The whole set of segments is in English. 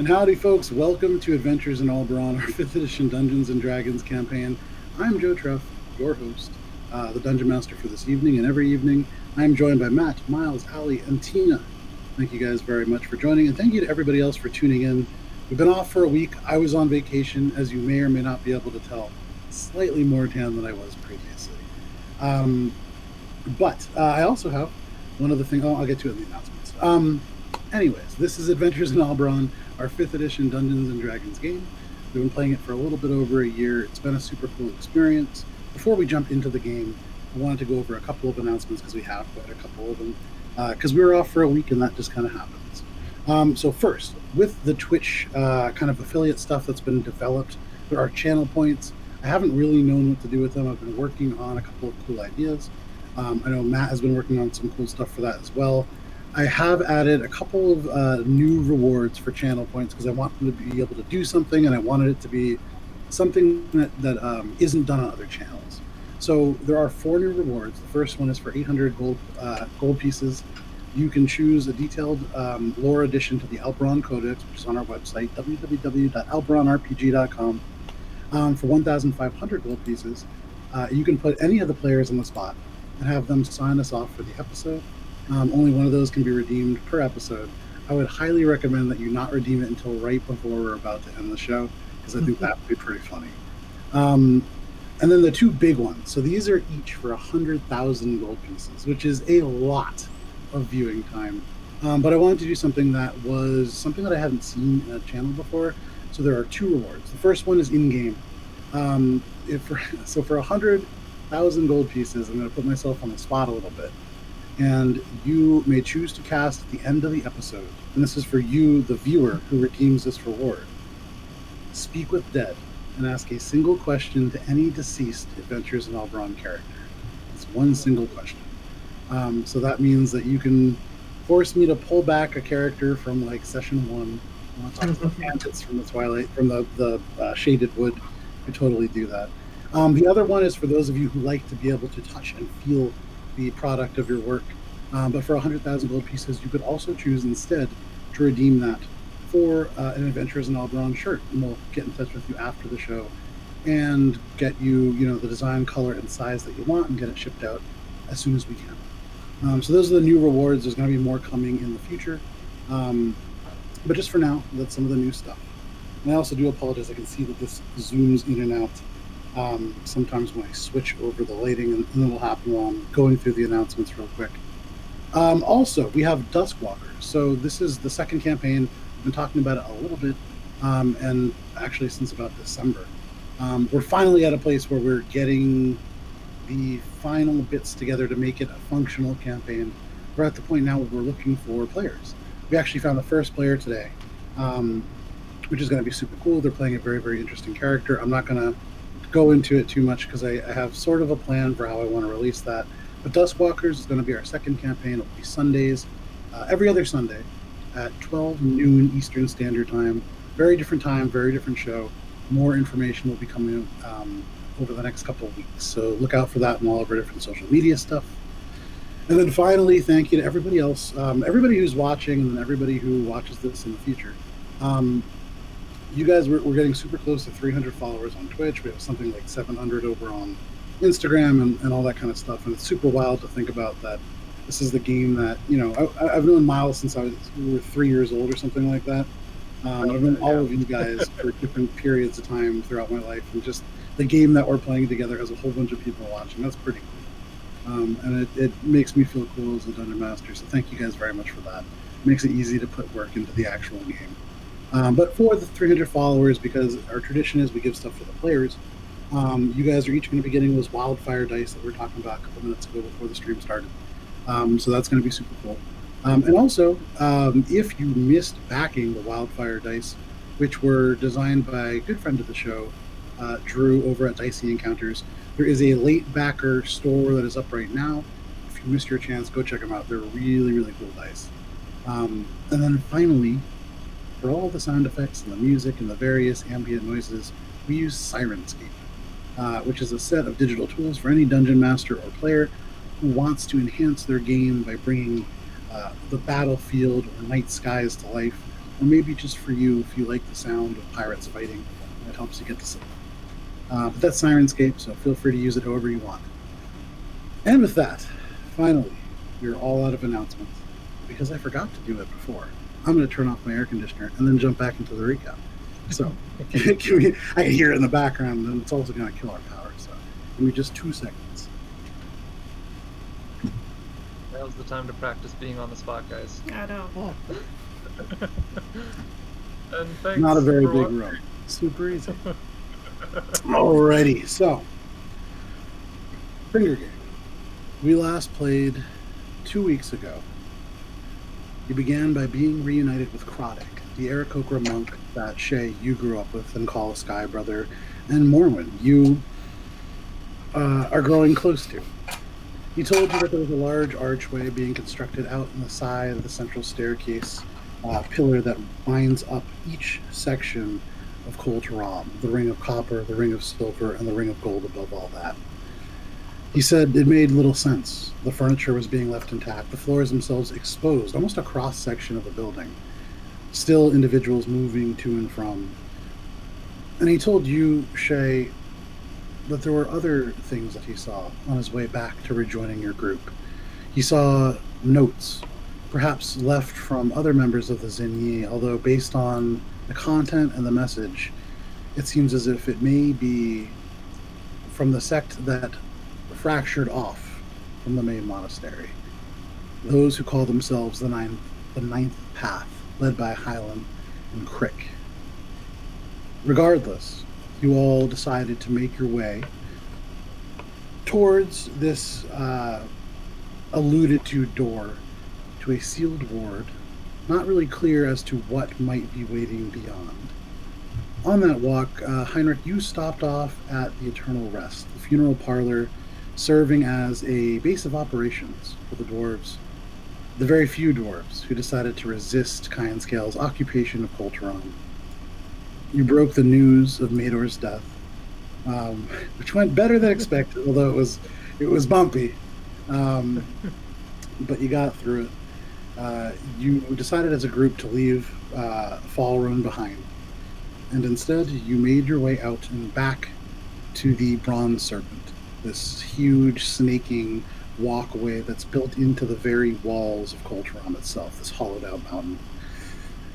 And howdy, folks. Welcome to Adventures in Alberon, our 5th edition Dungeons & Dragons campaign. I'm Joe Treff, your host, the Dungeon Master for this evening and every evening. I'm joined by Matt, Miles, Ali, and Tina. Thank you guys very much for joining, and thank you to everybody else for tuning in. We've been off for a week. I was on vacation, as you may or may not be able to tell. Slightly more tan than I was previously. But I also have one other thing. I'll get to it in the announcements. Anyways, this is Adventures in Alberon, our 5th edition Dungeons & Dragons game. We've been playing it for a little bit over a year. It's been a super cool experience. Before we jump into the game, I wanted to go over a couple of announcements because we have quite a couple of them. Because we were off for a week and that just kind of happens. So first, with the Twitch kind of affiliate stuff that's been developed, there are channel points. I haven't really known what to do with them. I've been working on a couple of cool ideas. I know Matt has been working on some cool stuff for that as well. I have added a couple of new rewards for channel points because I want them to be able to do something, and I wanted it to be something that isn't done on other channels. So there are 4 new rewards. The first one is for 800 gold pieces. You can choose a detailed lore addition to the Alberon Codex, which is on our website, www.alberonrpg.com. For 1,500 gold pieces, you can put any of the players on the spot and have them sign us off for the episode. Only one of those can be redeemed per episode. I would highly recommend that you not redeem it until right before we're about to end the show, because I think that would be pretty funny. And then the 2 big ones. So these are each for 100,000 gold pieces, which is a lot of viewing time. But I wanted to do something that I hadn't seen in a channel before. So there are 2 rewards. The first one is in-game. For 100,000 gold pieces, I'm going to put myself on the spot a little bit. And you may choose to cast at the end of the episode, and this is for you, the viewer, who redeems this reward. Speak with dead and ask a single question to any deceased Adventures in Alberon character. It's one single question. So that means that you can force me to pull back a character from like session 1. I want to talk about bandits from the Twilight, from the Shaded Wood. You totally do that. The other one is for those of you who like to be able to touch and feel the product of your work. But for 100,000 gold pieces, you could also choose instead to redeem that for an Adventures in Alberon shirt. And we'll get in touch with you after the show and get you, the design, color, and size that you want and get it shipped out as soon as we can. So those are the new rewards. There's going to be more coming in the future. But just for now, that's some of the new stuff. And I also do apologize. I can see that this zooms in and out. Sometimes when I switch over the lighting, and then it'll happen while I'm going through the announcements real quick. Also, we have Duskwalkers. So this is the second campaign. We've been talking about it a little bit, and actually since about December. We're finally at a place where we're getting the final bits together to make it a functional campaign. We're at the point now where we're looking for players. We actually found the first player today, which is going to be super cool. They're playing a very, very interesting character. I'm not going to go into it too much because I have sort of a plan for how I want to release that. But Duskwalkers is going to be our second campaign. It'll be Sundays, every other Sunday at 12 noon Eastern Standard Time. Very different time, very different show. More information will be coming over the next couple of weeks. So look out for that in all of our different social media stuff. And then finally, thank you to everybody else, everybody who's watching, and then everybody who watches this in the future. You guys, we're getting super close to 300 followers on Twitch. We have something like 700 over on Instagram and all that kind of stuff. And it's super wild to think about that. This is the game that, I've known Miles since we were 3 years old or something like that. I've known all of you guys for different periods of time throughout my life. And just the game that we're playing together has a whole bunch of people watching. That's pretty cool. And it makes me feel cool as a Dungeon Master. So thank you guys very much for that. It makes it easy to put work into the actual game. But for the 300 followers, because our tradition is we give stuff for the players, you guys are each going to be getting those wildfire dice that we were talking about a couple minutes ago before the stream started. So that's going to be super cool. And also, if you missed backing the wildfire dice, which were designed by a good friend of the show, Drew, over at Dicey Encounters, there is a late backer store that is up right now. If you missed your chance, go check them out. They're really, really cool dice. And then finally, for all the sound effects and the music and the various ambient noises, we use Sirenscape, which is a set of digital tools for any dungeon master or player who wants to enhance their game by bringing the battlefield or night skies to life or maybe just for you if you like the sound of pirates fighting. It helps you get to sleep. But that's Sirenscape, so feel free to use it however you want. And with that, finally, we're all out of announcements because I forgot to do it before. I'm going to turn off my air conditioner and then jump back into the recap. So I can hear it in the background, and it's also going to kill our power. So give me just 2 seconds. Now's the time to practice being on the spot, guys. I know. Oh, And thanks. not a very big room. Super easy. Alrighty, so Finger Game. We last played 2 weeks ago. You began by being reunited with Krodik, the Aarakocra monk that Shae you grew up with and call a Sky Brother, and Morwen you are growing close to. He told you that there was a large archway being constructed out in the side of the central staircase pillar that binds up each section of Kol Taram, the ring of copper, the ring of silver, and the ring of gold above all that. He said it made little sense. The furniture was being left intact, the floors themselves exposed, almost a cross-section of the building. Still individuals moving to and from. And he told you, Shae, that there were other things that he saw on his way back to rejoining your group. He saw notes, perhaps left from other members of the Zinyi, although based on the content and the message, it seems as if it may be from the sect that fractured off from the main monastery. Those who call themselves the Ninth Path, led by Hylan and Crick. Regardless, you all decided to make your way towards this alluded to door to a sealed ward, not really clear as to what might be waiting beyond. On that walk, Heinrich, you stopped off at the Eternal Rest, the funeral parlor serving as a base of operations for the dwarves, the very few dwarves who decided to resist Kainscale's occupation of Kol Taram. You broke the news of Mador's death, which went better than expected, although it was bumpy, but you got through it. You decided as a group to leave Fallrun behind, and instead you made your way out and back to the Bronze Serpent, this huge snaking walkway that's built into the very walls of Kol Taram itself, this hollowed out mountain.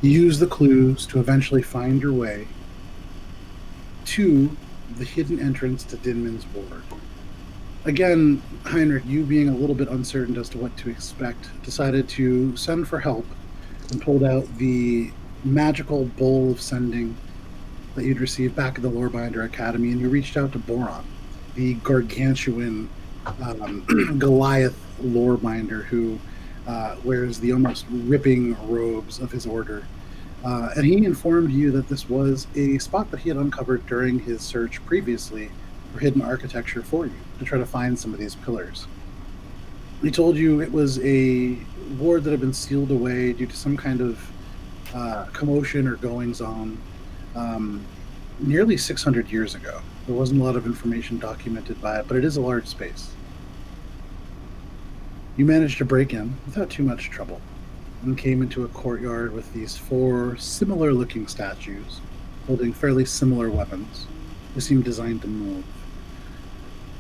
You use the clues to eventually find your way to the hidden entrance to Dinmen's ward. Again, Heinrich, you being a little bit uncertain as to what to expect, decided to send for help and pulled out the magical bowl of sending that you'd received back at the Lorebinder Academy, and you reached out to Boron, the gargantuan Goliath Lorebinder who wears the almost ripping robes of his order. And he informed you that this was a spot that he had uncovered during his search previously for hidden architecture for you, to try to find some of these pillars. He told you it was a ward that had been sealed away due to some kind of commotion or goings-on nearly 600 years ago. There wasn't a lot of information documented by it, but it is a large space. You managed to break in without too much trouble and came into a courtyard with these 4 similar-looking statues holding fairly similar weapons. They seemed designed to move.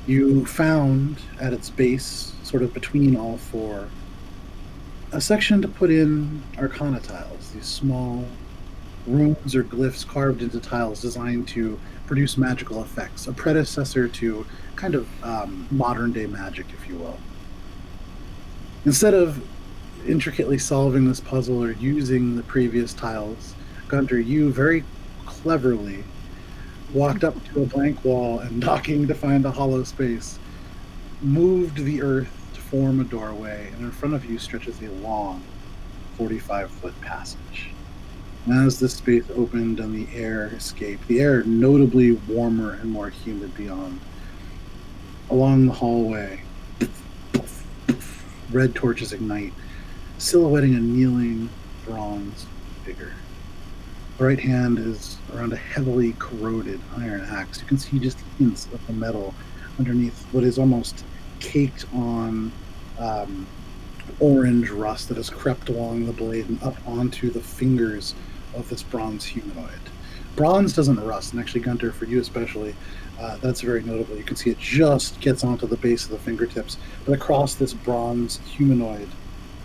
You found at its base, sort of between all 4, a section to put in arcana tiles, these small runes or glyphs carved into tiles designed to produce magical effects, a predecessor to kind of modern-day magic, if you will. Instead of intricately solving this puzzle or using the previous tiles, Guntir, you very cleverly walked up to a blank wall and, knocking to find a hollow space, moved the earth to form a doorway, and in front of you stretches a long 45-foot passage. And as this space opened and the air escaped, the air notably warmer and more humid beyond, along the hallway, red torches ignite, silhouetting a kneeling bronze figure. The right hand is around a heavily corroded iron axe. You can see just hints of the metal underneath what is almost caked on orange rust that has crept along the blade and up onto the fingers of this bronze humanoid. Bronze doesn't rust, and actually, Guntir, for you especially, that's very notable. You can see it just gets onto the base of the fingertips, but across this bronze humanoid,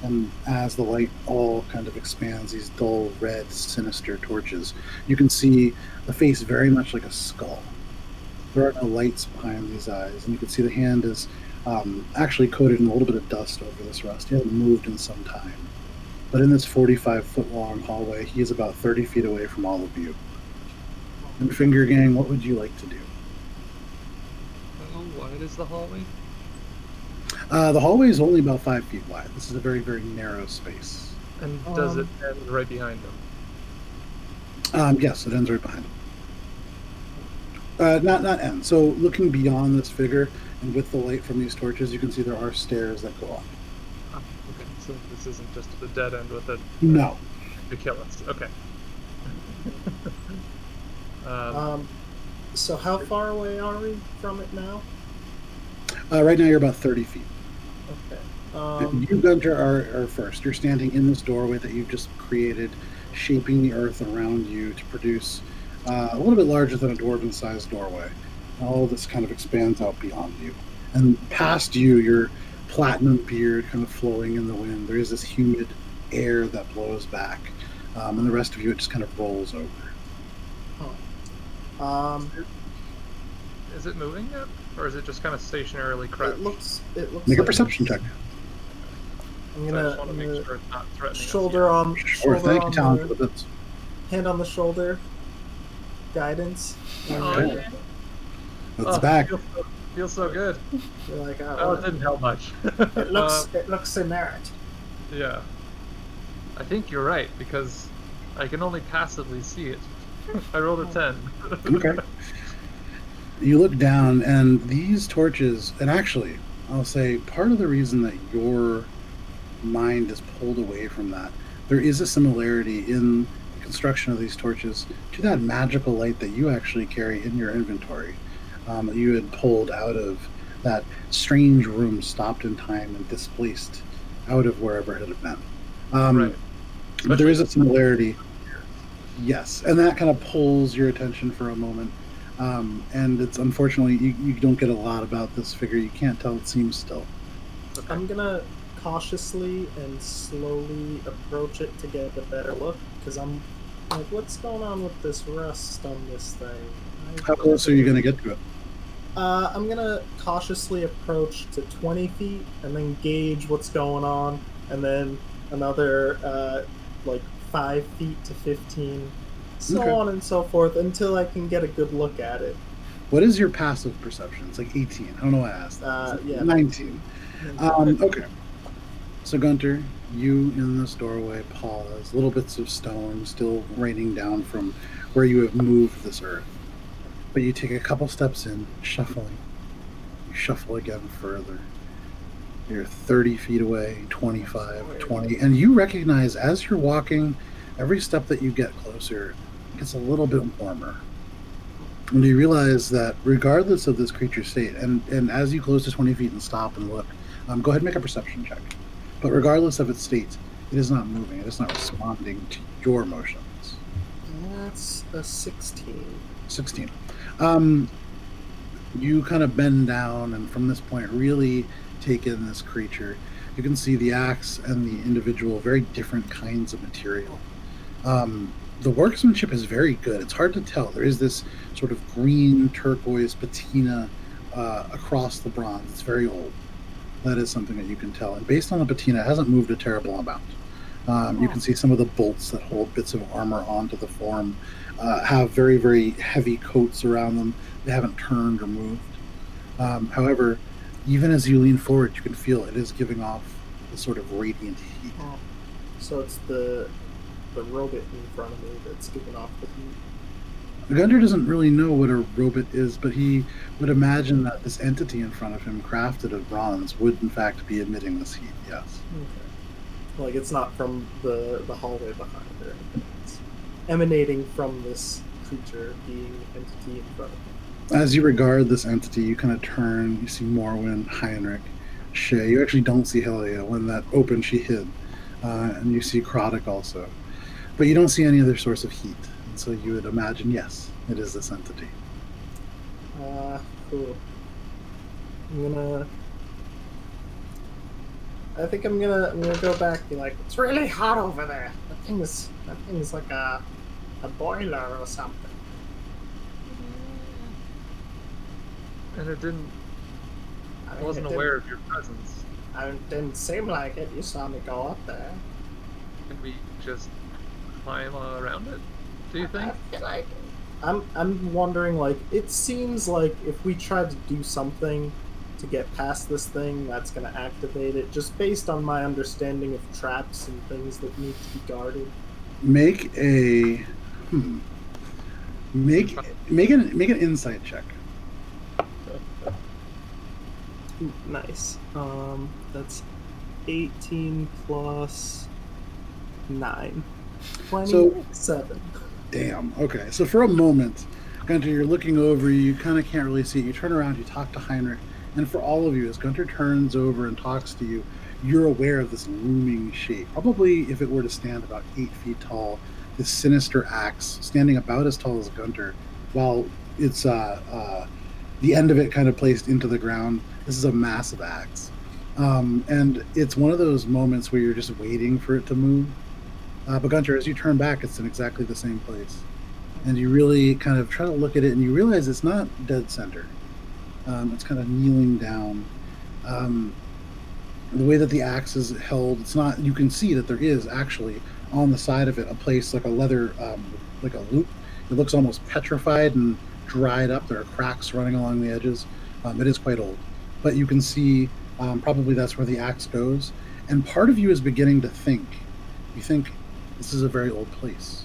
and as the light all kind of expands, these dull, red, sinister torches, you can see the face very much like a skull. There are no lights behind these eyes, and you can see the hand is actually coated in a little bit of dust over this rust. He hasn't moved in some time. But in this 45-foot-long hallway, he is about 30 feet away from all of you. And Finger Gang, what would you like to do? How wide is the hallway? The hallway is only about 5 feet wide. This is a very, very narrow space. And does it end right behind them? Yes, it ends right behind him. Not end. So looking beyond this figure, and with the light from these torches, you can see there are stairs that go up. Oh, okay, so this isn't just a dead end with a... No. To kill us. Okay. So how far away are we from it now? Right now you're about 30 feet. Okay. You, Gunter, are first. You're standing in this doorway that you've just created, shaping the earth around you to produce a little bit larger than a dwarven-sized doorway. All of this kind of expands out beyond you. And past you, your platinum beard kind of flowing in the wind. There is this humid air that blows back. And the rest of you, it just kind of rolls over. Is it moving yet? Or is it just kind of stationarily crouched? It looks Make a like perception check. I'm So I just want to gonna make sure it's not threatening us shoulder yet. on Sure, shoulder thank you, on Talon, the- for the bits. hand on the shoulder, guidance. And Oh, yeah. It's Oh, back. Feels so good. you're like, Oh, it didn't help much. it looks merit. Yeah. I think you're right, because I can only passively see it. I rolled a 10. Okay. You look down, and these torches, and actually, I'll say part of the reason that your mind is pulled away from that, there is a similarity in the construction of these torches to that magical light that you actually carry in your inventory. That you had pulled out of that strange room, stopped in time and displaced out of wherever it had been. Right. But there is a similarity. Yes, and that kind of pulls your attention for a moment. And it's unfortunately, you don't get a lot about this figure. You can't tell it seems still. Okay. I'm gonna cautiously and slowly approach it to get a better look, because I'm like, what's going on with this rust on this thing? How close are you going to get to it? I'm gonna cautiously approach to 20 feet and then gauge what's going on, and then another like 5 feet to 15, so Okay. on and so forth, until I can get a good look at it. What is your passive perception? It's like 18. I don't know why I asked that. Yeah. 19. Okay. So, Gunter, you in this doorway pause. Little bits of stone still raining down from where you have moved this earth. But you take a couple steps in, shuffling. You shuffle again further. You're 30 feet away, 25, 20. And you recognize as you're walking, every step that you get closer, it gets a little bit warmer. And you realize that regardless of this creature's state, and as you close to 20 feet and stop and look, go ahead and make a perception check. But regardless of its state, it is not moving. It is not responding to your motions. That's a 16. 16. You kind of bend down, and from this point, really take in this creature. You can see the axe and the individual, very different kinds of material. The workmanship is very good. It's hard to tell. There is this sort of green turquoise patina across the bronze. It's very old. That is something that you can tell. And based on the patina, it hasn't moved a terrible amount. You can see some of the bolts that hold bits of armor onto the form have very, very heavy coats around them. They haven't turned or moved. However, even as you lean forward, you can feel it is giving off a sort of radiant heat. So it's the robot in front of me that's giving off the heat. Gunter doesn't really know what a robot is, but he would imagine that this entity in front of him, crafted of bronze, would in fact be emitting this heat, yes. Okay. Like, it's not from the hallway behind or anything. It's emanating from this creature, being entity in front of him. As you regard this entity, you kind of turn, you see Morwen, Heinrich, Shae. You actually don't see Helia. When that opened, she hid. And you see Krodok also. But you don't see any other source of heat. And so you would imagine, yes, it is this entity. Cool. I think I'm gonna go back and be like, it's really hot over there. That thing is like a boiler or something. And it didn't. I wasn't it aware of your presence. didn't seem like it. You saw me go up there. Can we just climb around it? Do you think? I feel like I'm wondering, like, it seems like if we tried to do something to get past this thing, that's going to activate it, just based on my understanding of traps and things that need to be guarded. Make an insight check. Ooh, nice. That's 18 plus 9. 27. Damn. Okay. So for a moment, Guntir, you're looking over. You kind of can't really see it. You turn around. You talk to Heinrich, and for all of you, as Guntir turns over and talks to you, you're aware of this looming shape. Probably, if it were to stand about 8 feet tall, this sinister axe standing about as tall as Guntir, while it's the end of it kind of placed into the ground. This is a massive axe, and it's one of those moments where you're just waiting for it to move. But Guntir, as you turn back, it's in exactly the same place. And you really kind of try to look at it, and you realize it's not dead center. It's kind of kneeling down. The way that the axe is held, it's not, you can see that there is actually on the side of it a place like a leather, like a loop. It looks almost petrified and dried up. There are cracks running along the edges. It is quite old. But you can see probably that's where the axe goes. And part of you is beginning to think. You think, this is a very old place.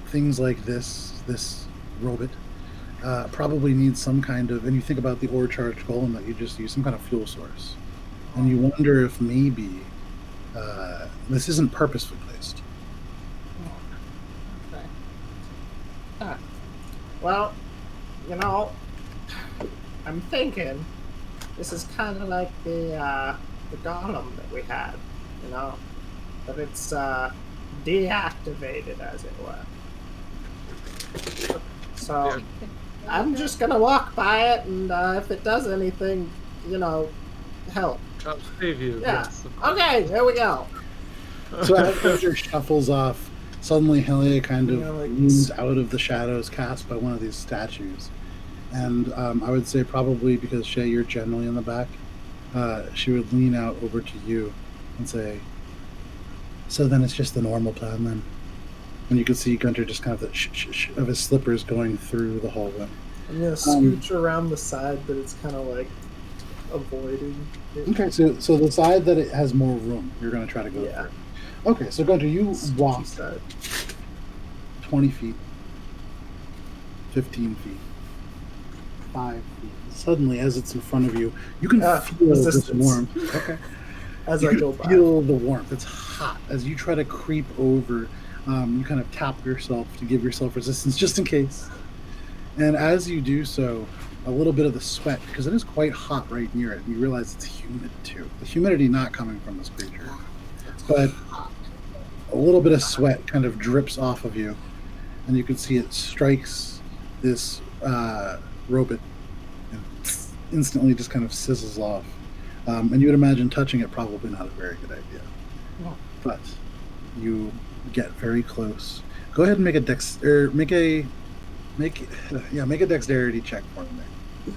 Things like this robot probably needs some kind of, and you think about the ore charged golem that you just use, some kind of fuel source. And you wonder if maybe this isn't purposefully placed. Okay. Huh. Well, I'm thinking this is kind of like the golem that we had, but it's deactivated, as it were. So I'm just gonna walk by it, and if it does anything, help. I'll save you. Yeah. Yes. Okay, there we go. So as Guntir shuffles off, suddenly Helia kind of looms out of the shadows cast by one of these statues. And I would say probably because, Shae, you're generally in the back, she would lean out over to you and say, so then it's just the normal plan then? And you can see Guntir just kind of the shh of his slippers going through the hallway. I'm going to scooch around the side, but it's kind of like avoiding it. Okay, so the side that it has more room, you're going to try to go through. Okay, so Guntir, you walk 20 feet, 15 feet, 5 feet. Suddenly, as it's in front of you, you can feel this warmth. Okay. As I go by. Feel the warmth. It's hot. As you try to creep over, you kind of tap yourself to give yourself resistance just in case. And as you do so, a little bit of the sweat, because it is quite hot right near it, and you realize it's humid too. The humidity not coming from this creature, but a little bit of sweat kind of drips off of you, and you can see it strikes this robot and instantly just kind of sizzles off. And you would imagine touching it probably not a very good idea. No. But you get very close. Go ahead and make a dexterity check for me.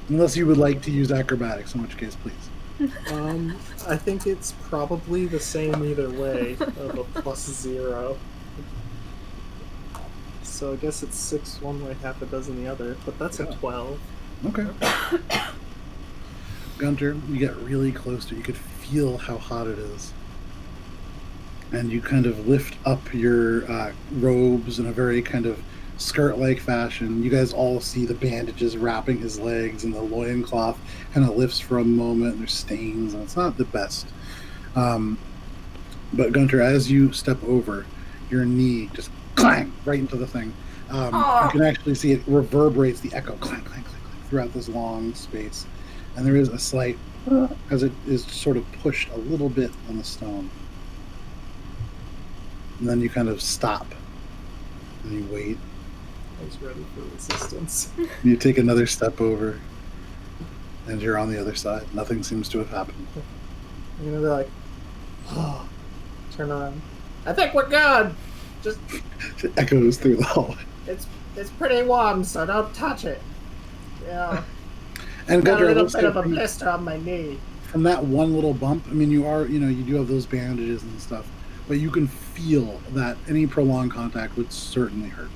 Unless you would like to use acrobatics, in which case, please. I think it's probably the same either way, of a +0. So I guess it's 6 one way, half a dozen the other, but that's a 12. Okay. Guntir, you get really close to it. You could feel how hot it is. And you kind of lift up your robes in a very kind of skirt-like fashion. You guys all see the bandages wrapping his legs, and the loincloth kind of lifts for a moment, and there's stains, and it's not the best. But Guntir, as you step over, your knee just clang right into the thing. You can actually see it reverberates the echo clang, clang, clang, clang throughout this long space. And there is a slight, as it is sort of pushed a little bit on the stone. And then you kind of stop. And you wait. I was ready for resistance. You take another step over. And you're on the other side. Nothing seems to have happened. I'm gonna be like, oh, turn around. I think we're good. Just It echoes through the hallway. it's pretty warm, so don't touch it. Yeah. And Got a Guntir, little let's bit say of a blister on my knee. from that one little bump, I mean, you do have those bandages and stuff, but you can feel that any prolonged contact would certainly hurt.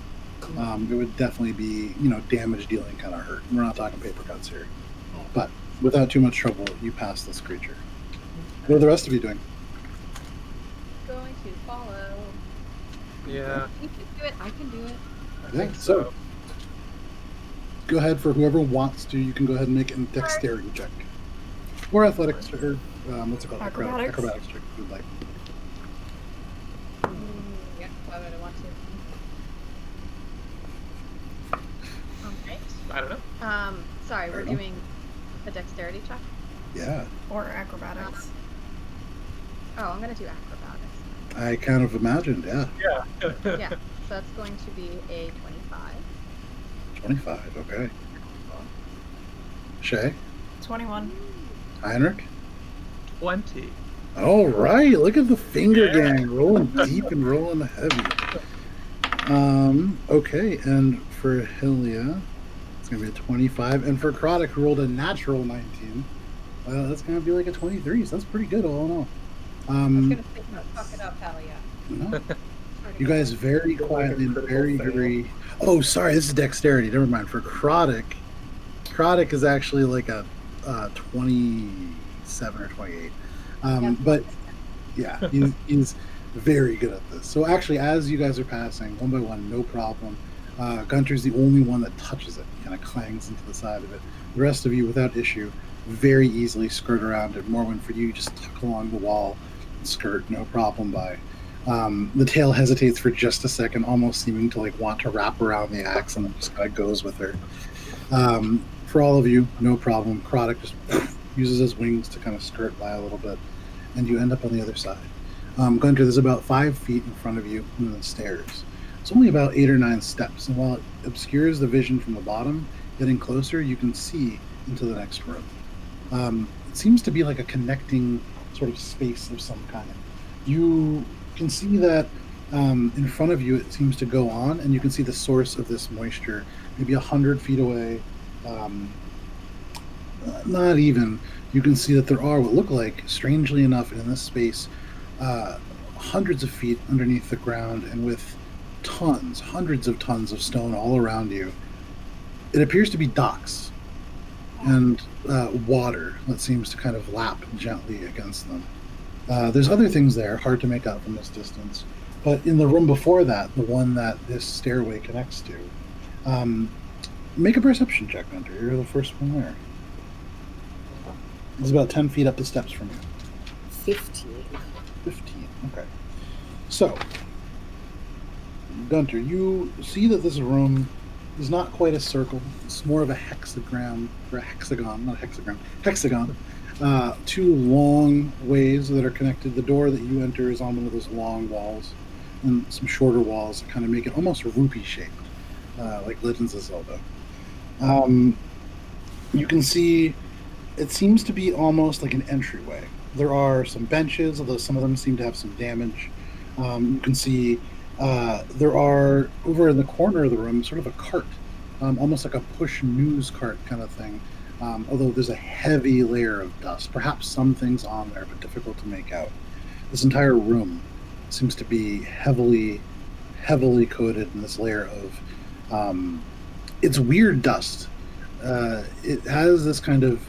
It would definitely be, damage dealing kind of hurt. We're not talking paper cuts here. But without too much trouble, you pass this creature. What are the rest of you doing? Going to follow. Yeah. You can do it. I can do it. I Yeah, think so go ahead for whoever wants to. You can go ahead and make a dexterity check. Or athletics, or what's it called? Acrobatics. Acrobatics check, if you'd like. Yeah, why would I want to? Okay. I don't know. Sorry, we're don't know. doing a dexterity check. Yeah, Or acrobatics. Oh, I'm gonna do acrobatics. I kind of imagined, yeah. Yeah. Yeah, so that's going to be a 25. 25, okay. Shae? 21. Heinrich? 20. All right, look at the finger gang rolling deep and rolling heavy. Okay, and for Hylia, it's gonna be a 25, and for Krodik, who rolled a natural 19, that's gonna be like a 23. So that's pretty good, all in all. I was gonna say, no, fuck it up, hell yeah. No, you guys very quietly and very, very. Oh, sorry, this is dexterity. Never mind. For Krodik is actually like a 27 or 28. But yeah, he's very good at this. So actually, as you guys are passing one by one, no problem. Guntir's the only one that touches it. Kind of clangs into the side of it. The rest of you, without issue, very easily skirt around it. Morwen, for you, you just tuck along the wall and skirt, no problem by. The tail hesitates for just a second, almost seeming to want to wrap around the axe, and then just kind of goes with her. For all of you, no problem. Krodik just uses his wings to kind of skirt by a little bit, and you end up on the other side. Guntir, there's about 5 feet in front of you and then stairs. It's only about 8 or 9 steps, and while it obscures the vision from the bottom, getting closer, you can see into the next room. It seems to be like a connecting sort of space of some kind. You can see that in front of you it seems to go on, and you can see the source of this moisture maybe 100 feet away. Not even. You can see that there are what look like, strangely enough, in this space, hundreds of feet underneath the ground, and with hundreds of tons of stone all around you. It appears to be docks and water that seems to kind of lap gently against them. There's other things there, hard to make out from this distance. But in the room before that, the one that this stairway connects to, make a perception check, Guntir. You're the first one there. It's about 10 feet up the steps from you. 15. 15, okay. So, Guntir, you see that this room is not quite a circle. It's more of a hexagon, not a hexagram, hexagon. 2 long ways that are connected. The door that you enter is on one of those long walls, and some shorter walls that kind of make it almost rupee shaped, like Legends of Zelda. You can see it seems to be almost like an entryway. There are some benches, although some of them seem to have some damage. You can see there are, over in the corner of the room, sort of a cart, almost like a push news cart kind of thing. Although there's a heavy layer of dust, perhaps some things on there, but difficult to make out. This entire room seems to be heavily coated in this layer of it's weird dust. It has this kind of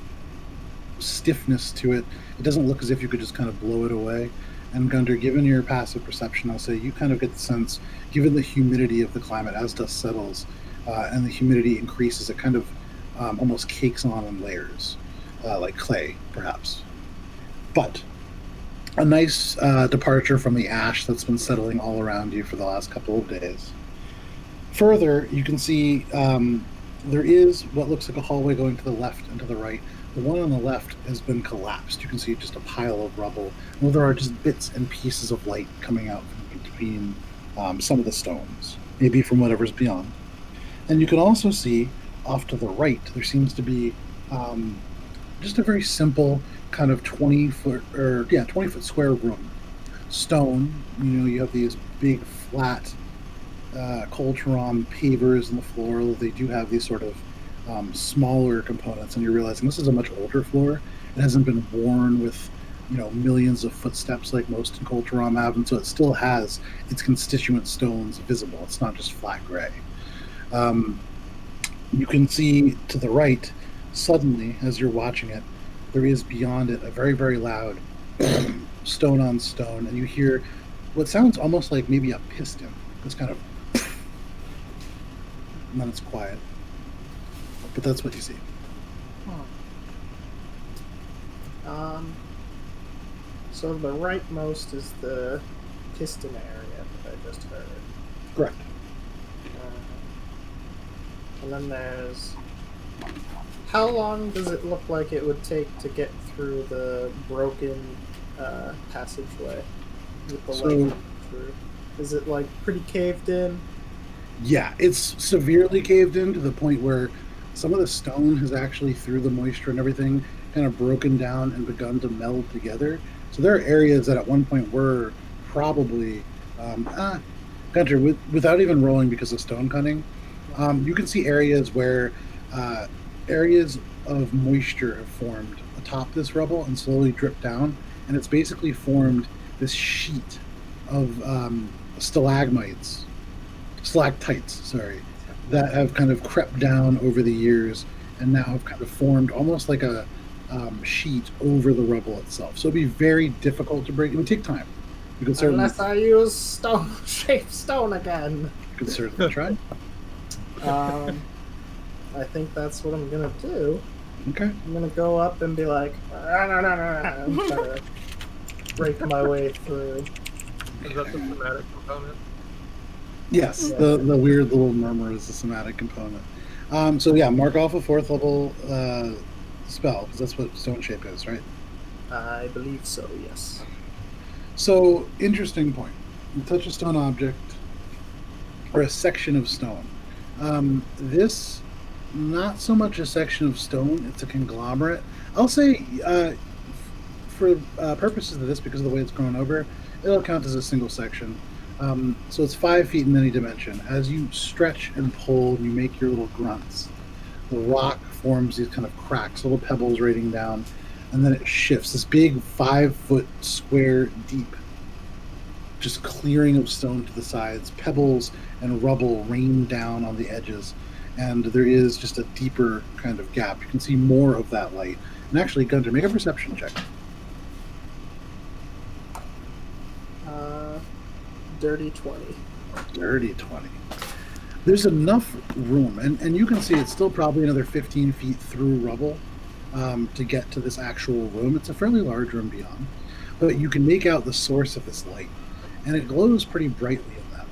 stiffness to it. It doesn't look as if you could just kind of blow it away. And Guntir, given your passive perception, I'll say you kind of get the sense, given the humidity of the climate as dust settles and the humidity increases, it kind of almost cakes on in layers, like clay, perhaps. But a nice departure from the ash that's been settling all around you for the last couple of days. Further, you can see there is what looks like a hallway going to the left and to the right. The one on the left has been collapsed. You can see just a pile of rubble. Well, there are just bits and pieces of light coming out from between some of the stones, maybe from whatever's beyond. And you can also see off to the right, there seems to be just a very simple kind of 20-foot square room. Stone, you have these big flat Coltron pavers in the floor. They do have these sort of smaller components, and you're realizing this is a much older floor. It hasn't been worn with millions of footsteps like most in Coltron have, and so it still has its constituent stones visible. It's not just flat gray. You can see to the right, suddenly, as you're watching it, there is beyond it a very, very loud stone on stone, and you hear what sounds almost like maybe a piston. It's kind of, and then it's quiet. But that's what you see. So the rightmost is the piston area that I just heard. Correct. And then there's... How long does it look like it would take to get through the broken passageway with the light through? Is it pretty caved in? Yeah, it's severely caved in to the point where some of the stone has actually, through the moisture and everything, kind of broken down and begun to meld together. So there are areas that at one point were probably, Guntir, without even rolling because of stone cutting, you can see areas where areas of moisture have formed atop this rubble and slowly dripped down, and it's basically formed this sheet of stalagmites, that have kind of crept down over the years and now have kind of formed almost like a sheet over the rubble itself. So it'd be very difficult to break. It would take time. You could certainly, unless I use shaped stone again. You could certainly try. I think that's what I'm gonna do. Okay. I'm gonna go up and be like, I'm trying to break my way through. Is that the thematic component? Yes, Yeah. the weird little murmur is the somatic component. So yeah, mark off a 4th level spell, because that's what stone shape is, right? I believe so, yes. So, interesting point. You touch a stone object, or a section of stone. This, not so much a section of stone, it's a conglomerate. I'll say, for purposes of this, because of the way it's grown over, it'll count as a single section. So it's 5 feet in any dimension. As you stretch and pull and you make your little grunts, the rock forms these kind of cracks, little pebbles raining down, and then it shifts. This big 5-foot square deep, just clearing of stone to the sides, pebbles and rubble rain down on the edges, and there is just a deeper kind of gap. You can see more of that light. And actually, Guntir, make a perception check. Dirty 20. Dirty 20. There's enough room, and you can see it's still probably another 15 feet through rubble to get to this actual room. It's a fairly large room beyond, but you can make out the source of this light, and it glows pretty brightly in that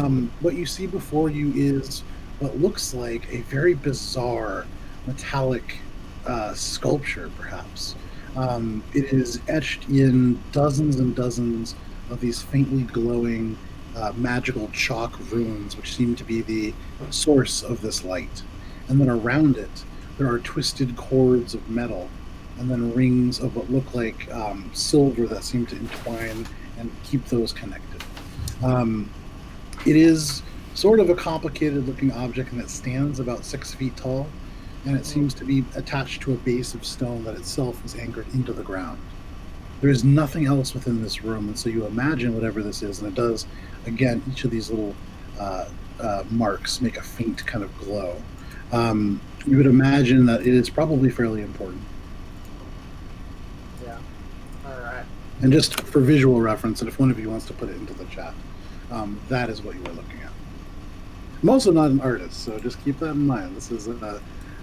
room. What you see before you is what looks like a very bizarre metallic sculpture, perhaps. It is etched in dozens and dozens of these faintly glowing magical chalk runes, which seem to be the source of this light. And then around it, there are twisted cords of metal, and then rings of what look like silver that seem to entwine and keep those connected. It is sort of a complicated-looking object, and it stands about 6 feet tall, and it seems to be attached to a base of stone that itself is anchored into the ground. There is nothing else within this room, and so you imagine whatever this is, and it does, again, each of these little marks make a faint kind of glow. You would imagine that it is probably fairly important. Yeah. Alright. And just for visual reference, and if one of you wants to put it into the chat, that is what you were looking at. I'm also not an artist, so just keep that in mind. This is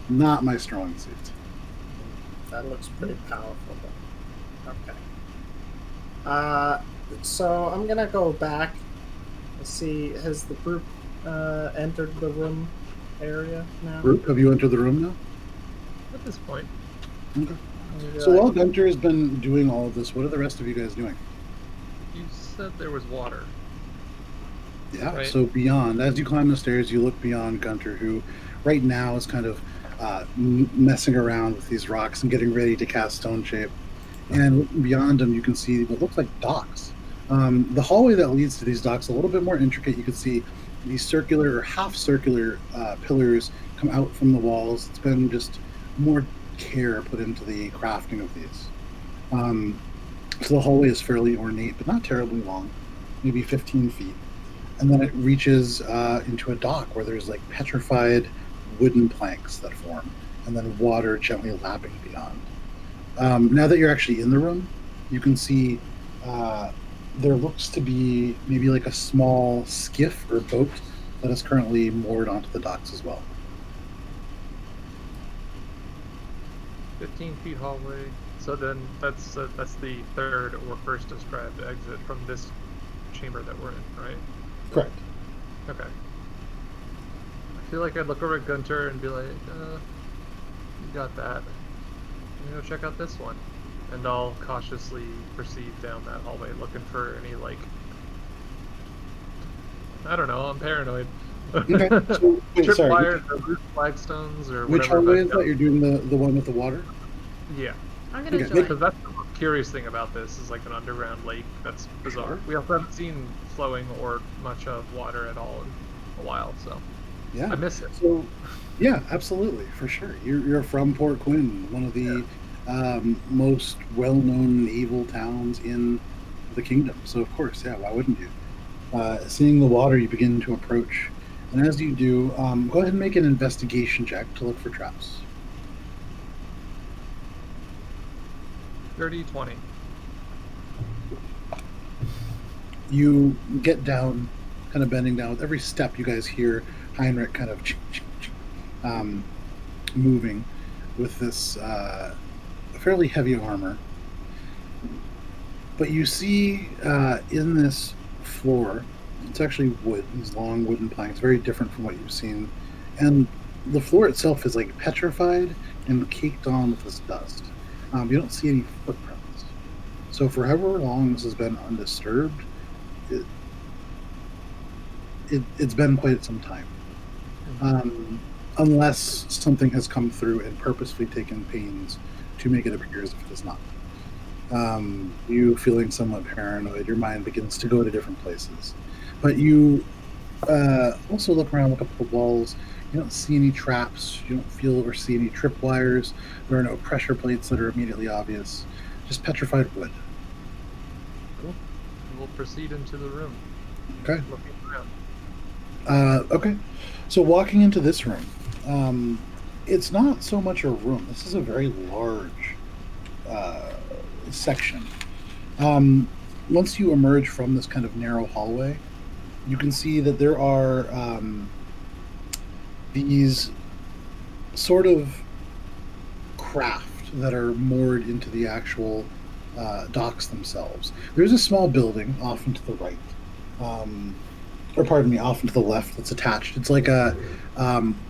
not my strong suit. That looks pretty powerful, though. Okay. So I'm gonna go back and see, has the group entered the room area now? Group, have you entered the room now? At this point. Okay. So while Guntir has been doing all of this, what are the rest of you guys doing? You said there was water. Yeah, Right. so beyond, as you climb the stairs, you look beyond Guntir, who right now is kind of messing around with these rocks and getting ready to cast Stone Shape. And looking beyond him, you can see what looks like docks. The hallway that leads to these docks is a little bit more intricate. You can see these circular or half circular pillars come out from the walls. It's been just more care put into the crafting of these. So the hallway is fairly ornate, but not terribly long, maybe 15 feet. And then it reaches into a dock where there's like petrified wooden planks that form, and then water gently lapping beyond. Now that you're actually in the room, you can see there looks to be maybe like a small skiff or boat that is currently moored onto the docks as well. 15 feet hallway. So then that's the third or first described exit from this chamber that we're in, right? Correct. Okay. I feel like I'd look over at Guntir and be like, you got that. I'm gonna go check out this one. And I'll cautiously proceed down that hallway looking for any, like, I don't know, I'm paranoid. Okay. So, wait, sorry. Tripwires or loose flagstones or Which whatever. hallway is that? You're doing the one with the water? Yeah. I'm gonna Okay. join. Because that's the most curious thing about this is like an underground lake. That's bizarre. Sure. We also haven't seen flowing or much of water at all in a while, so Yeah. I miss it. So, yeah, absolutely, for sure. You're from Port Quinn, one of the most well-known naval towns in the kingdom. So, of course, yeah, why wouldn't you? Seeing the water, you begin to approach. And as you do, go ahead and make an investigation check to look for traps. 30-20. You get down, kind of bending down. With every step, you guys hear Heinrich kind of moving with this fairly heavy armor. But you see in this floor, it's actually wood, these long wooden planks, very different from what you've seen. And the floor itself is like petrified and caked on with this dust. You don't see any footprints. So for however long this has been undisturbed, it's been quite some time. Unless something has come through and purposefully taken pains to make it appear as if it is not. You feeling somewhat paranoid, your mind begins to go to different places. But you also look around, look up at the walls. You don't see any traps. You don't feel or see any tripwires. There are no pressure plates that are immediately obvious. Just petrified wood. Cool. We'll proceed into the room. Okay. Looking around. Okay. So walking into this room, it's not so much a room. This is a very large section. Once you emerge from this kind of narrow hallway, you can see that there are these sort of craft that are moored into the actual docks themselves. There's a small building off and to the right, or pardon me, off and to the left that's attached. It's like a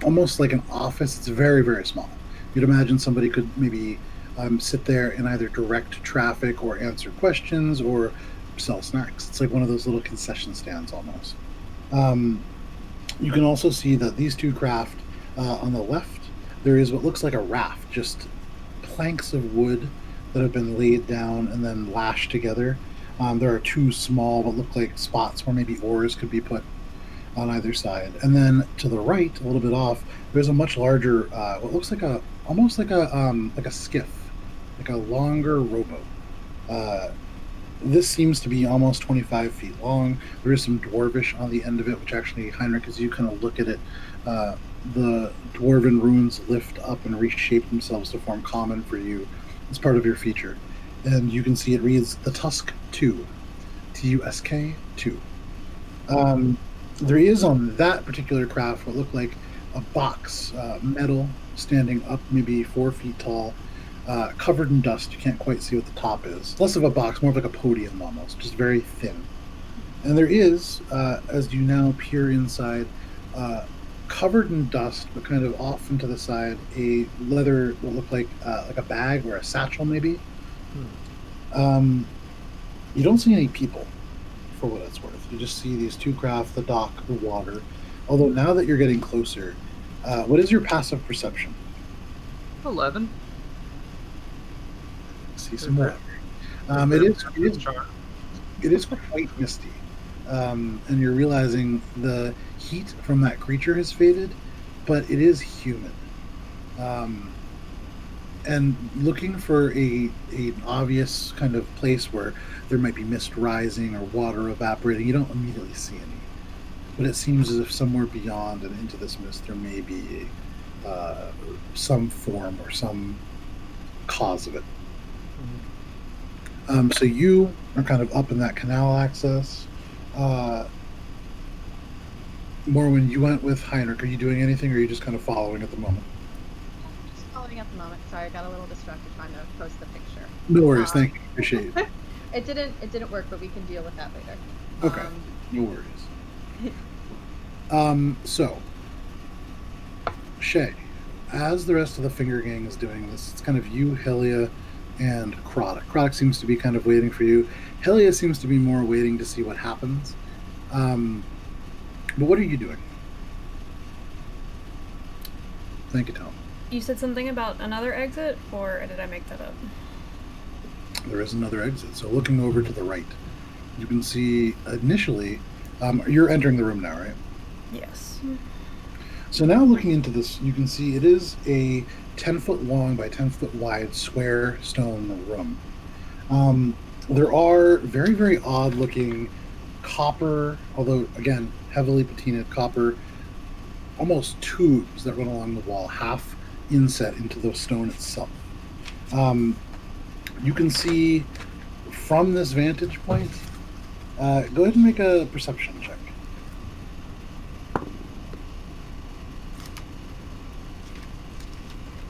almost like an office. It's very, very small. You'd imagine somebody could maybe sit there and either direct traffic or answer questions or sell snacks. It's like one of those little concession stands almost. You can also see that these two craft on the left, there is what looks like a raft, just planks of wood that have been laid down and then lashed together. There are two small what look like spots where maybe oars could be put on either side. And then to the right, a little bit off, there's a much larger, what looks like almost like a skiff, like a longer rowboat. This seems to be almost 25 feet long. There is some dwarvish on the end of it, which actually, Heinrich, as you kind of look at it, the dwarven runes lift up and reshape themselves to form common for you as part of your feature. And you can see it reads the Tusk 2, Tusk 2. There is on that particular craft what looked like a box, metal, standing up maybe 4 feet tall, covered in dust. You can't quite see what the top is. Less of a box, more of like a podium almost, just very thin. And there is, as you now peer inside, covered in dust, but kind of off and to the side, a leather, what looked like a bag or a satchel maybe. You don't see any people, for what it's worth. You just see these two craft, the dock, the water. Although now that you're getting closer, what is your passive perception? 11. See some more. It is quite misty, and you're realizing the heat from that creature has faded, but it is humid. And looking for an obvious kind of place where there might be mist rising or water evaporating, you don't immediately see any. But it seems as if somewhere beyond and into this mist there may be some form or some cause of it. So you are kind of up in that canal access. Morwen, you went with Heinrich. Are you doing anything, or are you just kind of following at the moment? Just following at the moment. Sorry, I got a little distracted trying to post the picture. No worries. Thank you. Appreciate it. It didn't work, but we can deal with that later. Okay. No worries. So, Shae, as the rest of the Finger Gang is doing this, it's kind of you, Helia, and Krodok. Krodok seems to be kind of waiting for you. Helia seems to be more waiting to see what happens. But what are you doing? Thank you, Tom. You said something about another exit, or did I make that up? There is another exit. So looking over to the right, you can see initially, you're entering the room now, right? Yes. So now looking into this, you can see it is a 10-foot long by 10-foot wide square stone room. There are very, very odd looking copper, although again, heavily patinaed copper, almost tubes that run along the wall, half inset into the stone itself. You can see from this vantage point, go ahead and make a perception check.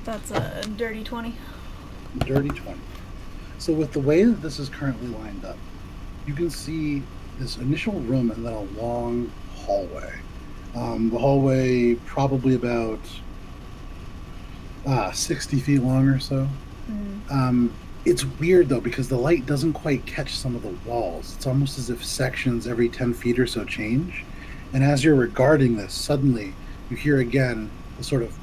That's a dirty 20. Dirty 20. So with the way that this is currently lined up, you can see this initial room and then a long hallway. The hallway probably about 60 feet long or so. Mm-hmm. It's weird though because the light doesn't quite catch some of the walls. It's almost as if sections every 10 feet or so change. And as you're regarding this, suddenly you hear again the sort of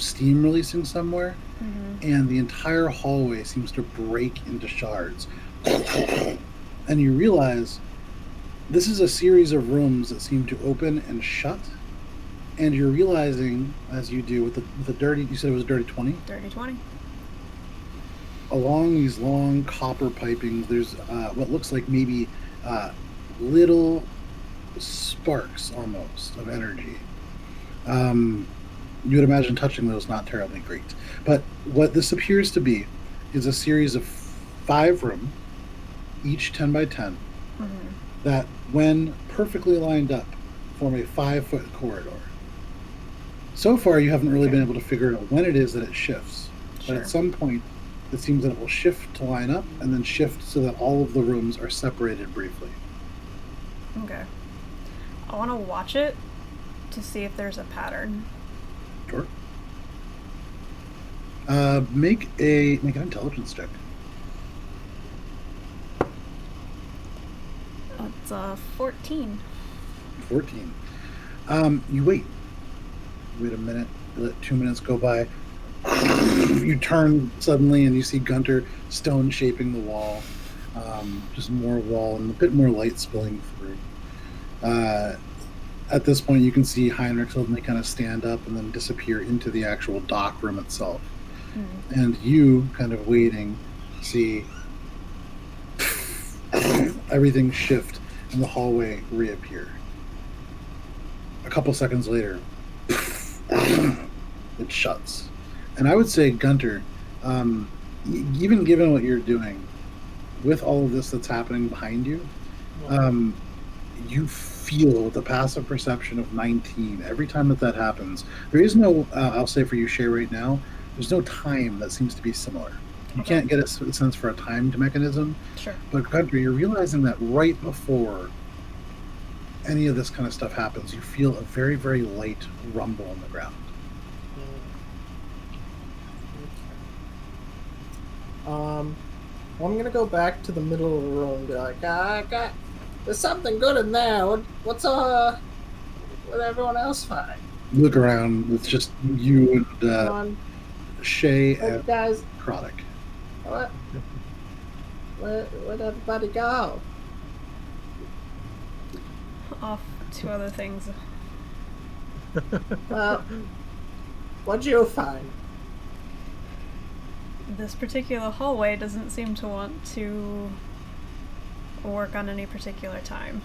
steam releasing somewhere, and the entire hallway seems to break into shards. And you realize this is a series of rooms that seem to open and shut, and you're realizing, as you do with the dirty, you said it was dirty 20? Dirty 20. Along these long copper pipings, there's what looks like maybe little sparks almost of energy. You would imagine touching those not terribly great. But what this appears to be is a series of 5 rooms, each 10 by 10, that, when perfectly lined up, form a 5-foot corridor. So far, you haven't really been able to figure out when it is that it shifts. But at some point, it seems that it will shift to line up and then shift so that all of the rooms are separated briefly. Okay. I want to watch it to see if there's a pattern. Sure. Make an intelligence check. It's 14. 14. You wait a minute, let 2 minutes go by. You turn suddenly and you see Guntir stone shaping the wall. Just more wall and a bit more light spilling through. At this point, you can see Heinrich suddenly kind of stand up and then disappear into the actual dock room itself. And you, kind of waiting, see everything shift and the hallway reappear. A couple seconds later, it shuts. And I would say, Guntir, even given what you're doing, with all of this that's happening behind you, you feel with the passive perception of 19 every time that happens. There is no, I'll say for you, Shae, right now, there's no time that seems to be similar. You can't get a sense for a timed mechanism. Sure. But Guntir, you're realizing that right before any of this kind of stuff happens, you feel a very, very light rumble on the ground. Well, I'm gonna go back to the middle of the room and be like, there's something good in there. What's what everyone else find? Look around. It's just you and Everyone, Shae where you and guys, Chronic. what? Where'd everybody go? Off to other things. Well, what'd you find? This particular hallway doesn't seem to want to work on any particular time.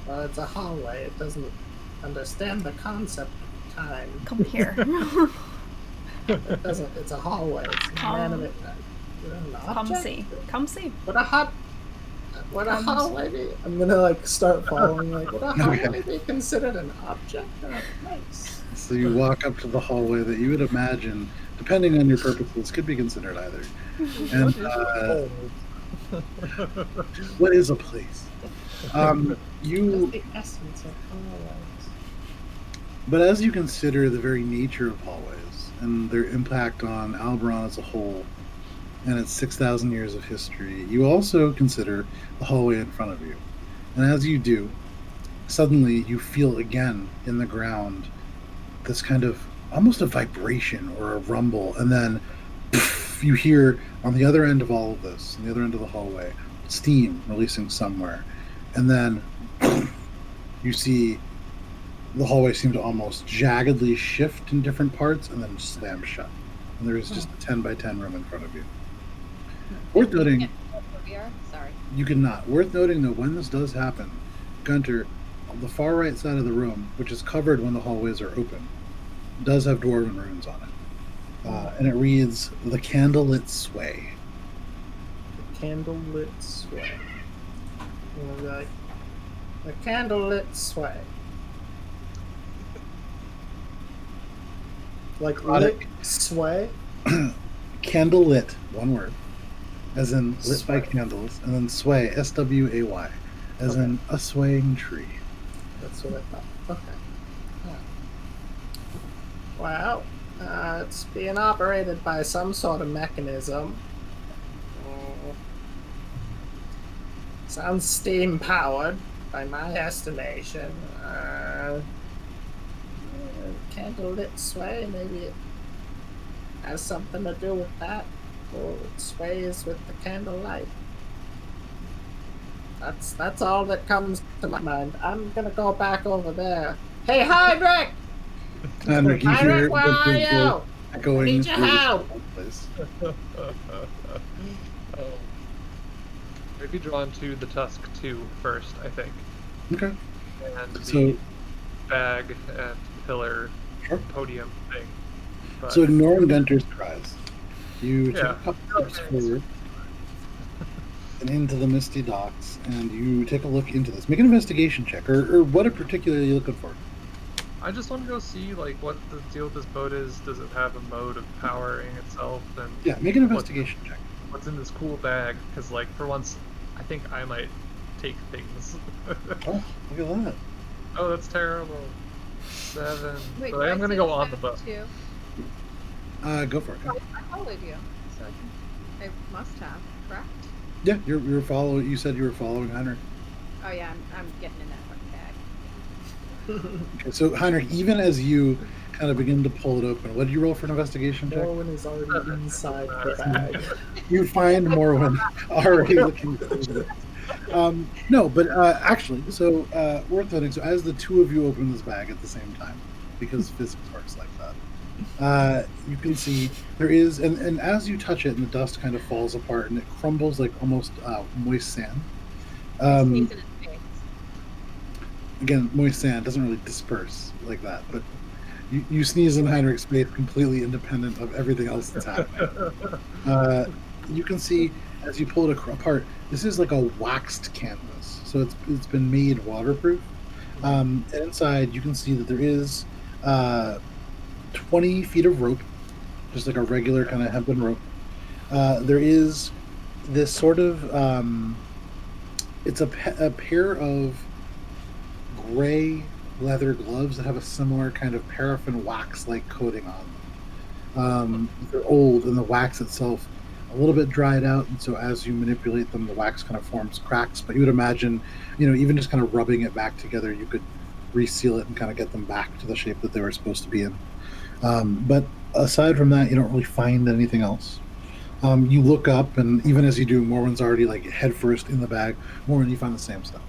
Well, it's a hallway. It doesn't understand the concept of time. Come here. It doesn't. It's a hallway. It's an Come. inanimate. An Come object? see. Come see. What a hallway be? I'm gonna like start following. Like, would a hallway be considered an object or a place? So you walk up to the hallway that you would imagine, depending on your purposes, could be considered either. And what is a place? You. That's the essence of hallways. But as you consider the very nature of hallways and their impact on Alberon as a whole and its 6,000 years of history, you also consider the hallway in front of you. And as you do, suddenly you feel again in the ground this kind of almost a vibration or a rumble, and then poof, you hear on the other end of all of this, on the other end of the hallway, steam releasing somewhere, and then you see the hallway seem to almost jaggedly shift in different parts and then slam shut. And there is just a 10 by 10 room in front of you. Worth noting, Sorry. you cannot. Worth noting though, when this does happen, Guntir, on the far right side of the room, which is covered when the hallways are open, does have dwarven runes on it. And it reads, "The candlelit sway." The candlelit sway. And we're like, the candlelit sway. Like lit sway? Candlelit, one word, as in lit by Sway. candles, and then sway, S-W-A-Y, as Okay. in a swaying tree. That's what I thought. Okay. Well, it's being operated by some sort of mechanism. Sounds steam powered, by my estimation. Candlelit sway, maybe it has something to do with that. Or it sways with the candlelight. That's all that comes to my mind. I'm gonna go back over there. Hey, Heinrich! Heinrich, you hear Heinrich, where are Guntir you? echoing I need your through this help. whole place. Maybe drawn to the tusk too first, I think. Okay. And the So, bag and pillar sure. podium thing. But So ignoring Gunter's cries, you take Yeah. a couple steps forward and into the misty docks, and you take a look into this. Make an investigation check, or what in particular are you looking for? I just want to go see like what the deal with this boat is. Does it have a mode of powering itself? And Yeah, make an investigation check. what's in this cool bag? Because like for once, I think I might take things. Oh, look at that. Oh, that's terrible. 7. Wait, But do I am see going to the go on the side boat. too? Go for it. I followed you, so I must have, correct? Yeah, you're following. You said you were following Heinrich. Oh yeah, I'm getting in that fucking bag. Okay, so Heinrich, even as you kind of begin to pull it open, what did you roll for an investigation check? Morwen is already inside the bag. You find Morwen already looking through it. No, but actually, so worth noting. So as the two of you open this bag at the same time, because physics works like that, you can see there is, and as you touch it, and the dust kind of falls apart, and it crumbles like almost moist sand. Sneeze in his face. Again, moist sand doesn't really disperse like that, but you sneeze in Heinrich's face completely independent of everything else that's happening. You can see as you pull it apart, this is like a waxed canvas, so it's been made waterproof. And inside, you can see that there is 20 feet of rope, just like a regular kind of hempen rope. There is this sort of it's a pair of gray leather gloves that have a similar kind of paraffin wax-like coating on them. They're old, and the wax itself a little bit dried out, and so as you manipulate them, the wax kind of forms cracks. But you would imagine, even just kind of rubbing it back together, you could reseal it and kind of get them back to the shape that they were supposed to be in. But aside from that, you don't really find anything else. You look up, and even as you do, Morwen's already like head first in the bag. Morwen, you find the same stuff.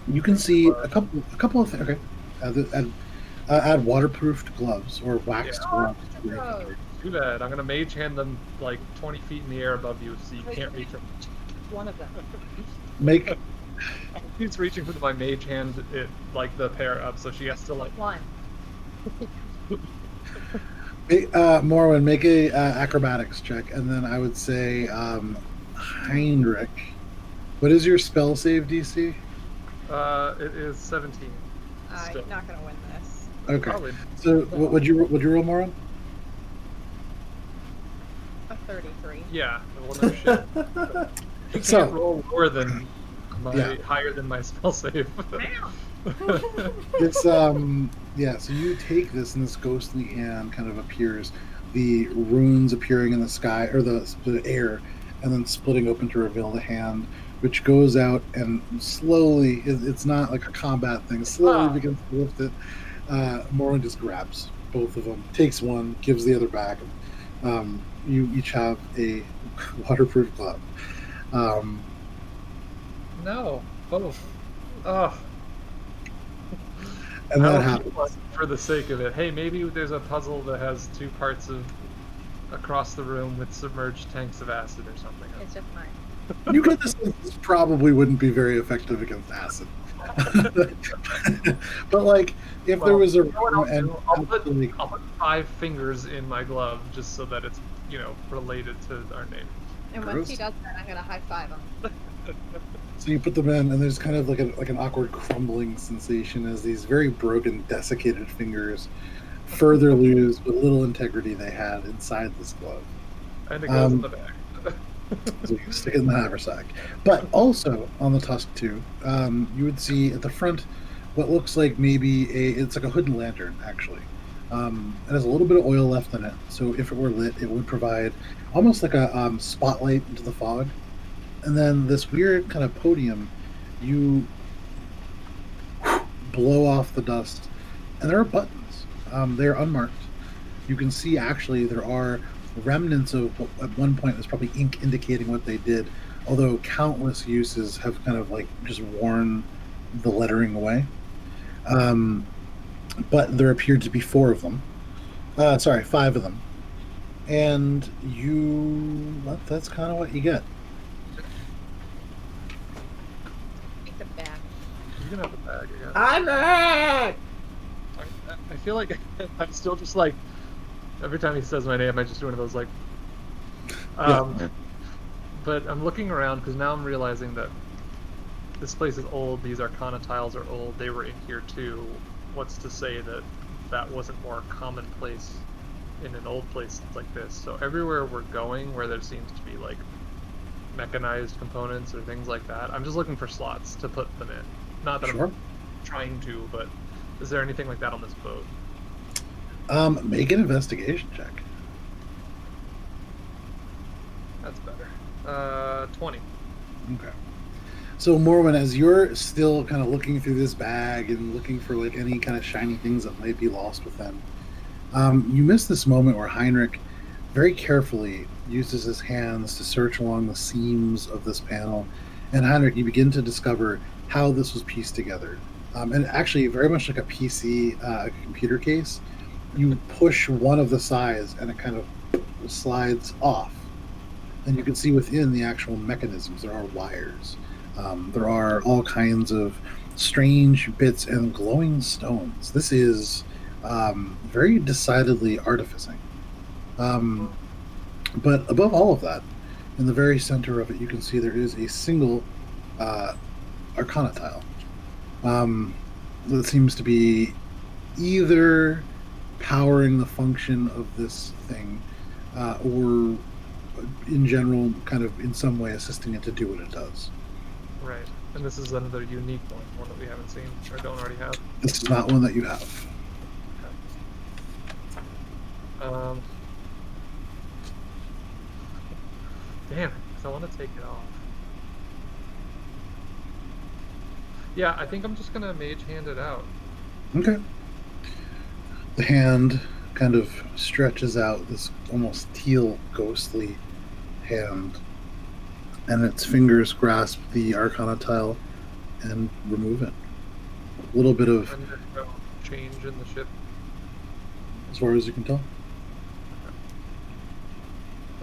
You can see a couple of things. Okay, add waterproofed gloves or waxed gloves. Too bad. I'm gonna mage hand them like 20 feet in the air above you, so you can't reach them. One of them. Make. He's reaching with my mage hand, like the pair up, so she has to like. One. Morwen, make a acrobatics check, and then I would say Heinrich. What is your spell save DC? It is 17. I'm not gonna win this. Okay. Probably. So what would you roll, Morwen? A 33. Yeah. Well, no shit. You can't roll lower than higher than my spell save. It's so you take this, and this ghostly hand kind of appears, the runes appearing in the sky or the air, and then splitting open to reveal the hand, which goes out and slowly, it's not like a combat thing, slowly begins to lift it. Morwen just grabs both of them, takes one, gives the other back. You each have a waterproof glove. No, both. Oh. And that happens. For the sake of it. Hey, maybe there's a puzzle that has two parts of across the room with submerged tanks of acid or something. It's just mine. You get this probably wouldn't be very effective against acid. But like, if there was a room and I'll put 5 fingers in my glove just so that it's related to our name. And once he does that, I'm gonna high five him. So you put them in, and there's kind of like an awkward crumbling sensation as these very broken, desiccated fingers further lose what little integrity they had inside this glove. And it goes in the bag. So you can stick it in the haversack. But also on the tusk too, you would see at the front what looks like maybe it's like a hood and lantern actually. It has a little bit of oil left in it, so if it were lit, it would provide almost like a spotlight into the fog. And then this weird kind of podium, you blow off the dust, and there are buttons. They're unmarked. You can see actually there are remnants of what at one point was probably ink indicating what they did, although countless uses have kind of like just worn the lettering away. But there appeared to be 4 of them. 5 of them. And that's kind of what you get. Take the bag. You can have the bag again. I'm back! I feel like I'm still just like, every time he says my name, I just do one of those like, But I'm looking around because now I'm realizing that this place is old, these Arcana tiles are old, they were in here too. What's to say that that wasn't more commonplace in an old place like this? So everywhere we're going where there seems to be like mechanized components or things like that, I'm just looking for slots to put them in. Not that I'm trying to, but is there anything like that on this boat? Make an investigation check. That's better. 20. Okay. So Morwen, as you're still kind of looking through this bag and looking for like any kind of shiny things that might be lost within, you miss this moment where Heinrich very carefully uses his hands to search along the seams of this panel. And Heinrich, you begin to discover how this was pieced together. And actually very much like a PC, a computer case, you push one of the sides and it kind of slides off. And you can see within the actual mechanisms, there are wires. There are all kinds of strange bits and glowing stones. This is very decidedly artificing. But above all of that, in the very center of it, you can see there is a single Arcana tile that seems to be either powering the function of this thing or in general kind of in some way assisting it to do what it does. Right. And this is another unique one that we haven't seen or don't already have. This is not one that you have. Okay. Damn it, because I want to take it off. Yeah, I think I'm just gonna mage hand it out. Okay. The hand kind of stretches out, this almost teal, ghostly hand, and its fingers grasp the Arcana tile and remove it. A little bit of, And there's no change in the ship. as far as you can tell.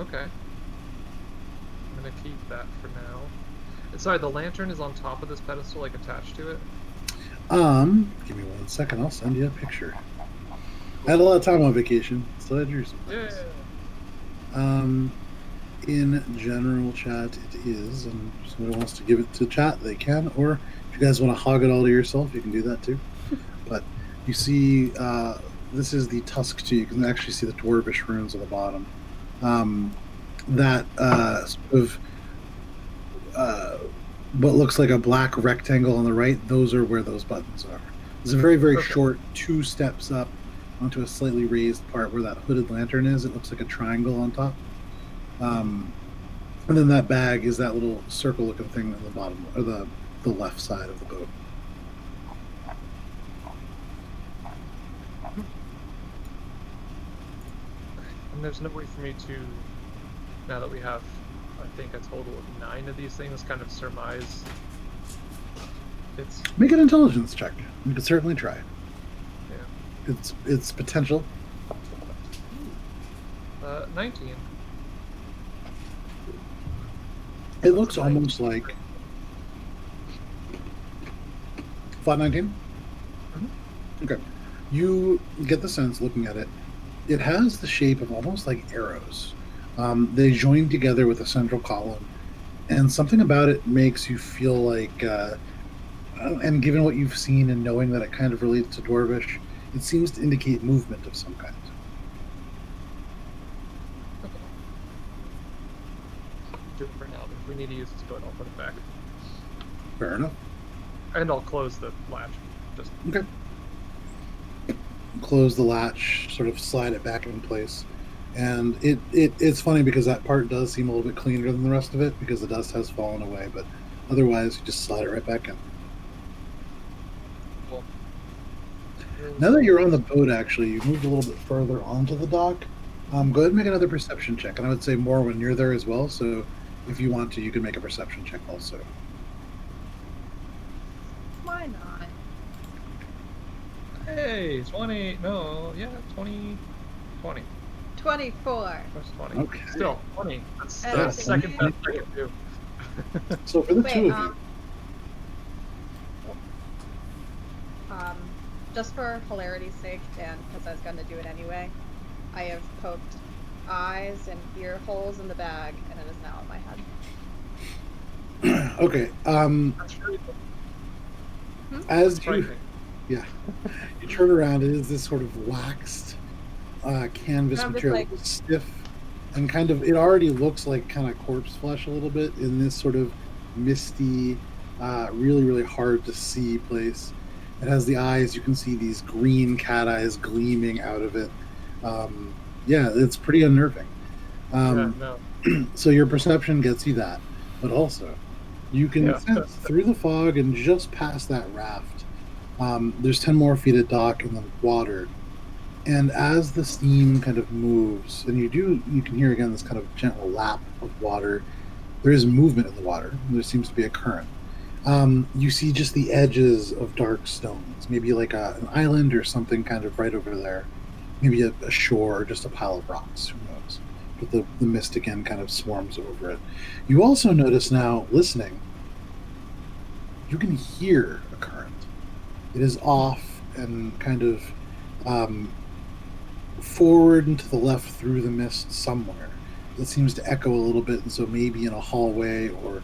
Okay. I'm gonna keep that for now. Sorry, the lantern is on top of this pedestal, like attached to it? Give me 1 second, I'll send you a picture. I had a lot of time on vacation, so I drew some things. Yeah. In general chat, it is, and if somebody wants to give it to chat, they can, or if you guys want to hog it all to yourself, you can do that too. But you see, this is the tusk too. You can actually see the dwarvish runes on the bottom. That sort of what looks like a black rectangle on the right, those are where those buttons are. There's a very, very short 2 steps up onto a slightly raised part where that hooded lantern is. It looks like a triangle on top. And then that bag is that little circle-looking thing on the bottom, or the left side of the boat. And there's no way for me to, now that we have, I think, a total of 9 of these things, kind of surmise it's... Make an intelligence check. You could certainly try. Yeah. It's potential. 19. It looks almost like... Flat 19? Mm-hmm. Okay. You get the sense, looking at it, it has the shape of almost like arrows. They join together with a central column, and something about it makes you feel like, and given what you've seen and knowing that it kind of relates to Dwarvish, it seems to indicate movement of some kind. Do it for now, but if we need to use this code, I'll put it back. Fair enough. And I'll close the latch. Just Okay. Close the latch, sort of slide it back in place. And it's funny because that part does seem a little bit cleaner than the rest of it because the dust has fallen away, but otherwise you just slide it right back in. cool. Now that you're on the boat, actually, you moved a little bit further onto the dock. Go ahead and make another perception check. And I would say more when you're there as well, so if you want to, you can make a perception check also. Why not? Hey, 20. No, yeah, 20. 20. 24. Where's 20? Okay. Still, 20. That's the And second best I can do. So for the Wait, two of you, just for hilarity's sake, and because I was going to do it anyway, I have poked eyes and ear holes in the bag, and it is now in my head. okay. That's really As you, frightening. yeah, you turn around, it is this sort of waxed canvas And I'm just material, like- it's stiff, and kind of, it already looks like kind of corpse flesh a little bit in this sort of misty, really, really hard to see place. It has the eyes, you can see these green cat eyes gleaming out of it. Yeah, it's pretty unnerving. Yeah, no. So your perception gets you that, but also you can Yeah. sense through the fog and just past that raft. There's 10 more feet of dock and then water. And as the steam kind of moves, and you can hear again this kind of gentle lap of water, there is movement in the water. There seems to be a current. You see just the edges of dark stones, maybe like an island or something kind of right over there. Maybe a shore or just a pile of rocks, who knows. But the mist again kind of swarms over it. You also notice now, listening, you can hear a current. It is off and kind of forward and to the left through the mist somewhere. It seems to echo a little bit, and so maybe in a hallway or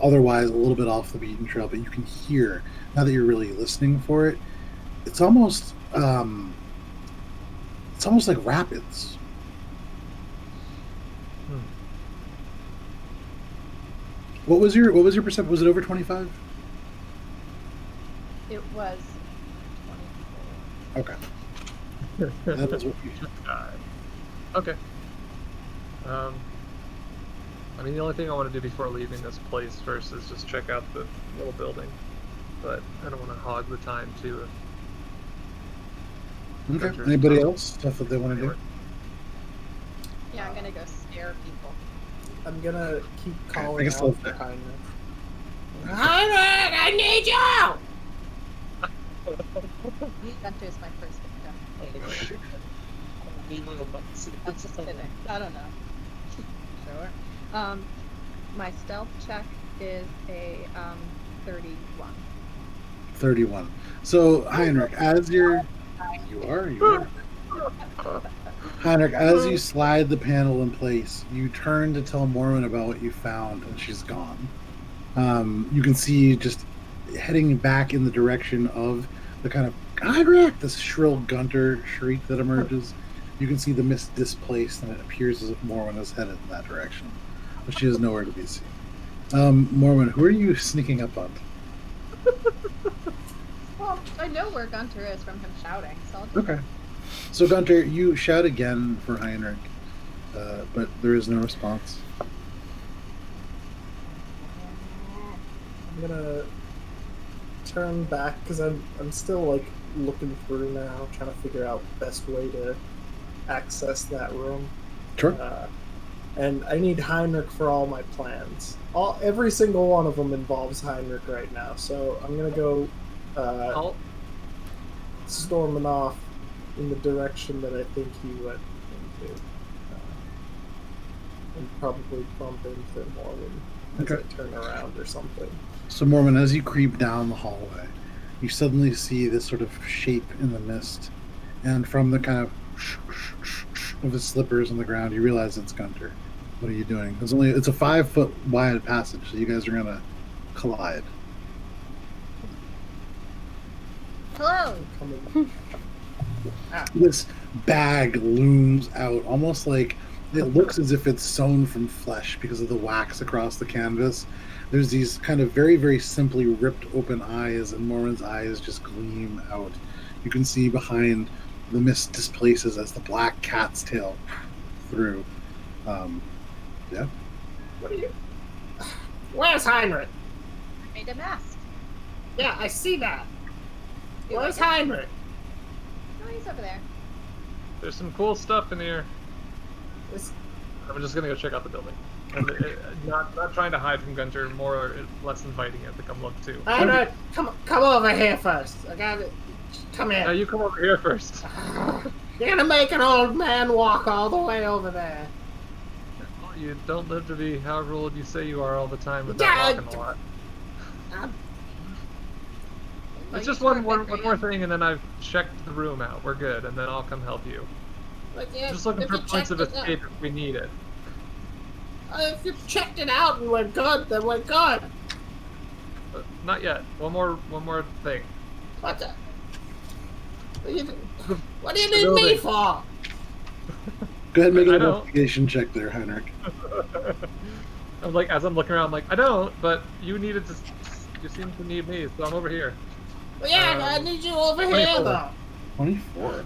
otherwise a little bit off the beaten trail, but you can hear, now that you're really listening for it, it's almost like rapids. What was your perception? Was it over 25? It was 24. Okay. That is what you Okay. I mean, the only thing I want to do before leaving this place first is just check out the little building. But I don't want to hog the time to. Okay. Guntir. Anybody else? Stuff that they want to do? Yeah, I'm gonna go scare people. I'm gonna keep I calling guess out I'll- for Heinrich. Heinrich, I need you! Guntir's my first victim. I'm just kidding. I don't know. Sure. My stealth check is a 31. 31. So, Heinrich, as you're... You are. Heinrich, as you slide the panel in place, you turn to tell Morwen about what you found, and she's gone. You can see just heading back in the direction of the kind of Heinrich, this shrill Guntir shriek that emerges. You can see the mist displaced, and it appears as if Morwen is headed in that direction, but she is nowhere to be seen. Morwen, who are you sneaking up on? Well, I know where Guntir is from him shouting, so I'll just... Okay. So, Guntir, you shout again for Heinrich, but there is no response. I'm gonna turn back because I'm still like looking through now, trying to figure out the best way to access that room. Sure. And I need Heinrich for all my plans. Every single one of them involves Heinrich right now. So I'm gonna go storming off in the direction that I think he went into, and probably bump into Morwen as I turn around or something. So, Morwen, as you creep down the hallway, you suddenly see this sort of shape in the mist, and from the kind of his slippers on the ground, you realize it's Guntir. What are you doing? It's a 5-foot wide passage, so you guys are gonna collide. Hello! Coming. This bag looms out, almost like it looks as if it's sewn from flesh because of the wax across the canvas. There's these kind of very, very simply ripped open eyes, and Morwen's eyes just gleam out. You can see behind the mist displaces as the black cat's tail through. Yeah. What are you? Where's Heinrich? I made a mask. Yeah, I see that. You Where's like it? Heinrich? No, he's over there. There's some cool stuff in here. This... I'm just gonna go check out the building. And not trying to hide from Guntir, less inviting him to come look too. Heinrich, come over here first. I got it. Come here. Now you come over here first. You're gonna make an old man walk all the way over there. You don't live to be however old you say you are all the time without walking a lot. It's just one more thing, and then I've checked the room out. We're good, and then I'll come help you. Just looking for points of escape if we need it. If you checked it out and we're good, then we're good. Not yet. One more thing. What the? What do you need me for? Go ahead and make an I don't. investigation check there, Heinrich. I'm like, as I'm looking around, I'm like, I don't, but you seem to need me, so I'm over here. Well, yeah, I need you over here 24. though. 24.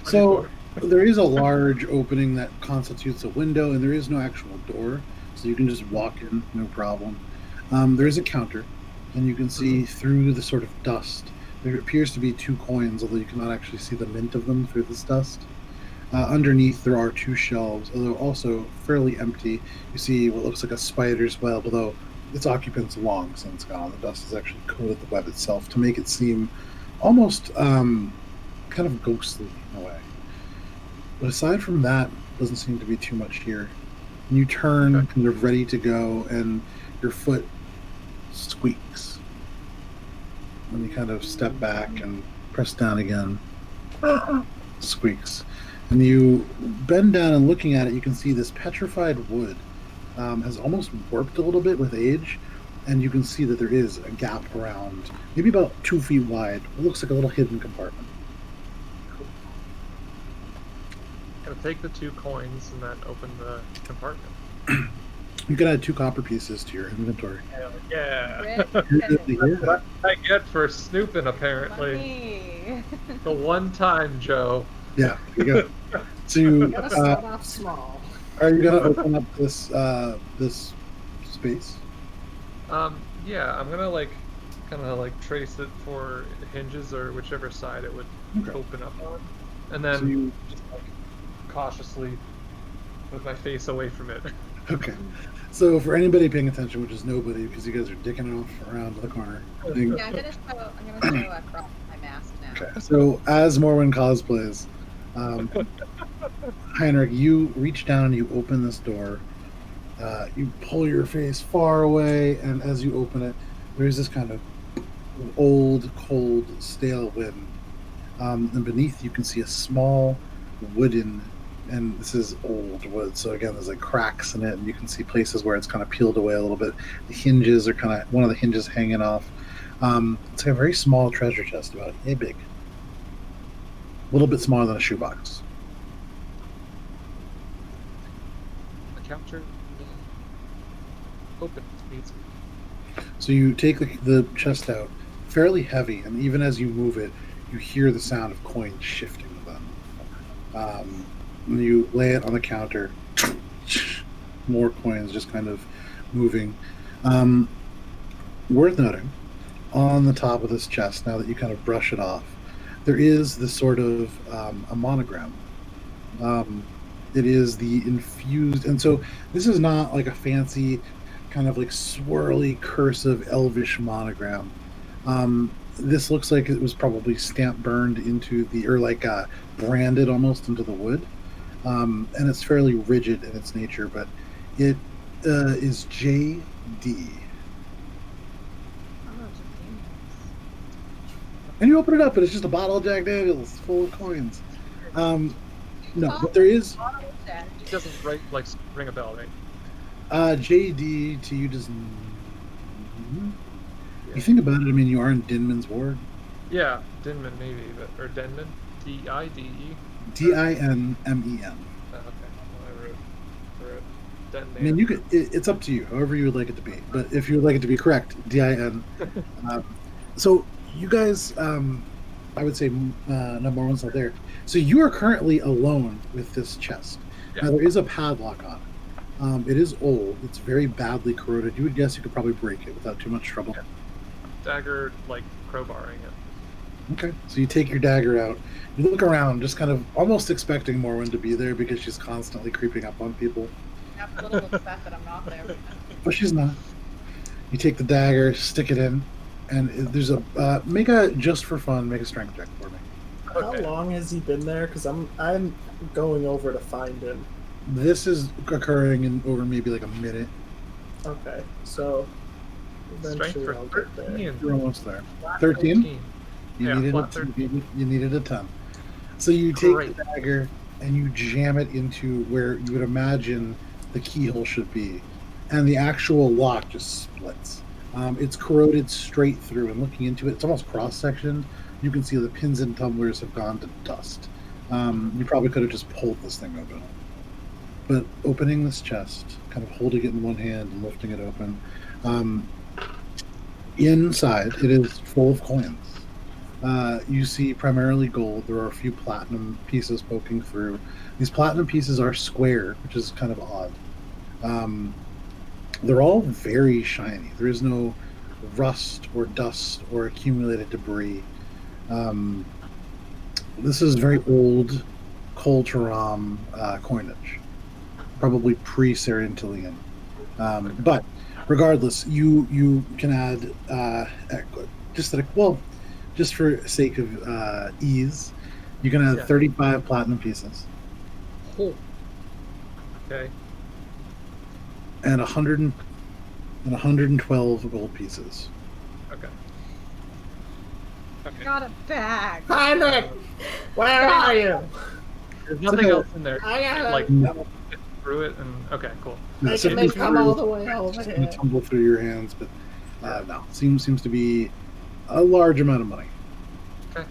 So there is a large opening that constitutes a window, and there is no actual door, so you can just walk in, no problem. There is a counter, and you can see through the sort of dust. There appears to be 2 coins, although you cannot actually see the mint of them through this dust. Underneath, there are 2 shelves, although also fairly empty. You see what looks like a spider's web, although its occupant's long since gone. The dust has actually coated the web itself to make it seem almost kind of ghostly in a way. But aside from that, doesn't seem to be too much here. And you turn, kind of ready to go, and your foot squeaks. And you kind of step back and press down again. Squeaks. And you bend down, and looking at it, you can see this petrified wood has almost warped a little bit with age, and you can see that there is a gap around, maybe about 2 feet wide. It looks like a little hidden compartment. Gonna take the 2 coins and then open the compartment. You can add 2 copper pieces to your inventory. Hell yeah. Rick, Here. What I get for snooping, apparently. money. The one time, Joe. Yeah, here you go. So Gotta start off small. Are you gonna open up this this space? Yeah, I'm gonna like kind of like trace it for hinges or whichever side it would Okay. open up on, and then So you just like cautiously with my face away from it. okay? So for anybody paying attention, which is nobody, because you guys are dicking off around the corner. Yeah, I'm gonna show across my mask now. Okay. So as Morwen cosplays, Heinrich, you reach down and you open this door. You pull your face far away, and as you open it, there's this kind of old, cold, stale wind. And beneath, you can see a small wooden, and this is old wood. So again, there's like cracks in it, and you can see places where it's kind of peeled away a little bit. The hinges are kind of one of the hinges hanging off. It's like a very small treasure chest, about yay big, a little bit smaller than a shoebox. The capture open speeds. So you take the chest out, fairly heavy, and even as you move it, you hear the sound of coins shifting with them. When you lay it on the counter, more coins just kind of moving. Worth noting, on the top of this chest, now that you kind of brush it off, there is this sort of a monogram. It is the infused, and so this is not like a fancy kind of like swirly cursive elvish monogram. This looks like it was probably stamp burned into the, or like branded almost into the wood. And it's fairly rigid in its nature, but it is JD. And you open it up, and it's just a bottle of Jack Daniels full of coins. No, but there is It doesn't like ring a bell, right? JD to you does. You think about it. I mean, you are in Dinmen's ward. Yeah, Dinmen maybe, but or Dinmen, D-I-D-E. Dinmen. Okay, well, I wrote Dinmen. I mean, you could. It's up to you, however you would like it to be. But if you would like it to be correct, DIN. So you guys, I would say number one's not there. So you are currently alone with this chest. Yeah. Now there is a padlock on it. It is old. It's very badly corroded. You would guess you could probably break it without too much trouble. Yeah. Dagger, like crowbarring it. Okay. So you take your dagger out. You look around, just kind of almost expecting Morwen to be there because she's constantly creeping up on people. I'm a little upset that I'm not there. But she's not. You take the dagger, stick it in, and there's a make a just for fun, make a strength check for me. Okay. How long has he been there? Because I'm going over to find him. This is occurring in over maybe like a minute. Okay, so Strength eventually for I'll get there. 13. You're almost there. 13? You Yeah, needed flat a 13. you needed a 10. So you take Great. the dagger and you jam it into where you would imagine the keyhole should be, and the actual lock just splits. It's corroded straight through, and looking into it, it's almost cross-sectioned. You can see the pins and tumblers have gone to dust. You probably could have just pulled this thing open. But opening this chest, kind of holding it in one hand and lifting it open, inside it is full of coins. You see primarily gold. There are a few platinum pieces poking through. These platinum pieces are square, which is kind of odd. They're all very shiny. There is no rust or dust or accumulated debris. This is very old Coltaram coinage, probably pre-Serentilian. But regardless, you can add just for sake of ease, you can add 35 platinum pieces. Oh. Okay. And 112 gold pieces. Okay. Okay. Got a bag. Heinrich, where are you? There's nothing else in there. I gotta Like No. through it and okay, cool. making me come all the way over It's here. gonna tumble through your hands, but no, seems to be a large amount of money. Okay.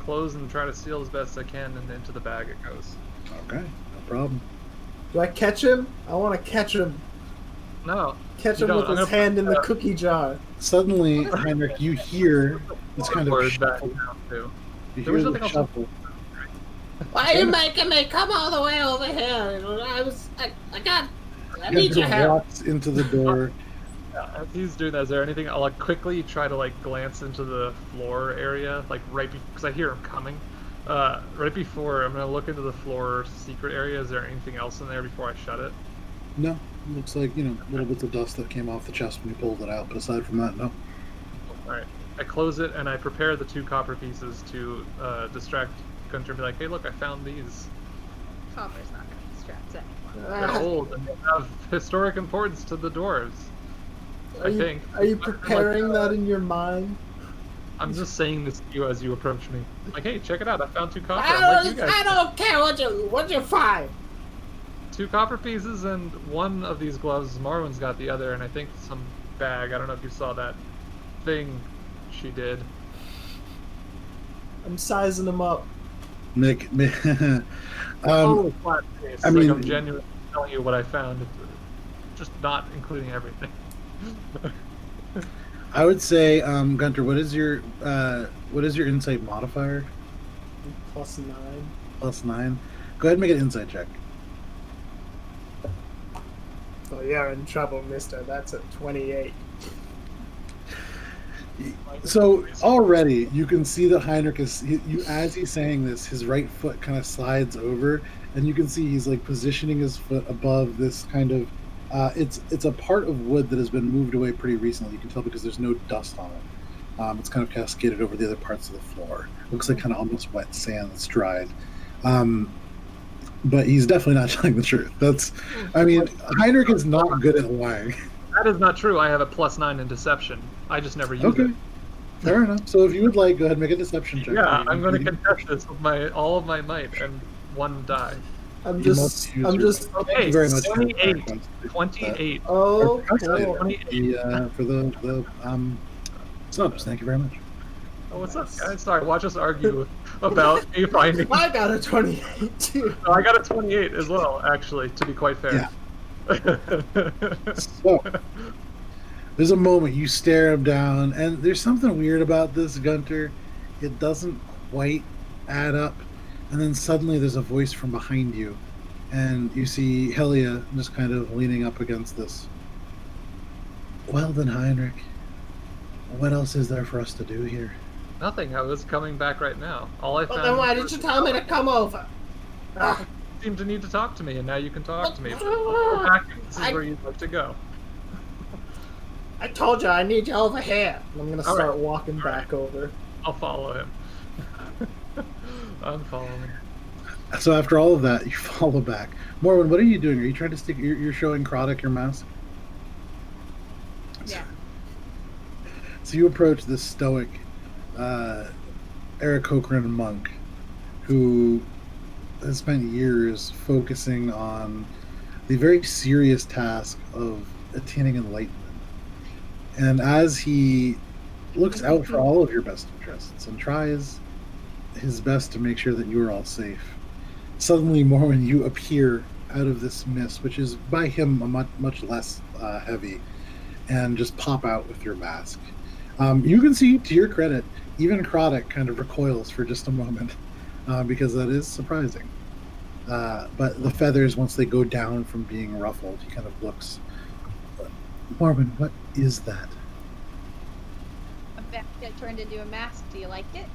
Close and try to seal as best I can, and into the bag it goes. Okay, no problem. Do I catch him? I want to catch him. No. Catch You him with don't. his I'm gonna hand in put, the cookie jar. Suddenly, Heinrich, you hear this kind of Word back shuffle. down too. You There was hear the nothing else. shuffle. Why are you making me come all the way over here? I need your Gunter help. walks into the door. As he's doing that, is there anything? I'll like quickly try to like glance into the floor area, like because I hear him coming. Right before I'm gonna look into the floor secret area. Is there anything else in there before I shut it? No, looks like, little bits of dust that came off the chest when you pulled it out. But aside from that, no. All right. I close it and I prepare the 2 copper pieces to distract Gunter and be like, "Hey, look, I found these. Copper's not going to distract anyone. They're old and they have historic importance to the dwarves." I think. Are you preparing that in your mind? I'm just saying this to you as you approach me. Like, hey, check it out. I found 2 copper. I'm like, you guys. I don't care what you find. 2 copper pieces and one of these gloves. Morwen's got the other, and I think some bag. I don't know if you saw that thing she did. I'm sizing them up. Nick, Totally flat face. I Like mean- I'm genuinely telling you what I found, just not including everything. I would say, Gunter, what is your insight modifier? +9. +9. Go ahead and make an insight check. Oh, you're in trouble, mister. That's a 28. So already you can see that Heinrich as he's saying this, his right foot kind of slides over, and you can see he's like positioning his foot above this kind of. It's a part of wood that has been moved away pretty recently. You can tell because there's no dust on it. It's kind of cascaded over the other parts of the floor. Looks like kind of almost wet sand that's dried. But he's definitely not telling the truth. Heinrich is not good at lying. That is not true. I have a +9 in deception. I just never use it. Fair enough. So if you would like, go ahead and make a deception check. Yeah, I'm going to contest this with all of my might and 1 die. I'm You just. must use your- Okay, Thank you very much. 28. 28. Oh, Or- cool. for the subs. Thank you very much. Oh, what's up, guys? Sorry, watch us argue about me finding. I got a 28 too. I got a 28 as well, actually, to be quite fair. Yeah. So there's a moment you stare him down, and there's something weird about this, Gunter. It doesn't quite add up, and then suddenly there's a voice from behind you, and you see Helia just kind of leaning up against this. Well then, Heinrich, what else is there for us to do here? Nothing. I was coming back right now. All I Well, found. then why did you tell me to come over? Ah, You seem to need to talk to me, and now you can talk to me. Go back. This is where you'd like to go. I told you I need you over here. And I'm gonna All start right. walking All back over. I'll follow him. I'm following. So after all of that, you follow back. Morwen, what are you doing? Are you trying to stick? You're showing Krodok your mask. Yeah. So you approach this stoic Aarakocran monk who has spent years focusing on the very serious task of attaining enlightenment. And as he looks out for all of your best interests and tries his best to make sure that you are all safe, suddenly, Morwen, you appear out of this mist, which is by him a much less heavy, and just pop out with your mask. You can see, to your credit, even Krodok kind of recoils for just a moment, because that is surprising. But the feathers, once they go down from being ruffled, he kind of looks. Morwen, what is that? A bat that turned into a mask. Do you like it?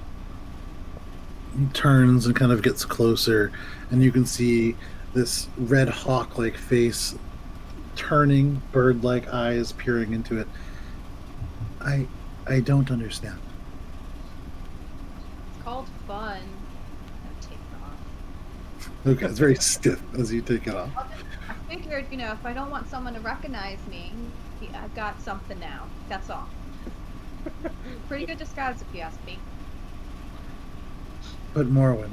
He turns and kind of gets closer, and you can see this red hawk-like face turning, bird-like eyes peering into it. I don't understand. It's called fun. Now take it off. Okay, it's very stiff as you take it off. I figured, if I don't want someone to recognize me, I've got something now. That's all. Pretty good disguise, if you ask me. But Morwen,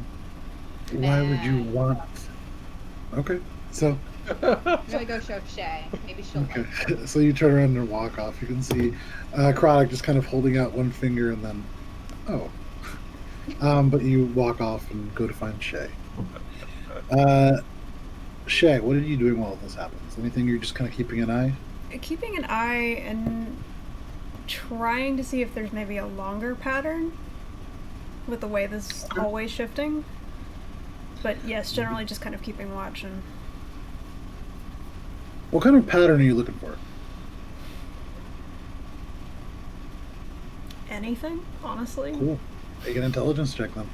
why would you Nah. want? Okay, so I'm gonna go show Shae. Maybe she'll okay, like it. so you turn around and walk off. You can see Krodok just kind of holding out one finger, and then but you walk off and go to find Shae. Shae, what are you doing while this happens? Anything you're just kind of keeping an eye? Keeping an eye and trying to see if there's maybe a longer pattern with the way this is always shifting. But yes, generally just kind of keeping watch and... What kind of pattern are you looking for? anything, honestly. Cool. Make an intelligence check then.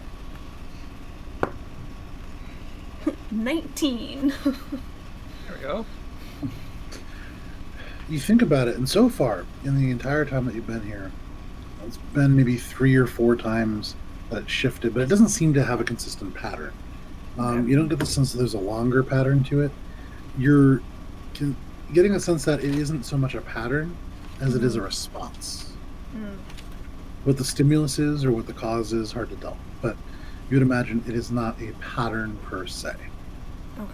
19. There we go. You think about it, and so far, in the entire time that you've been here, it's been maybe 3 or 4 times that it shifted, but it doesn't seem to have a consistent pattern. You don't get the sense that there's a longer pattern to it. You're getting a sense that it isn't so much a pattern as it is a response. What the stimulus is or what the cause is, hard to tell. But you would imagine it is not a pattern per se. Okay.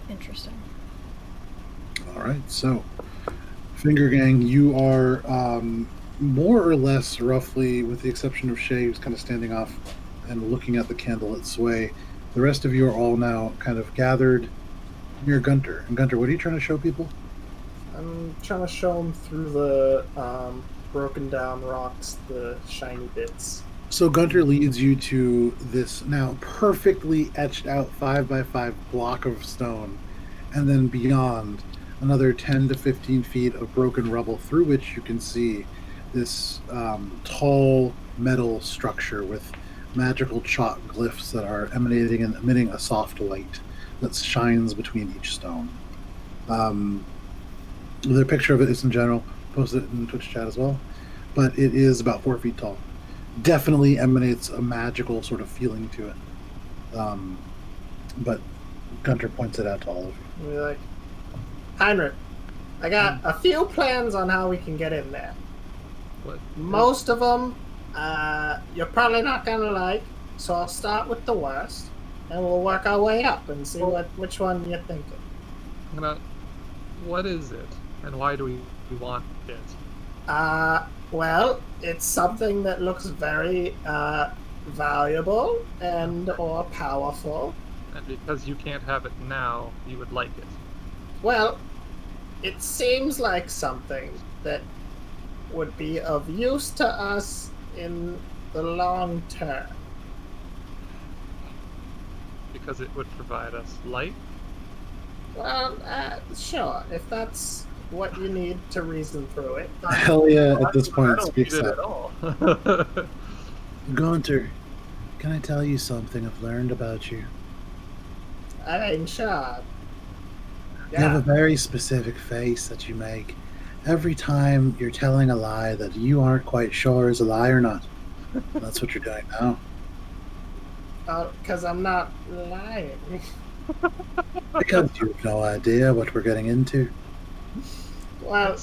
Interesting. All right, so Finger Gang, you are more or less roughly, with the exception of Shae, who's kind of standing off and looking at the candlelit sway. The rest of you are all now kind of gathered near Guntir. And Guntir, what are you trying to show people? I'm trying to show them through the broken down rocks, the shiny bits. So Guntir leads you to this now perfectly etched out 5x5 block of stone, and then beyond another 10 to 15 feet of broken rubble through which you can see this tall metal structure with magical chalk glyphs that are emanating and emitting a soft light that shines between each stone. The picture of it is in general, posted in the Twitch chat as well, but it is about 4 feet tall. Definitely emanates a magical sort of feeling to it. But Guntir points it out to all of you. And we're like, Heinrich, I got a few plans on how we can get in there. What? Most of them, you're probably not gonna like, so I'll start with the worst, and we'll work our way up and see which one you're thinking. What is it, and why do we want it? Well, it's something that looks very valuable and or powerful. And because you can't have it now, you would like it. Well, it seems like something that would be of use to us in the long term. Because it would provide us light? Well, sure, if that's what you need to reason through it. Helia at this I point don't speaks need it up. at all. Guntir, can I tell you something I've learned about you? I mean, sure. You have a very specific face that you make every time you're telling a lie that you aren't quite sure is a lie or not. That's what you're doing now. Because I'm not lying. Because you have no idea what we're getting into. Well,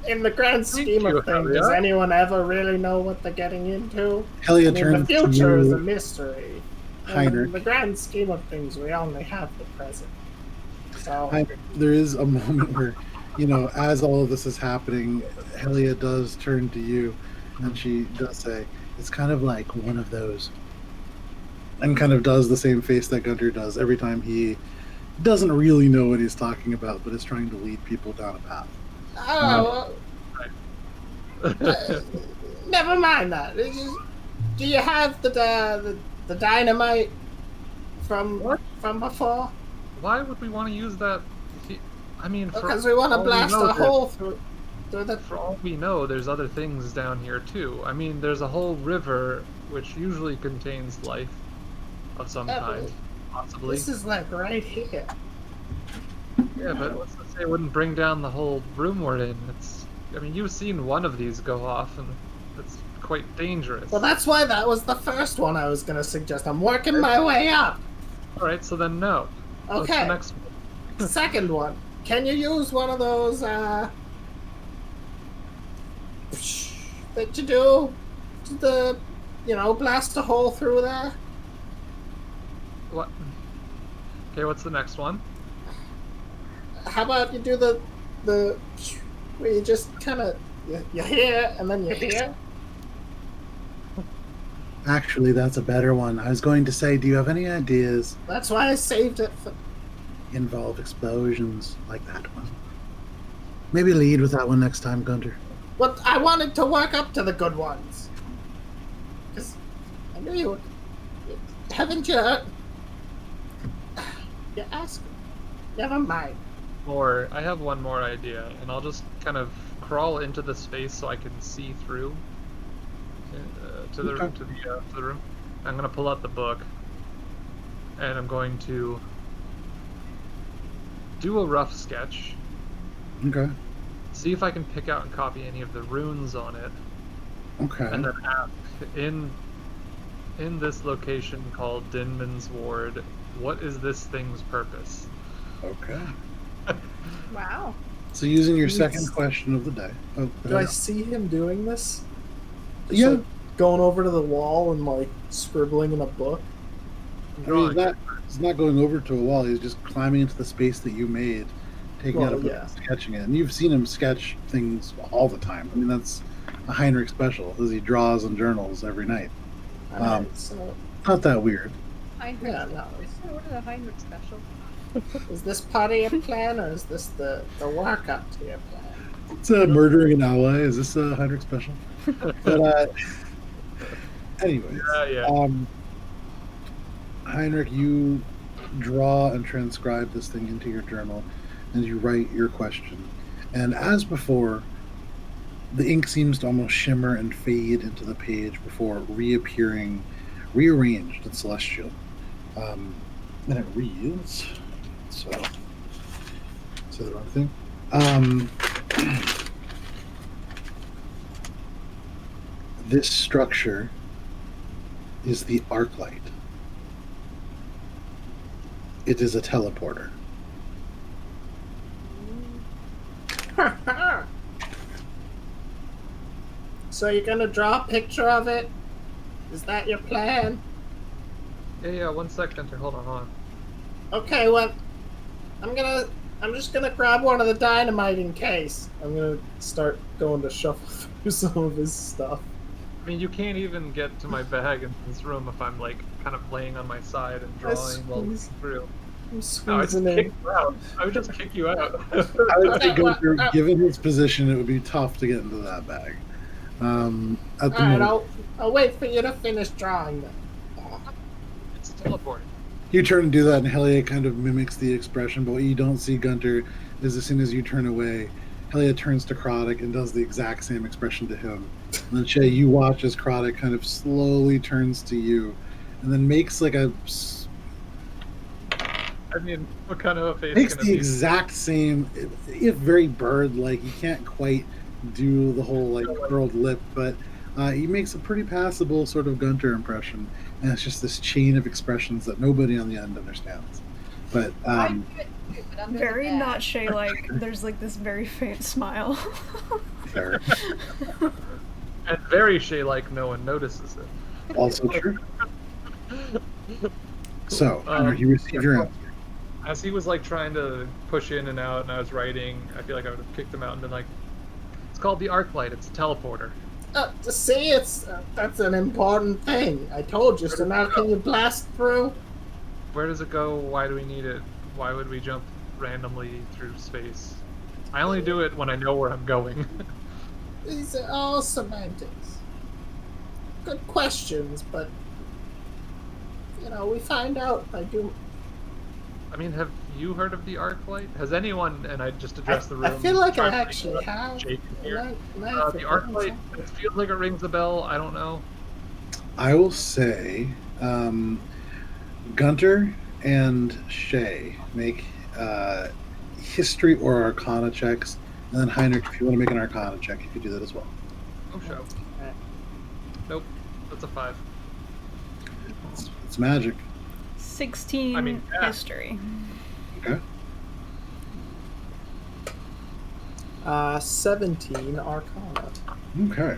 in the grand scheme of things, does anyone ever really know what they're getting into? Helia The turns to future is a you, mystery. Heinrich. In the grand scheme of things, we only have the present. So, Heinrich, there is a moment where, as all of this is happening, Helia does turn to you, and she does say, it's kind of like one of those, and kind of does the same face that Guntir does every time he doesn't really know what he's talking about, but is trying to lead people down a path. Never mind that. Do you have the dynamite from before? Why would we want to use that? Because we want to blast a hole through the... For all we know, there's other things down here too. I mean, there's a whole river which usually contains life of some kind, possibly. This is like right here. Yeah, but let's say it wouldn't bring down the whole room we're in. You've seen one of these go off, and it's quite dangerous. Well, that's why that was the first one I was going to suggest. I'm working my way up. Alright, so then no. Okay. What's the next one? Second one. Can you use one of those, that you do? Blast a hole through there? What? Okay, what's the next one? How about you do the where you just kind of you're here and then you're here? Actually, that's a better one. I was going to say, do you have any ideas That's why I saved it for... involve explosions like that one? Maybe lead with that one next time, Guntir. Well, I wanted to work up to the good ones. Because I knew you would Haven't you? You asked. Never mind. Or I have one more idea, and I'll just kind of crawl into the space so I can see through to the room. I'm gonna pull out the book, and I'm going to do a rough sketch. Okay. See if I can pick out and copy any of the runes on it. Okay. And then ask in this location called Dinmen's Ward, what is this thing's purpose? Okay. Wow. So using your Yes. second question of the day. Oh, Do I see him doing this? Just, Yeah. like, going over to the wall and like scribbling in a book. I mean, he's not going over to a wall. He's just climbing into the space that you made, taking out a book and sketching it. And you've seen him sketch things all the time. I mean, that's a Heinrich special, as he draws and journals every night. Alright, so Not that weird. Heinrich. Yeah, no. What is a Heinrich special? is this part of your plan, or is this the workup to your plan? It's murdering an ally. Is this a Heinrich special? But anyways, Yeah. Heinrich, you draw and transcribe this thing into your journal, and you write your question. And as before, the ink seems to almost shimmer and fade into the page before reappearing, rearranged in celestial. And it reads. So, say the wrong thing. This structure is the Arclight. It is a teleporter. So you're gonna draw a picture of it? Is that your plan? Yeah, 1 sec, Guntir. Hold on. Okay, well, I'm just gonna grab one of the dynamite in case. I'm gonna start going to shuffle through some of his stuff. I mean, you can't even get to my bag in this room if I'm, like, kind of laying on my side and drawing while looking through. I'm No, I'd squeezing kick in. you out. I would just kick you out. I would say, given his position, it would be tough to get into that bag. At the Alright, moment, I'll wait for you to finish drawing then. It's a teleport. you turn and do that, and Helia kind of mimics the expression. But what you don't see, Guntir, is as soon as you turn away, Helia turns to Krodok and does the exact same expression to him. And then Shae, you watch as Krodok kind of slowly turns to you, and then makes like a I mean, what kind of a face makes can the it be? exact same, if very bird-like. You can't quite do the whole like curled lip, but he makes a pretty passable sort of Guntir impression, and it's just this chain of expressions that nobody on the end understands. But I do it too, but under the Very bed. not Shae like. There's like this very faint smile. fair. And very Shae-like, no one notices it. Also true. So, Heinrich, you receive your answer. As he was like trying to push in and out, and I was writing, I feel like I would have kicked him out and been like, "It's called the Arclight. It's a teleporter." See, that's an important thing. I told you. So now can you blast through? Where does it go? Why do we need it? Why would we jump randomly through space? I only do it when I know where I'm going. These are all semantics. Good questions, but we find out by doing. I mean, have you heard of the Arclight? Has anyone? And I just addressed the room. I feel like I trying to actually think have. Jake here. The The Arclight. It feels like it rings a bell. I don't know. I will say, Guntir and Shae make history or Arcana checks, and then Heinrich, if you want to make an Arcana check, you could do that as well. Oh, show. Nope. That's a 5. It's magic. 16 I mean, yeah. history. Okay. 17 Arcana. Okay.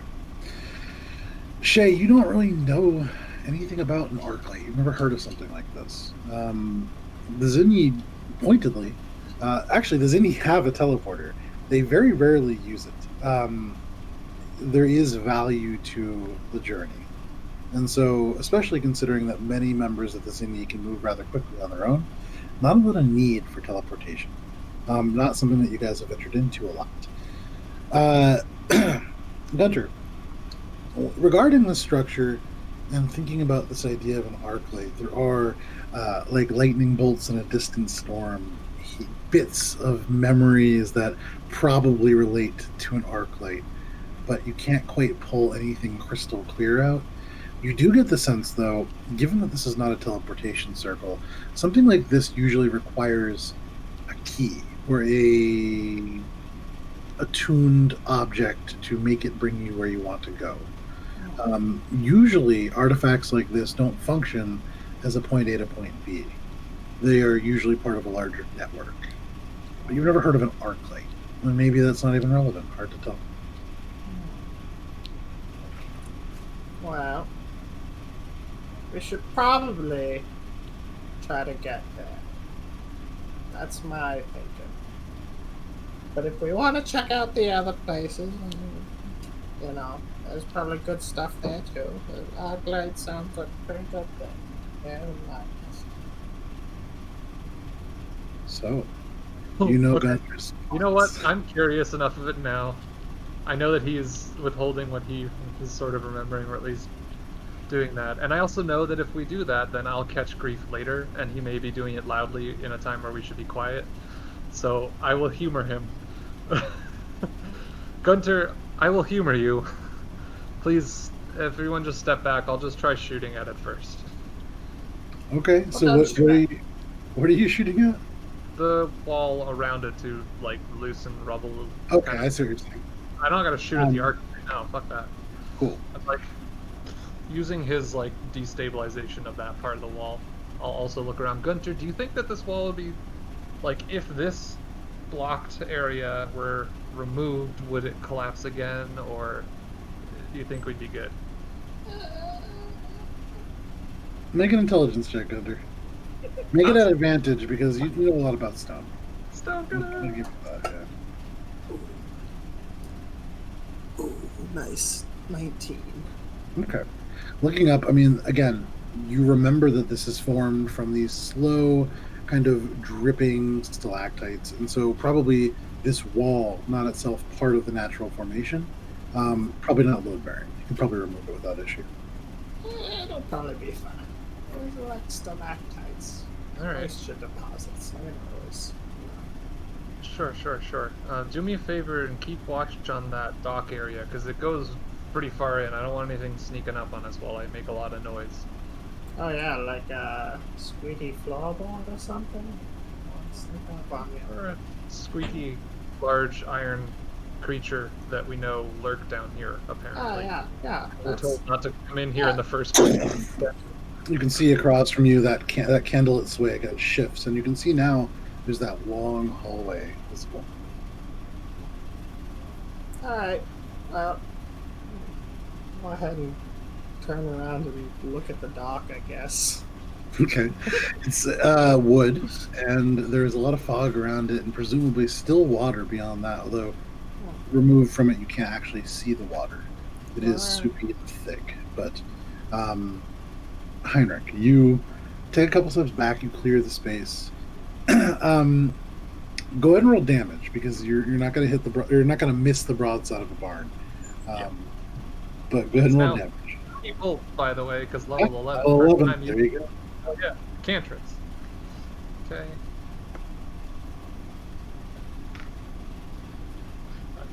Shae, you don't really know anything about an Arclight. You've never heard of something like this. The Zinni, pointedly, actually, the Zinni have a teleporter. They very rarely use it. There is value to the journey. And so, especially considering that many members of the Zinni can move rather quickly on their own, not a lot of need for teleportation. Not something that you guys have entered into a lot. Guntir, regarding the structure, And thinking about this idea of an arc light, there are like lightning bolts in a distant storm, bits of memories that probably relate to an arc light, but you can't quite pull anything crystal clear out. You do get the sense, though, given that this is not a teleportation circle, something like this usually requires a key or a attuned object to make it bring you where you want to go. Usually, artifacts like this don't function as a point A to point B. They are usually part of a larger network. But you've never heard of an arc light. And maybe that's not even relevant. Hard to tell. Well, we should probably try to get there. That's my thinking. But if we want to check out the other places, you know, there's probably good stuff there too. The arc light sounds like a pretty good thing. Yeah, nice. So, you know, Okay. Guntir's. You know what? I'm curious enough of it now. I know that he is withholding what he is sort of remembering, or at least doing that. And I also know that if we do that, then I'll catch grief later, and he may be doing it loudly in a time where we should be quiet. So I will humor him. Guntir, I will humor you. Please, everyone just step back. I'll just try shooting at it first. Okay, so Well, what are you shooting at? The wall around it to, like, loosen rubble. Okay, kind I of- see what you're saying. I'm not gonna shoot at the arc right now. Fuck that. Cool. I'm, like, using his, like, destabilization of that part of the wall. I'll also look around. Guntir, do you think that this wall would be, like, if this blocked area were removed, would it collapse again, or do you think we'd be good? Make an intelligence check, Guntir. Make it at advantage because you know a lot about stone. Still I'm gonna. gonna give you that, yeah. Ooh, nice. 19. Okay. Looking up, I mean, again, you remember that this is formed from these slow, kind of dripping stalactites, and so probably this wall, not itself part of the natural formation, probably not load bearing. You can probably remove it without issue. It'll probably be fine. Those are like stalactites. Alright. Moisture deposits. I mean, always. Sure. Do me a favor and keep watch on that dock area, because it goes pretty far in. I don't want anything sneaking up on us while I make a lot of noise. Oh yeah, like a squeaky floorboard or something. Sneak up on you. Or a squeaky, large iron creature that we know lurk down here, apparently. Oh yeah. We're That's, told not to come in here in the first place. You can see across from you that that candlelit sway again shifts, and you can see now there's that long hallway visible. Alright. Well, go ahead and turn around and look at the dock, I guess. Okay. It's wood, and there's a lot of fog around it, and presumably still water beyond that, although removed from it, you can't actually see the water. It is soupy and thick, but Heinrich, you take a couple steps back, you clear the space. Go ahead and roll damage because you're not going to hit you're not going to miss the broadside of a barn. But go ahead and roll Now- damage. People, by the way, because level 11. Oh, first 11. time There you go. Oh yeah, cantrips. Okay.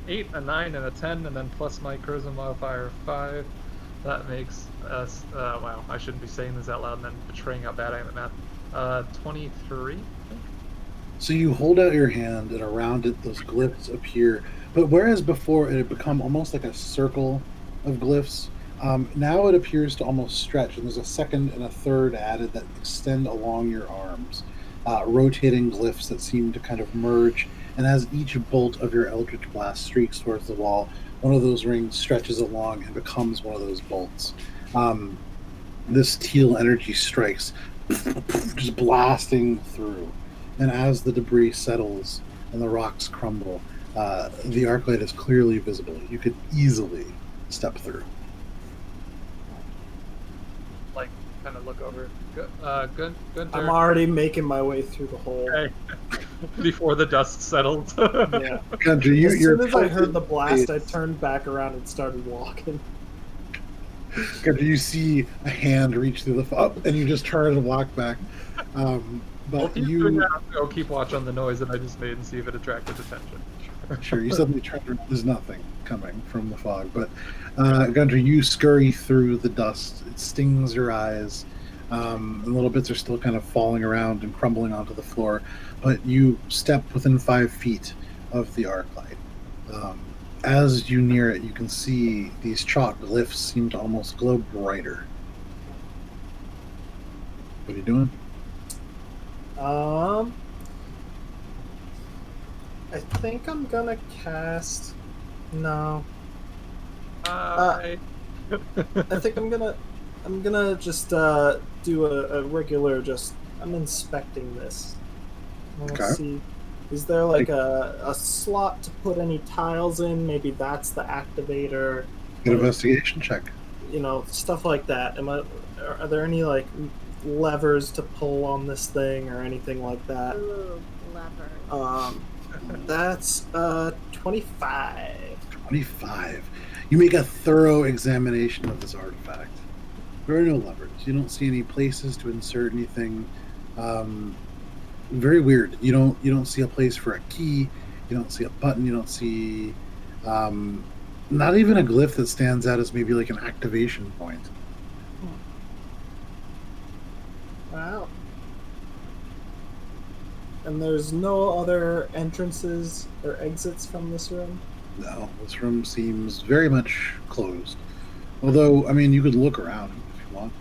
8, a 9, and a 10, and then plus my charisma modifier of 5. That makes us, wow, I shouldn't be saying this out loud and then betraying how bad I am at math. 23, I think? So you hold out your hand, and around it, those glyphs appear. But whereas before it had become almost like a circle of glyphs, now it appears to almost stretch, and there's a second and a third added that extend along your arms, rotating glyphs that seem to kind of merge. And as each bolt of your Eldritch Blast streaks towards the wall, one of those rings stretches along and becomes one of those bolts. This teal energy strikes, just blasting through. And as the debris settles and the rocks crumble, the arc light is clearly visible. You could easily step through. Like, kind of look over. Guntir. I'm already making my way through the hole. Okay. Before the dust settled. Yeah. Guntir, As you're soon as I heard the tilted blast, I face. turned back around and started walking. You see a hand reach through the fog, and you just turn and walk back. Well, But if you're doing you, that, I'm gonna go keep watch on the noise that I just made and see if it attracted attention. sure, you suddenly turn around. There's nothing coming from the fog. But Gunter, you scurry through the dust. It stings your eyes. And little bits are still kind of falling around and crumbling onto the floor. But you step within 5 feet of the arc light. As you near it, you can see these chalk glyphs seem to almost glow brighter. What are you doing? I think I'm gonna cast. No, Hi. I think I'm gonna just do a regular. I'm inspecting this. Let's Okay. see. Is there like a slot to put any tiles in? Maybe that's the activator. An investigation check. You know, stuff like that. Are there any like levers to pull on this thing or anything like that? Ooh, levers. That's 25. 25. You make a thorough examination of this artifact. There are no levers. You don't see any places to insert anything. Very weird. You don't see a place for a key. You don't see a button. You don't see not even a glyph that stands out as maybe like an activation point. Wow. And there's no other entrances or exits from this room? No, this room seems very much closed. Although, I mean, you could look around if you want.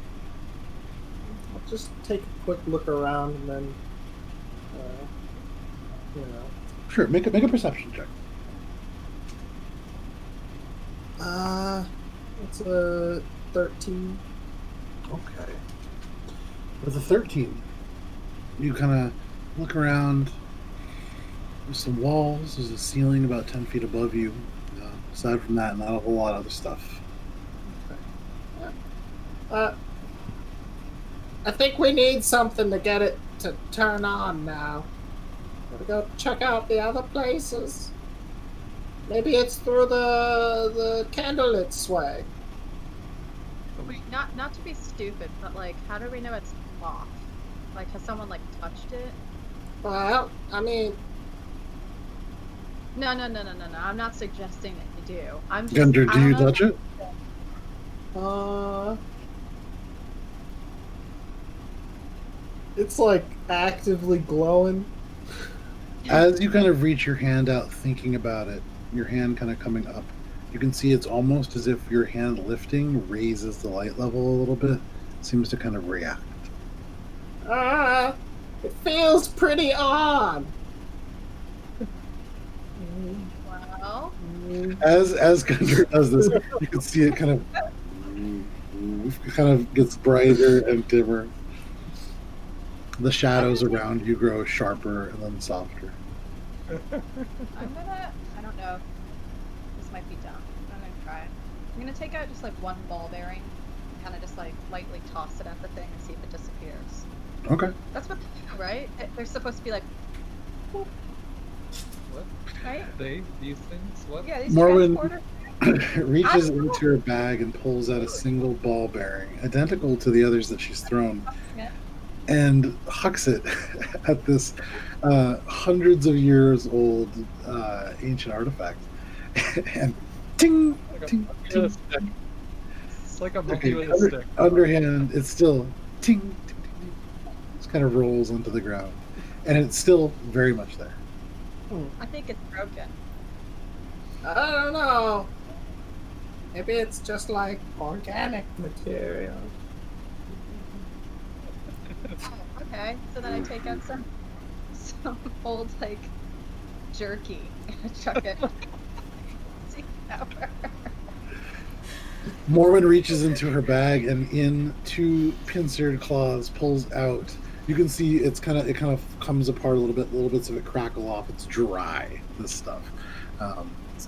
I'll just take a quick look around and then, Sure, make a perception check. it's a 13. Okay. With a 13, you kind of look around. There's some walls. There's a ceiling about 10 feet above you. Aside from that, not a whole lot of other stuff. I think we need something to get it to turn on now. Gotta go check out the other places. Maybe it's through the candlelit sway. Wait, not to be stupid, but like, how do we know it's off? Like, has someone like touched it? Well, I mean, No. I'm not suggesting that you do. I'm just. Gunter, I do don't you know. touch it? It's like actively glowing. As you kind of reach your hand out thinking about it, your hand kind of coming up, you can see it's almost as if your hand lifting raises the light level a little bit. Seems to kind of react. It feels pretty odd. Well, As Gunter does this, you can see it kind of gets brighter and dimmer. The shadows around you grow sharper and then softer. I don't know. This might be dumb. I'm gonna try it. I'm gonna take out just like one ball bearing and kind of just like lightly toss it at the thing and see if it disappears. Okay. That's what they do, right? They're supposed to be like, whoop, What? right? These things? What? Yeah, these Morwen transporter. reaches into her bag and pulls out a single ball bearing, identical to the others that she's thrown, Yeah. and hucks it at this hundreds of years old ancient artifact. And ting, Like a ting, monkey with ting. a stick. It's like a monkey Okay, with a stick. underhand, it's still ting, ting, ting, ting. Just kind of rolls onto the ground, and it's still very much there. I think it's broken. I don't know. Maybe it's just like organic material. Oh, okay. So then I take out some old like jerky and chuck it. See if that works. Morwen reaches into her bag and in two pincered claws pulls out. You can see it kind of comes apart a little bit. Little bits of it crackle off. It's dry. This stuff.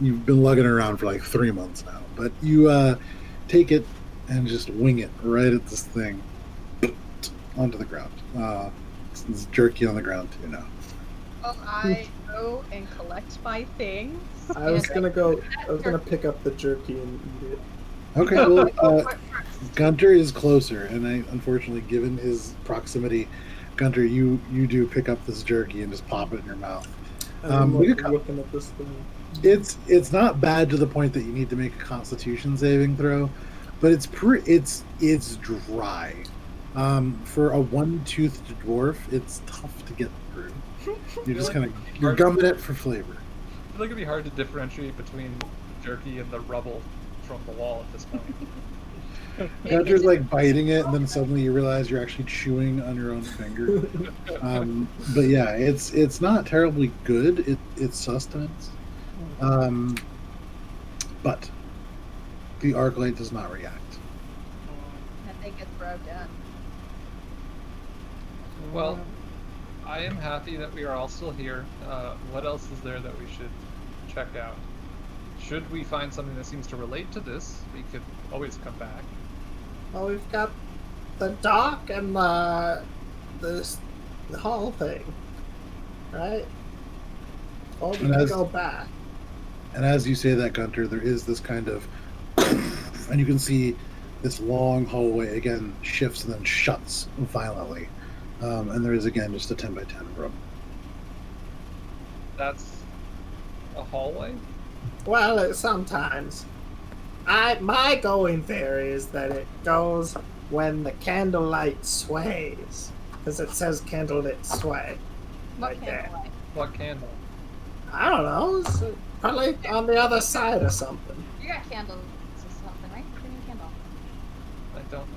You've been lugging it around for like 3 months now, but you take it and just wing it right at this thing onto the ground. There's jerky on the ground too now. Oh, I go and collect my things. I was gonna pick up the jerky and eat it. Okay, well, Guntir is closer, and unfortunately, given his proximity, Guntir, you do pick up this jerky and just pop it in your mouth. I'm we like could looking at this thing. It's not bad to the point that you need to make a Constitution saving throw, but it's dry. For a one-toothed dwarf, it's tough to get through. You're just you're gumming it for flavor. I feel like it'd be hard to differentiate between jerky and the rubble from the wall at this point. Guntir's like biting it, and then suddenly you realize you're actually chewing on your own finger. But yeah, it's not terribly good. It's sustenance. But the arc light does not react. I think it's broken. Well, I am happy that we are all still here. What else is there that we should check out? Should we find something that seems to relate to this, we could always come back. Well, we've got the dock and the hall thing, right? Or we can go back. And as you say that, Guntir, there is this kind of, and you can see this long hallway again shifts and then shuts violently, and there is again just a 10 by 10 room. That's a hallway? Well, sometimes. My going theory is that it goes when the candlelight sways, because it says candlelit sway. What Right there. candlelight? What candle? I don't know. It's probably on the other side or something. You got candles or something, right? Bring me a candle.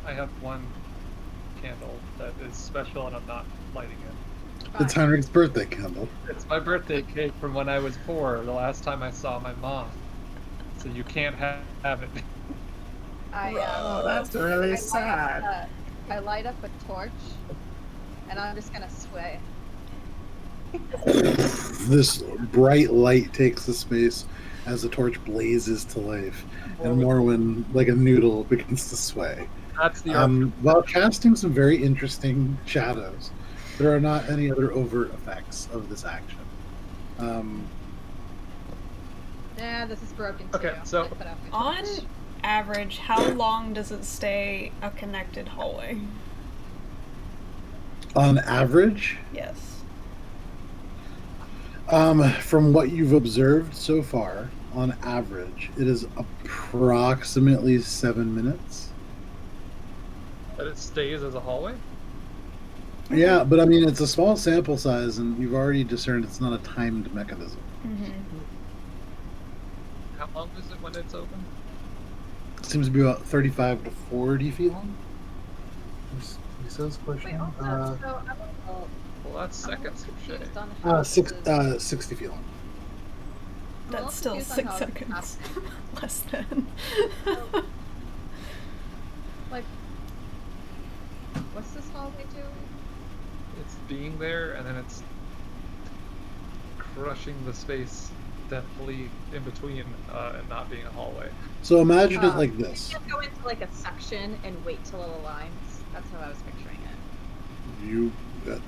I have one candle that is special and I'm not lighting it. It's Heinrich's birthday candle. It's my birthday cake from when I was 4, the last time I saw my mom. So you can't have it. Oh, that's really sad. I light up a torch, and I'm just gonna sway. This bright light takes the space as the torch blazes to life, and Morwen, like a noodle, begins to sway. That's the while casting some very interesting shadows. There are not any other overt effects of this action. Yeah, this is broken too. Okay, so I put out my On torch. average, how long does it stay a connected hallway? On average, Yes. from what you've observed so far, on average, it is approximately 7 minutes. that it stays as a hallway? Yeah, but I mean, it's a small sample size, and you've already discerned it's not a timed mechanism. Mm-hmm. How long is it when it's open? It seems to be about 35 to 40 feet long. He says Wait, question. also, so I'm a little Well, that's seconds from Shae. confused on how this is- 60 feet long. I'm a little That's still confused on 6 how this is seconds. happening. Less than. Like, what's this hallway doing? It's being there, and then it's crushing the space deftly in between, and not being a hallway. So imagine it like this. You can't go into like a section and wait till it aligns. That's how I was picturing it.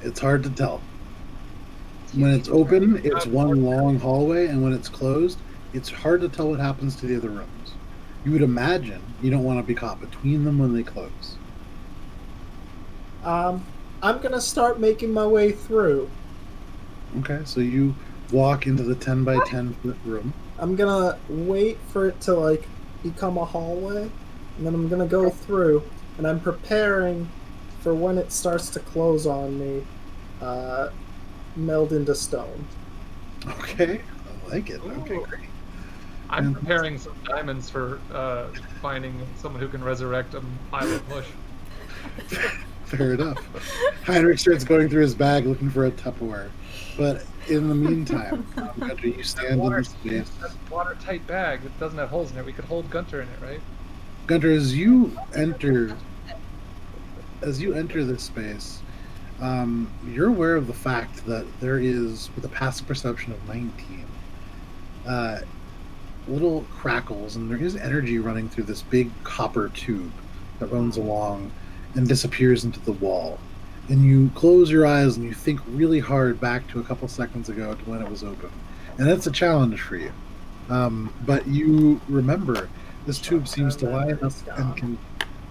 It's hard to tell. When it's open, it's one long hallway, and when it's closed, it's hard to tell what happens to the other rooms. You would imagine you don't want to be caught between them when they close. I'm gonna start making my way through. Okay, so you walk into the 10 by 10 foot room. I'm gonna wait for it to like become a hallway, and then I'm gonna go through, and I'm preparing for when it starts to close on me, meld into stone. Okay, I like it. Okay, great. I'm preparing some diamonds for finding someone who can resurrect a pile of mush. Fair enough. Heinrich starts going through his bag looking for a Tupperware. But in the meantime, Guntir, you stand in this space. That's a watertight bag. It doesn't have holes in it. We could hold Guntir in it, right? Guntir, as you enter this space, you're aware of the fact that there is, with a passive perception of 19, little crackles, and there is energy running through this big copper tube that runs along and disappears into the wall. And you close your eyes and you think really hard back to a couple seconds ago to when it was open. And that's a challenge for you. But you remember This tube seems to line up and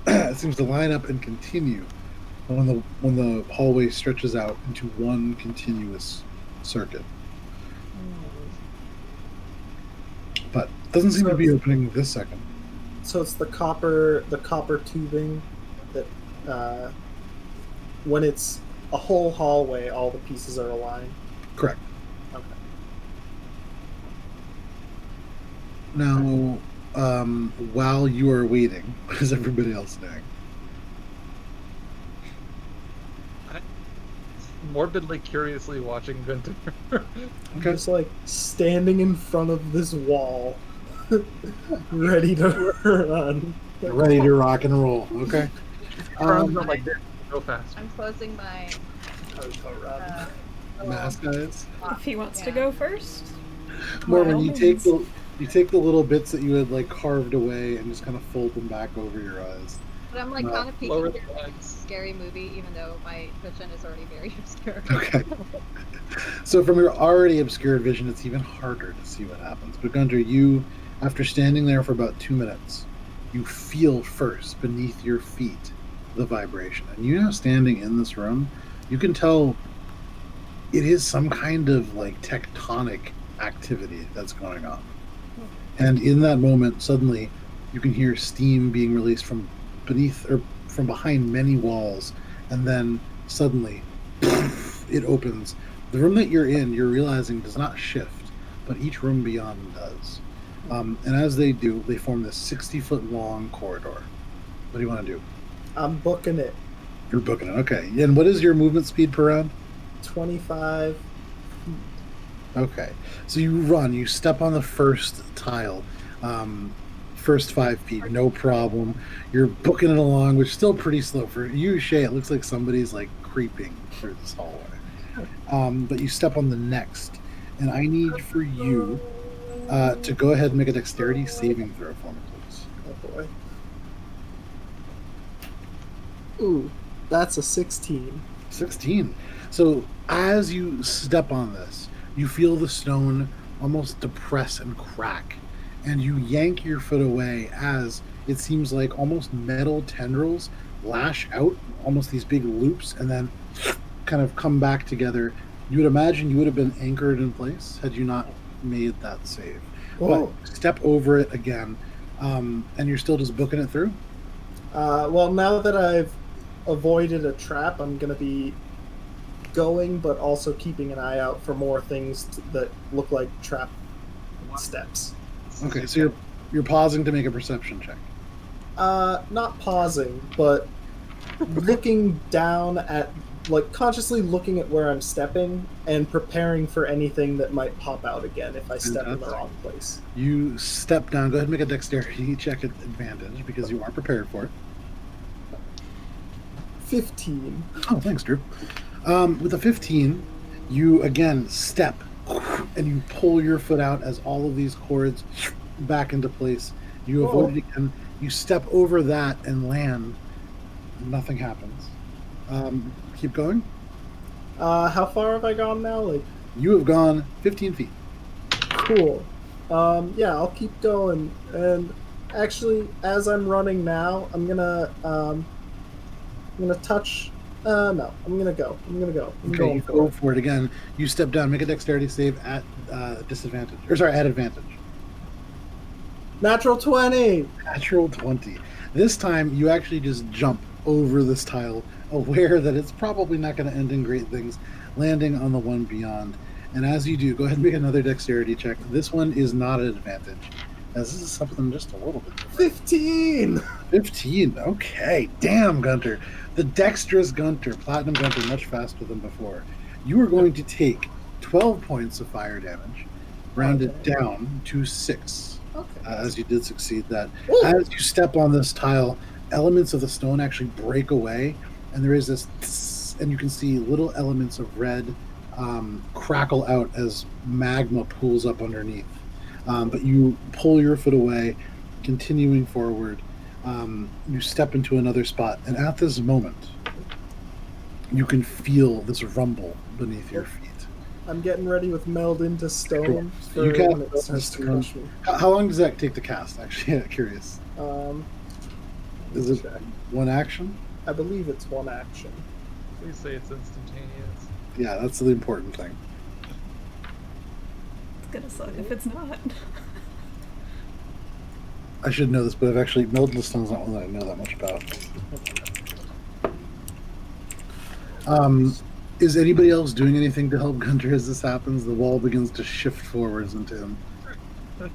it seems to line up and continue when the hallway stretches out into one continuous circuit. But it doesn't seem to be opening this second. So it's the copper tubing that when it's a whole hallway, all the pieces are aligned. Correct. Okay. Now, while you are waiting, what is everybody else doing? Morbidly, curiously watching Guntir. I'm just like standing in front of this wall, ready to run. Ready to rock and roll. Okay. Like this, go fast. I'm closing my Mask guys. If he wants to go first. Morwen, by you all take means. you take the little bits that you had like carved away and just kind of fold them back over your eyes. But I'm like No. kind of Lower peeking the at legs. scary movie, even though my vision is already very obscure. Okay. So from your already obscured vision, it's even harder to see what happens. But Guntir, you, after standing there for about 2 minutes, you feel first beneath your feet the vibration. And you now standing in this room, you can tell it is some kind of like tectonic activity that's going on. And in that moment, suddenly, you can hear steam being released from beneath or from behind many walls, and then suddenly it opens. The room that you're in, you're realizing does not shift, but each room beyond does. And as they do, they form this 60-foot long corridor. What do you want to do? I'm booking it. You're booking it, okay. And what is your movement speed per round? 25. Okay. So you run, you step on the first tile, first 5 feet, no problem. You're booking it along, which is still pretty slow. For you, Shae, it looks like somebody's like creeping through this hallway. But you step on the next, and I need for you to go ahead and make a dexterity saving throw for me, please. Oh boy. Ooh, that's a 16. 16. So as you step on this, you feel the stone almost depress and crack, and you yank your foot away as it seems like almost metal tendrils lash out, almost these big loops, and then kind of come back together. You would imagine you would have been anchored in place had you not made that save. Whoa. But step over it again, and you're still just booking it through? Well, now that I've avoided a trap, I'm going to be going, but also keeping an eye out for more things that look like trap steps. Okay, so you're pausing to make a perception check. Not pausing, but looking down at, like, consciously looking at where I'm stepping and preparing for anything that might pop out again if I step in the wrong place. You step down. Go ahead and make a dexterity check at advantage because you are prepared for it. 15. Oh, thanks, Drew. With a 15, you again step and you pull your foot out as all of these cords back into place. You avoid it again. You step over that and land. Nothing happens. Keep going. How far have I gone now? Like, You have gone 15 feet. cool. Yeah, I'll keep going. And actually, as I'm running now, I'm gonna touch. No, I'm gonna go. I'm Okay, going you for go it. for it again. You step down. Make a dexterity save at disadvantage. Or sorry, at advantage. Natural 20. Natural 20. This time, you actually just jump over this tile, aware that it's probably not going to end in great things, landing on the one beyond. And as you do, go ahead and make another dexterity check. This one is not an advantage, as this is something just a little bit different. 15. 15. Okay. Damn, Guntir. The dexterous Guntir, Platinum Guntir, much faster than before. You are going to take 12 points of fire damage, rounded Okay. down to 6. Okay. As you did succeed that. Ooh. As you step on this tile, elements of the stone actually break away, and there is this tss, and you can see little elements of red crackle out as magma pools up underneath. But you pull your foot away, continuing forward. You step into another spot, and at this moment, you can feel this rumble beneath your feet. I'm getting ready with meld into stone for You cast when it Meld starts to into Stone. crush me. How long does that take to cast? Actually, curious. Is it Check. one action? I believe it's one action. Please say it's instantaneous. Yeah, that's the important thing. It's gonna suck if it's not. I should know this, but I've actually Meld into Stone is not one that I know that much about. Is anybody else doing anything to help Guntir as this happens? The wall begins to shift forwards into him. My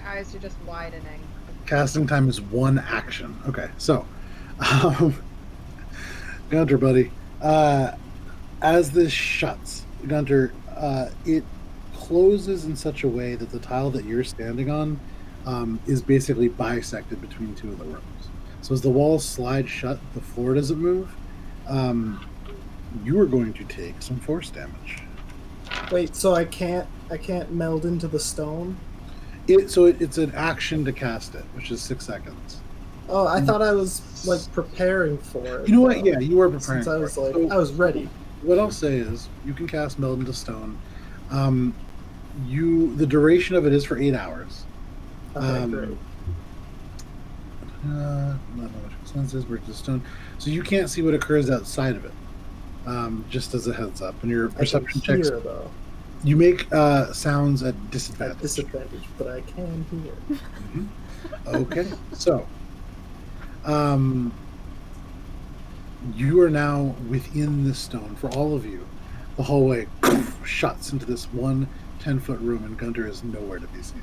eyes are just widening. Casting time is one action. Okay, so Guntir, buddy, as this shuts, Guntir, it closes in such a way that the tile that you're standing on is basically bisected between two of the rooms. So as the walls slide shut, the floor doesn't move. You are going to take some force damage. Wait, so I can't meld into the stone? It's an action to cast it, which is 6 seconds. Oh, I thought I was like preparing for it. You know what? Yeah, you were preparing. Since I was for it. like, I was ready. What I'll say is, you can cast Meld into Stone. The duration of it is for 8 hours. Okay, great. Not much expenses, break the stone. So you can't see what occurs outside of it. Just as a heads up, and your perception I can checks. hear, though. You make sounds at disadvantage. At disadvantage, but I can hear. Okay, so you are now within this stone. For all of you, the hallway shuts into this one 10-foot room, and Guntir is nowhere to be seen.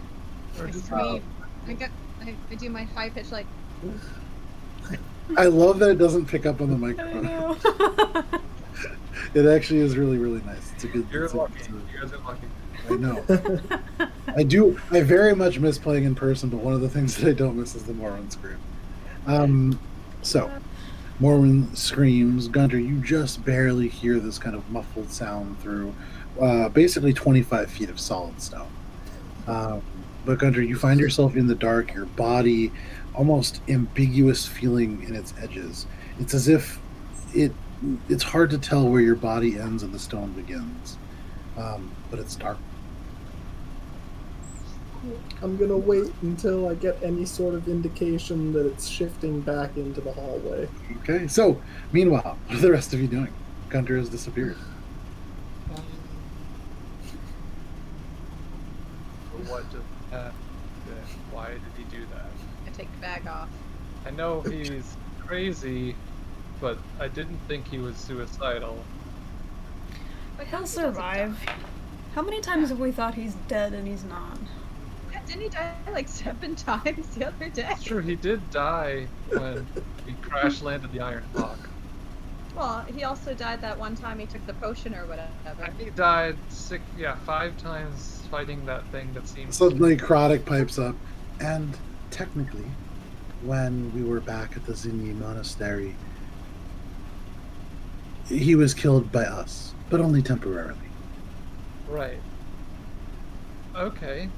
I scream. I do my high pitch like. I love that it doesn't pick up on the I microphone. know. It actually is really, really nice. It's a good. You're it's lucky. a- You guys are lucky. I know. I very much miss playing in person, but one of the things that I don't miss is the Morwen scream. So, Morwen screams. Guntir, you just barely hear this kind of muffled sound through basically 25 feet of solid stone. But Guntir, you find yourself in the dark, your body almost ambiguous feeling in its edges. It's as if it's hard to tell where your body ends and the stone begins. But it's dark. I'm gonna wait until I get any sort of indication that it's shifting back into the hallway. Okay, so meanwhile, what are the rest of you doing? Guntir has disappeared. What just happened? Why did he do that? I take the bag off. I know he's crazy, but I didn't think he was suicidal. But He'll he doesn't survive. die. How many times have we thought he's dead and he's not? Yeah, didn't he die like 7 times the other day? It's true, he did die when he crash landed the Iron Hawk. Well, he also died that one time he took the potion or whatever. And he died 5 times fighting that thing that seems. Suddenly, Necrotic pipes up, and technically, when we were back at the Zinni Monastery, he was killed by us, but only temporarily. Right. Okay.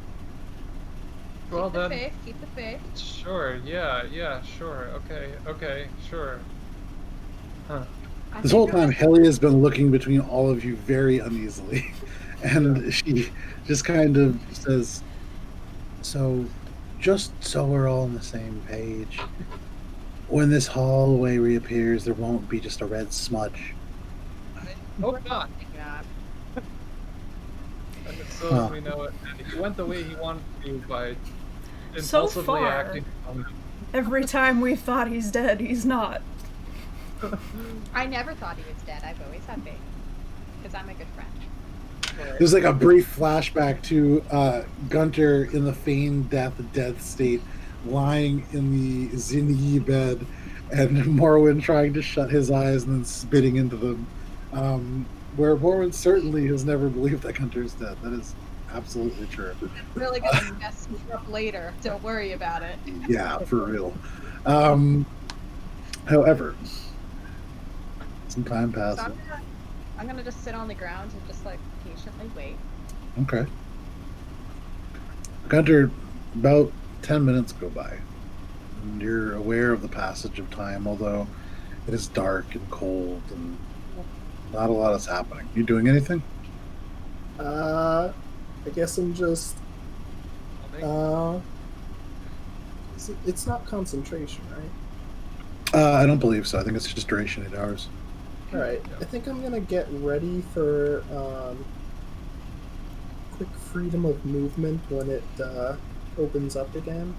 Keep Well the then. faith, keep the faith. Sure. Yeah. Sure. Okay. Sure. Huh. I This think whole it time, was- Helly has been looking between all of you very uneasily, and she just kind of says, "So, just so we're all on the same page, when this hallway reappears, there won't be just a red smudge." Hope not. Yeah. And so Huh. we know it. And he went the way he wanted to by So impulsively far. acting on him. Every time we've thought he's dead, he's not. I never thought he was dead. I've always had faith. Because I'm a good friend. There's like a brief flashback to Guntir in the feigned death state, lying in the Zinni bed, and Morwen trying to shut his eyes and then spitting into them. Where Morwen certainly has never believed that Guntir's dead. That is absolutely true. I'm really gonna mess you up later. Don't worry about it. Yeah, for real. However, some time So passes. I'm gonna just sit on the ground and just like patiently wait. Okay. Guntir, about 10 minutes go by. And you're aware of the passage of time, although it is dark and cold and not a lot is happening. You doing anything? I guess I'm just. I'll make- It's not concentration, right? I don't believe so. I think it's just duration 8 hours. All right. Yeah. I think I'm gonna get ready for quick freedom of movement when it opens up again.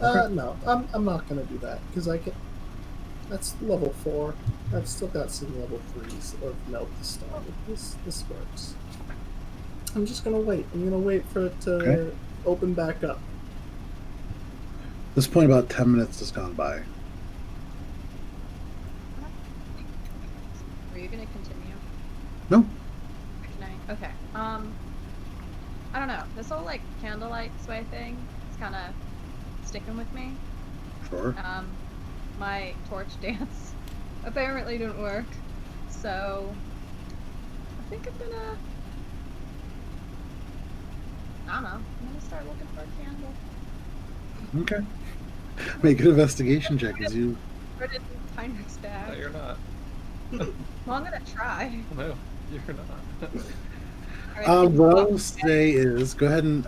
Okay. No, I'm not gonna do that because I can. That's level 4. I've still got some level 3s of melt the stone. This works. I'm just gonna wait. I'm gonna wait for it to Okay. open back up. At this point, about 10 minutes has gone by. Are you gonna continue? No. Can I? Okay. I don't know. This whole like candlelight sway thing is kind of sticking with me. Sure. My torch dance apparently didn't work, so I think I'm gonna. I don't know. I'm gonna start looking for a candle. Okay. Make an investigation check as you. Put it in Heinrich's No, bag. you're not. Well, I'm gonna try. No, you're not. Alright, What I will say is, go ahead and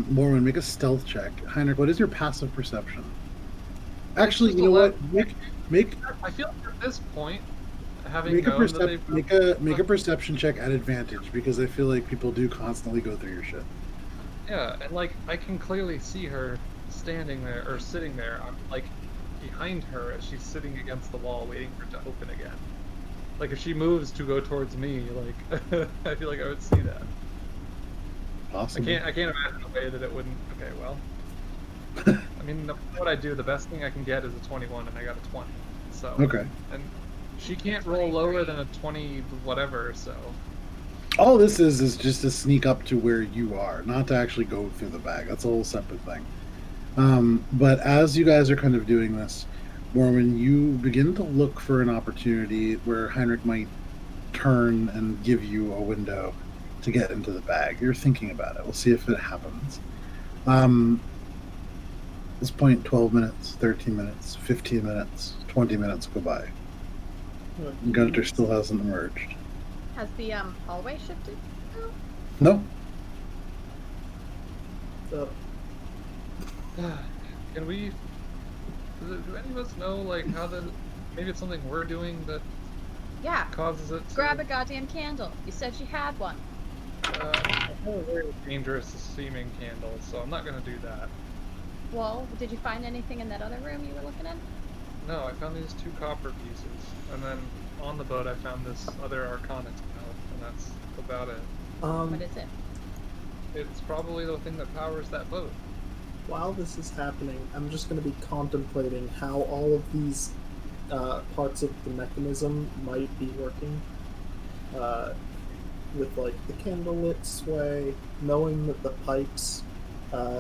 Morwen, make a stealth check. Heinrich, what is your passive perception? Actually, Just you know what? 11. Make I feel like at this point, having make a known that they've make a perception check at advantage because I feel like people do constantly go through your shit. yeah, and like I can clearly see her standing there or sitting there. I'm like behind her as she's sitting against the wall, waiting for it to open again. Like if she moves to go towards me, like I feel like I would see that. Awesome. I can't imagine a way that it wouldn't. Okay, well. I mean, what I do, the best thing I can get is a 21, and I got a 20. So. Okay. And she can't roll lower than a 20 whatever, so. All this is just to sneak up to where you are, not to actually go through the bag. That's a whole separate thing. But as you guys are kind of doing this, Morwen, you begin to look for an opportunity where Heinrich might turn and give you a window to get into the bag. You're thinking about it. We'll see if it happens. At this point, 12 minutes, 13 minutes, 15 minutes, 20 minutes go by. Guntir still hasn't emerged. Has the hallway shifted? No. So, Can we? Do any of us know like how the? Maybe it's something we're doing that Yeah. causes it. To, Grab a goddamn candle. You said she had one. I have a very dangerous seeming candle, so I'm not gonna do that. Well, did you find anything in that other room you were looking in? No, I found these 2 copper pieces, and then on the boat I found this other Arcana tile, and that's about it. What is it? It's probably the thing that powers that boat. while this is happening, I'm just going to be contemplating how all of these parts of the mechanism might be working. With like the candlelit sway, knowing that the pipes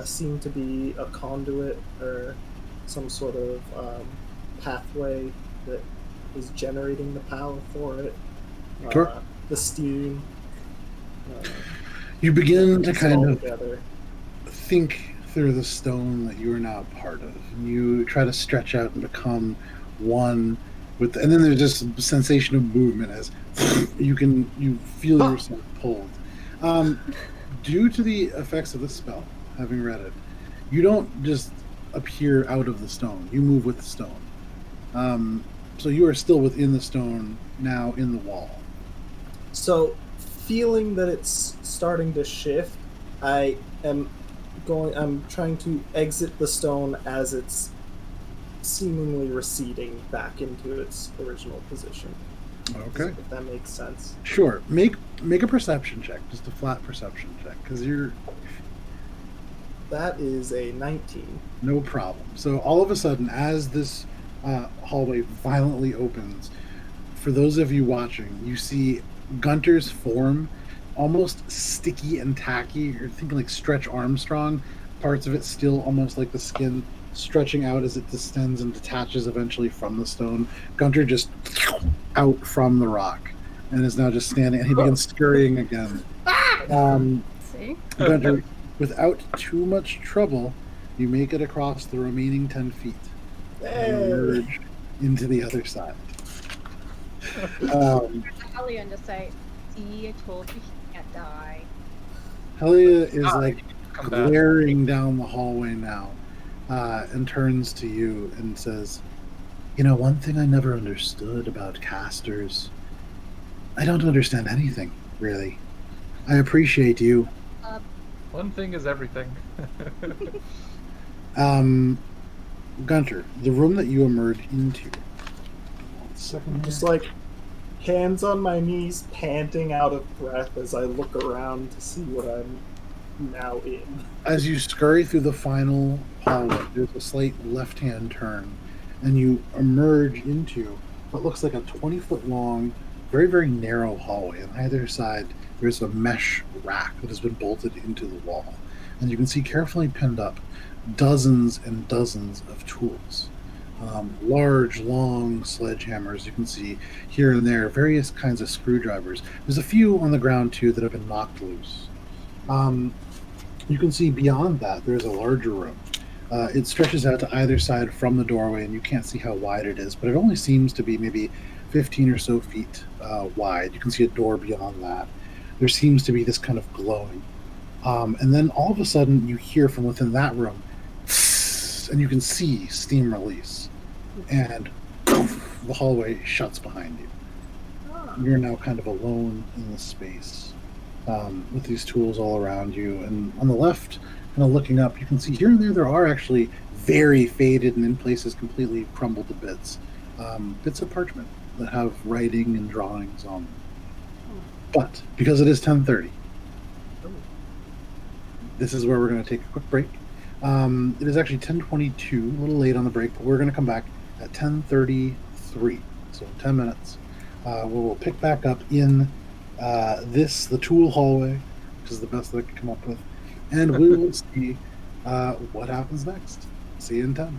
seem to be a conduit or some sort of pathway that is generating the power for it. Sure. The steam. You begin to puts it all kind of together. think through the stone that you are now part of. You try to stretch out and become one with, and then there's just a sensation of movement as you feel yourself pulled. Due to the effects of the spell, having read it, you don't just appear out of the stone. You move with the stone. So you are still within the stone, now in the wall. So, feeling that it's starting to shift, I'm trying to exit the stone as it's seemingly receding back into its original position. Okay. If that makes sense. Sure. Make a perception check, just a flat perception check, because you're That is a 19. no problem. So all of a sudden, as this hallway violently opens, for those of you watching, you see Gunter's form almost sticky and tacky. You're thinking like Stretch Armstrong, parts of it still almost like the skin stretching out as it distends and detaches eventually from the stone. Gunter just out from the rock and is now just standing, and he begins scurrying again. See? Gunter, without too much trouble, you make it across the remaining 10 feet and emerge into the other side. Talia and just say, "See, I told you he can't die." Helia is Ah, like come back. glaring down the hallway now, and turns to you and says, "You know, one thing I never understood about casters. I don't understand anything, really. I appreciate you. One thing is everything. Guntir, the room that you emerged into. 1 second Just here. like hands on my knees, panting out of breath as I look around to see what I'm now in. As you scurry through the final hallway, there's a slight left-hand turn, and you emerge into what looks like a 20-foot long, very, very narrow hallway. On either side, there's a mesh rack that has been bolted into the wall. And you can see carefully pinned up dozens and dozens of tools. Large, long sledgehammers, you can see here and there, various kinds of screwdrivers. There's a few on the ground, too, that have been knocked loose. You can see beyond that, there's a larger room. It stretches out to either side from the doorway, and you can't see how wide it is, but it only seems to be maybe 15 or so feet wide. You can see a door beyond that. There seems to be this kind of glowing. And then all of a sudden, you hear from within that room, and you can see steam release. And the hallway shuts behind you. You're now kind of alone in the space. With these tools all around you. And on the left, kind of looking up, you can see here and there are actually very faded and in places completely crumbled to bits. Bits of parchment that have writing and drawings on them. But because it is 10:30, this is where we're going to take a quick break. It is actually 10:22, a little late on the break, but we're going to come back at 10:33, so in 10 minutes. We'll pick back up in the tool hallway, which is the best that I could come up with, and we will see what happens next. See you in 10.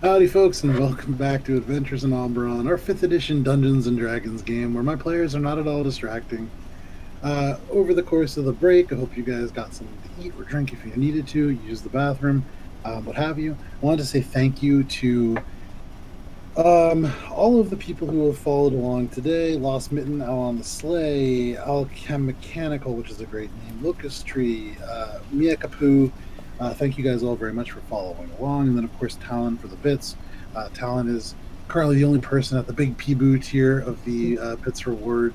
Howdy, folks, and welcome back to Adventures in Alberon, our 5th edition Dungeons & Dragons game, where my players are not at all distracting. Over the course of the break, I hope you guys got something to eat or drink if you needed to, use the bathroom, what have you. I wanted to say thank you to all of the people who have followed along today. Lost Mitten, Out on the Sleigh, Alchem Mechanical, which is a great name, Locust Tree, Mia Kapu. Thank you guys all very much for following along. And then, of course, Talon for the bits. Talon is currently the only person at the big Peeboo tier of the bits reward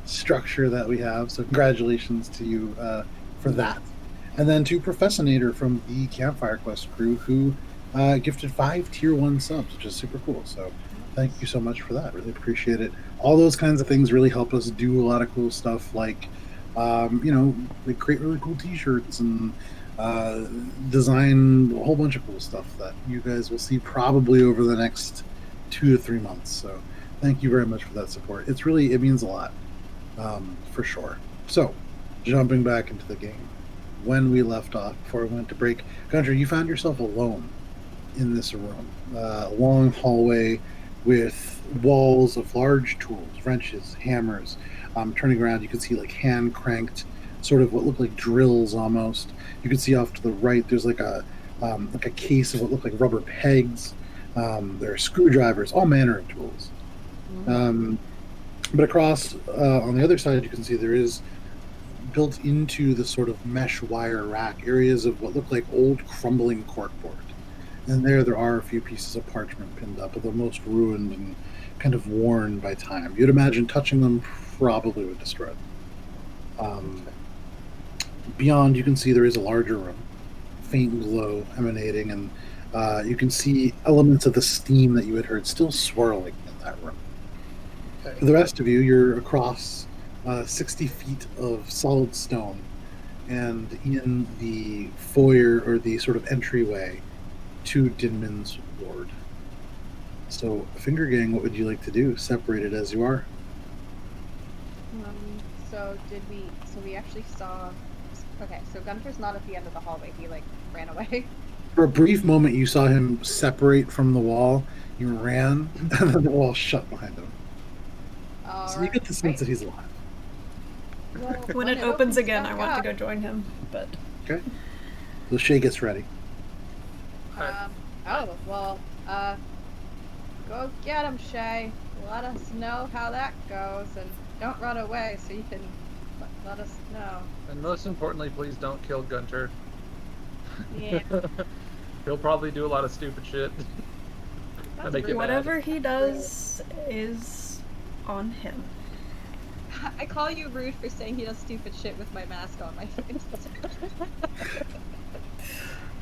structure that we have. So congratulations to you for that. And then to Professionator from the Campfire Quest crew, who gifted 5 tier 1 subs, which is super cool. So thank you so much for that. Really appreciate it. All those kinds of things really help us do a lot of cool stuff, like we create really cool t-shirts and design a whole bunch of cool stuff that you guys will see probably over the next 2 to 3 months. So thank you very much for that support. It means a lot, for sure. So jumping back into the game, when we left off before we went to break, Guntir, you found yourself alone in this room, a long hallway with walls of large tools, wrenches, hammers. Turning around, you can see like hand cranked, sort of what look like drills almost. You can see off to the right, there's like a case of what look like rubber pegs. There are screwdrivers, all manner of tools. But across on the other side, you can see there is built into the sort of mesh wire rack areas of what look like old crumbling corkboard. And there are a few pieces of parchment pinned up, but the most ruined and kind of worn by time. You'd imagine touching them probably would destroy them. Beyond, you can see there is a larger room, faint glow emanating, and you can see elements of the steam that you had heard still swirling in that room. Okay. For the rest of you, you're across 60 feet of solid stone, and in the foyer, or the sort of entryway to Dinmen's ward. So, Finger Gang, what would you like to do, separated as you are? So we actually saw... Okay, so Gunter's not at the end of the hallway. He, ran away. For a brief moment, you saw him separate from the wall. You ran, and then the wall shut behind him. So you get the sense that he's alive. Well, when it opens again, I want to go join him, but... Okay. So Shae gets ready. Go get him, Shae. Let us know how that goes, and don't run away so you can let us know. And most importantly, please don't kill Guntir. Yeah. He'll probably do a lot of stupid shit. Whatever he does is on him. I call you rude for saying he does stupid shit with my mask on my face.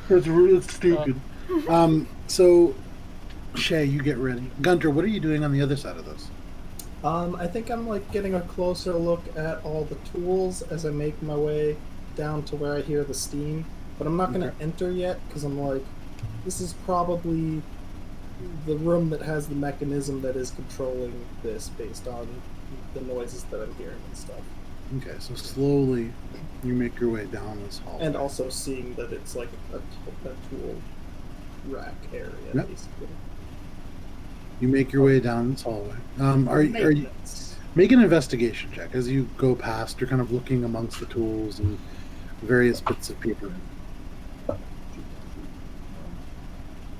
It's stupid. So, Shae, you get ready. Guntir, what are you doing on the other side of this? I think I'm getting a closer look at all the tools as I make my way down to where I hear the steam. But I'm not going to enter yet because I'm this is probably the room that has the mechanism that is controlling this based on the noises that I'm hearing and stuff. Okay, so slowly you make your way down this hall. And also seeing that it's a tool rack area, basically. You make your way down this hallway. Are you make an investigation check as you go past? You're kind of looking amongst the tools and various bits of paper.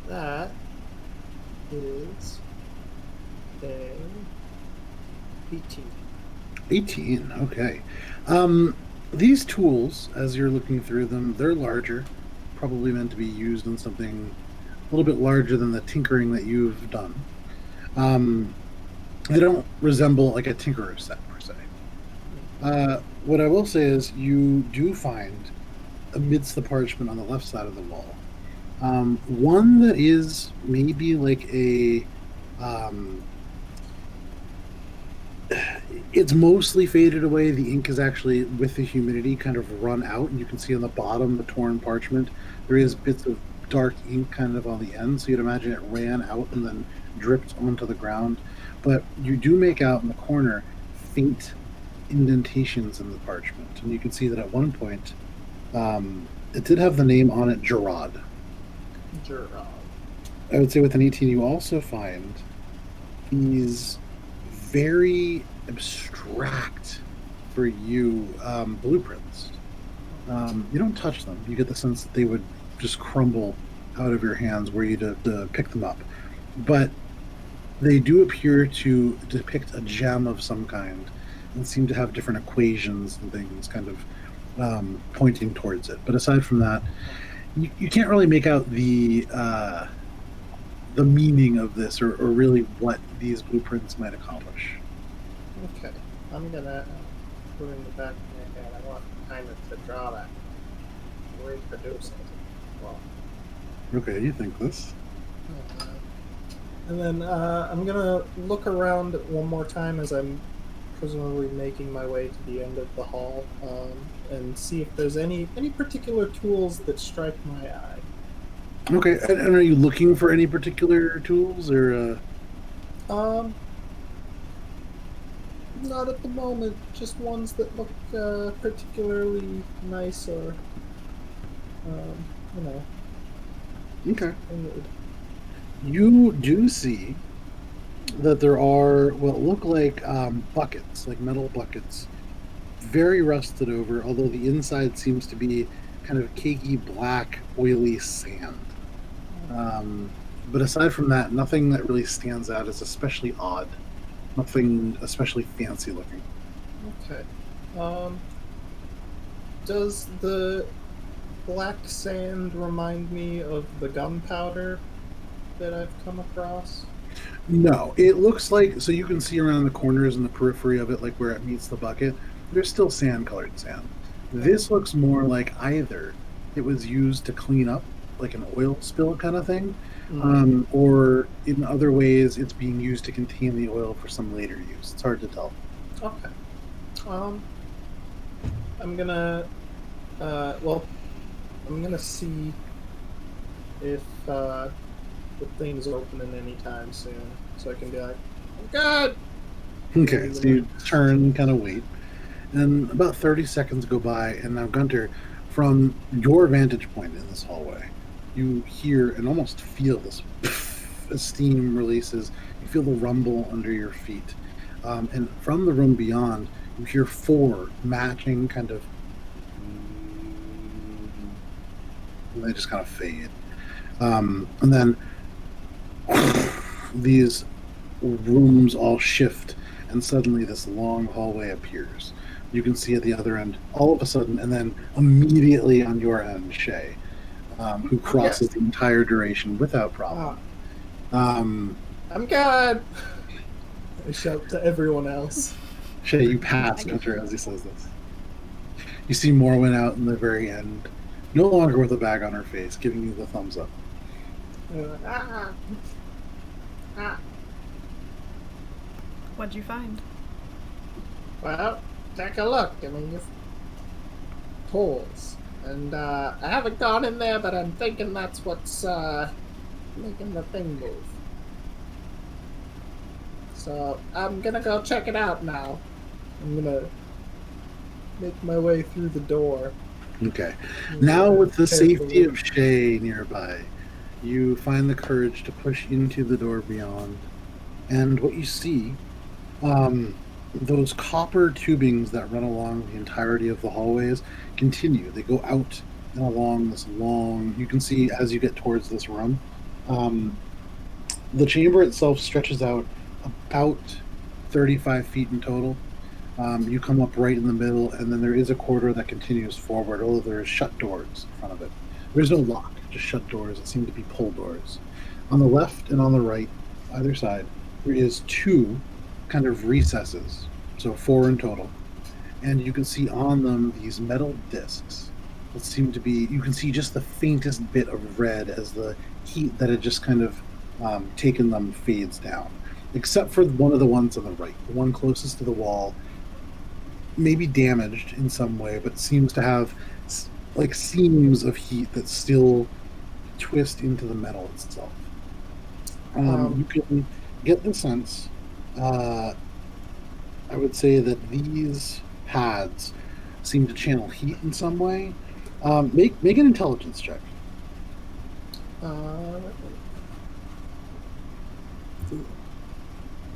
That is a 18. 18, okay. These tools, as you're looking through them, they're larger, probably meant to be used on something a little bit larger than the tinkering that you've done. They don't resemble a tinkerer's set, per se. What I will say is you do find, amidst the parchment on the left side of the wall, one that is maybe it's mostly faded away. The ink is actually, with the humidity, kind of run out, and you can see on the bottom, the torn parchment, there is bits of dark ink kind of on the end, so you'd imagine it ran out and then dripped onto the ground. But you do make out in the corner faint indentations in the parchment, and you can see that at one point it did have the name on it, Gerard. I would say with an 18, you also find these very abstract for you blueprints. You don't touch them. You get the sense that they would just crumble out of your hands were you to pick them up. But they do appear to depict a gem of some kind and seem to have different equations and things kind of pointing towards it. But aside from that, you can't really make out the meaning of this or really what these blueprints might accomplish. Okay. I'm gonna put in the back of my head. I want Heinrich to draw that. Reproduce it. Well, Okay, you think this? and then I'm gonna look around one more time as I'm presumably making my way to the end of the hall, and see if there's any particular tools that strike my eye. Okay, and are you looking for any particular tools or? Not at the moment. Just ones that look particularly nice or, you know. Okay. You do see that there are what look like buckets, like metal buckets, very rusted over, although the inside seems to be kind of cakey, black, oily sand. But aside from that, nothing that really stands out as especially odd. Nothing especially fancy looking. Okay. Does the black sand remind me of the gunpowder that I've come across? No, it looks like, so you can see around the corners and the periphery of it, like where it meets the bucket, there's still sand-colored sand. This looks more like either it was used to clean up, like an oil spill kind of thing, or in other ways it's being used to contain the oil for some later use. It's hard to tell. Okay. I'm gonna, I'm gonna see if the thing's opening anytime soon, so I can be like, oh God! Okay, so you turn, kind of wait, and about 30 seconds go by, and now Guntir, from your vantage point in this hallway, you hear and almost feel this as steam releases. You feel the rumble under your feet. And from the room beyond, you hear 4 matching kind of... And they just kind of fade. And then these rooms all shift, and suddenly this long hallway appears. You can see at the other end, all of a sudden, and then immediately on your end, Shae, who crosses the entire duration without problem. I'm good! I shout to everyone else. Shae, you pass Guntir as he says this. You see Morwen out in the very end, no longer with a bag on her face, giving you the thumbs up. What'd you find? Well, take a look. I mean, you've holes. And I haven't gone in there, but I'm thinking that's what's making the thing move. So I'm gonna go check it out now. I'm gonna make my way through the door. Okay. Now with the safety of Shae nearby, you find the courage to push into the door beyond. And what you see, those copper tubings that run along the entirety of the hallways continue. They go out and along this long, you can see as you get towards this room, the chamber itself stretches out about 35 feet in total. You come up right in the middle, and then there is a corridor that continues forward, although there is shut doors in front of it. There's no lock, just shut doors that seem to be pull doors. On the left and on the right, either side, there is 2 kind of recesses, so 4 in total. And you can see on them these metal discs that seem to be, you can see just the faintest bit of red as the heat that had just kind of taken them fades down. Except for one of the ones on the right, the one closest to the wall, maybe damaged in some way, but seems to have like seams of heat that still twist into the metal itself. You can get the sense, I would say that these pads seem to channel heat in some way. Make an intelligence check.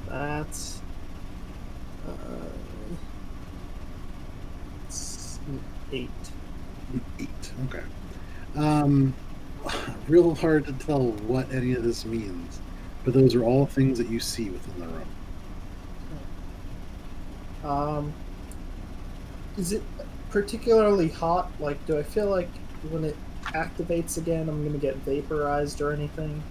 That's it's an 8. 8. Okay. Real hard to tell what any of this means, but those are all things that you see within the room. Is it particularly hot? Like, do I feel like when it activates again, I'm gonna get vaporized or anything?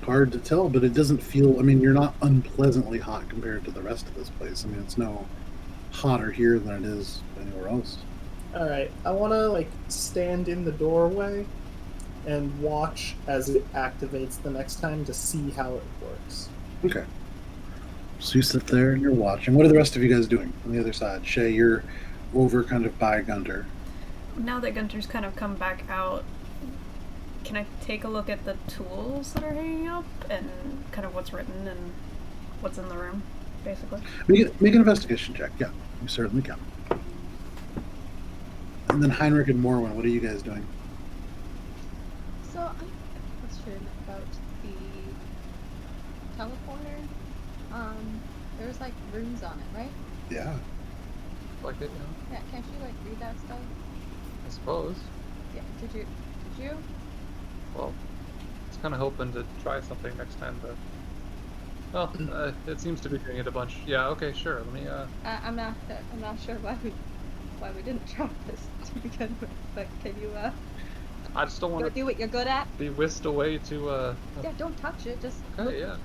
Hard to tell, but it doesn't feel. I mean, you're not unpleasantly hot compared to the rest of this place. I mean, it's no hotter here than it is anywhere else. All right, I want to like stand in the doorway and watch as it activates the next time to see how it works. Okay. So you sit there and you're watching. What are the rest of you guys doing on the other side? Shae, you're over kind of by Guntir. Now that Gunter's kind of come back out, can I take a look at the tools that are hanging up and kind of what's written and what's in the room, basically? Make an investigation check. Yeah, you certainly can. And then Heinrich and Morwen, what are you guys doing? So I have a question about the teleporter. There's like runes on it, right? Yeah. Like it, you know? Yeah, can't you like read that stuff? I suppose. Yeah, did you? Well, I was kind of hoping to try something next time, but well, it seems to be doing it a bunch. Yeah, okay, sure. Let me. I'm not sure why we didn't try this to begin with, but can you I just don't want go to do what you're good at? be whisked away to. Yeah, don't touch it. Just Okay, yeah.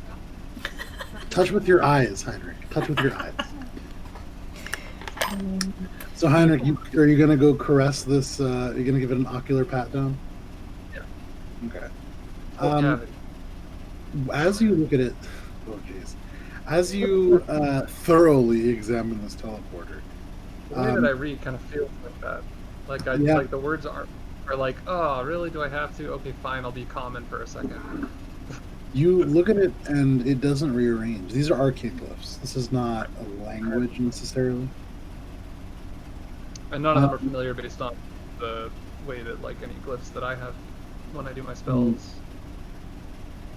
Touch with your eyes, Heinrich. Touch with your eyes. So Heinrich, are you gonna go caress this? Are you gonna give it an ocular pat down? Yeah. Okay. Cavity. As you look at it, oh jeez, as you thoroughly examine this teleporter, The way that I read kind of feels like that. Like like the words are like, oh, really? Do I have to? Okay, fine. I'll be common for a second. you look at it and it doesn't rearrange. These are arcane glyphs. This is not a language necessarily. And none of them are familiar based on the way that like any glyphs that I have when I do my spells.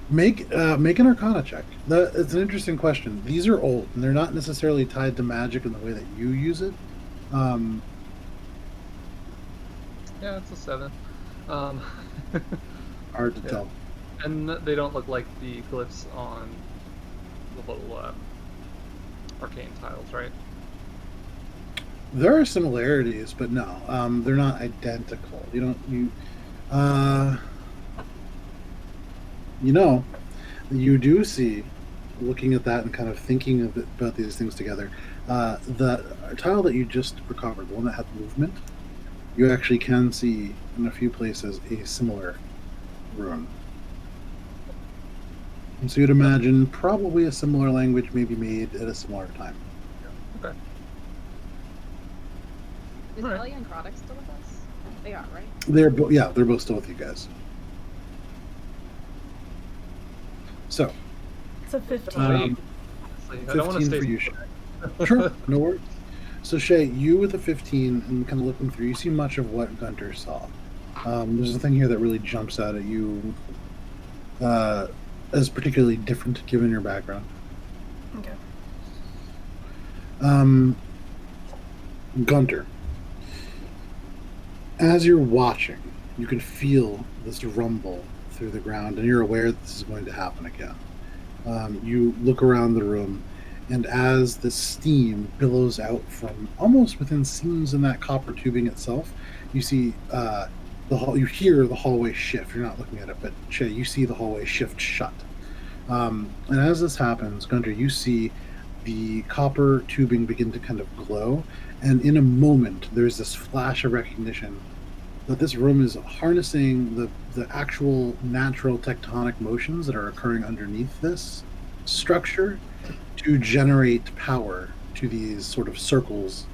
Make an Arcana check. It's an interesting question. These are old, and they're not necessarily tied to magic in the way that you use it. Yeah, it's a 7. Hard to tell. And they don't look like the glyphs on the little arcane tiles, right? There are similarities, but no, they're not identical. You do see, looking at that and kind of thinking about these things together, the tile that you just recovered, the one that had movement, you actually can see in a few places a similar rune. And so you'd imagine probably a similar language may be made at a similar time. Okay. Is Alright. Ellie and Croddock still with us? They are, right? They're both still with you guys. So, It's a 15. Um, I don't want to 15 stay. for you, Shae. Sure, no worries. So Shae, you with a 15 and kind of looking through, you see much of what Guntir saw. There's a thing here that really jumps out at you as particularly different given your background. Okay. Guntir, as you're watching, you can feel this rumble through the ground, and you're aware that this is going to happen again. You look around the room, and as the steam billows out from almost within seams in that copper tubing itself, you see you hear the hallway shift. You're not looking at it, but Shae, you see the hallway shift shut. And as this happens, Guntir, you see the copper tubing begin to kind of glow, and in a moment, there's this flash of recognition that this room is harnessing the actual natural tectonic motions that are occurring underneath this structure to generate power to these sort of circles.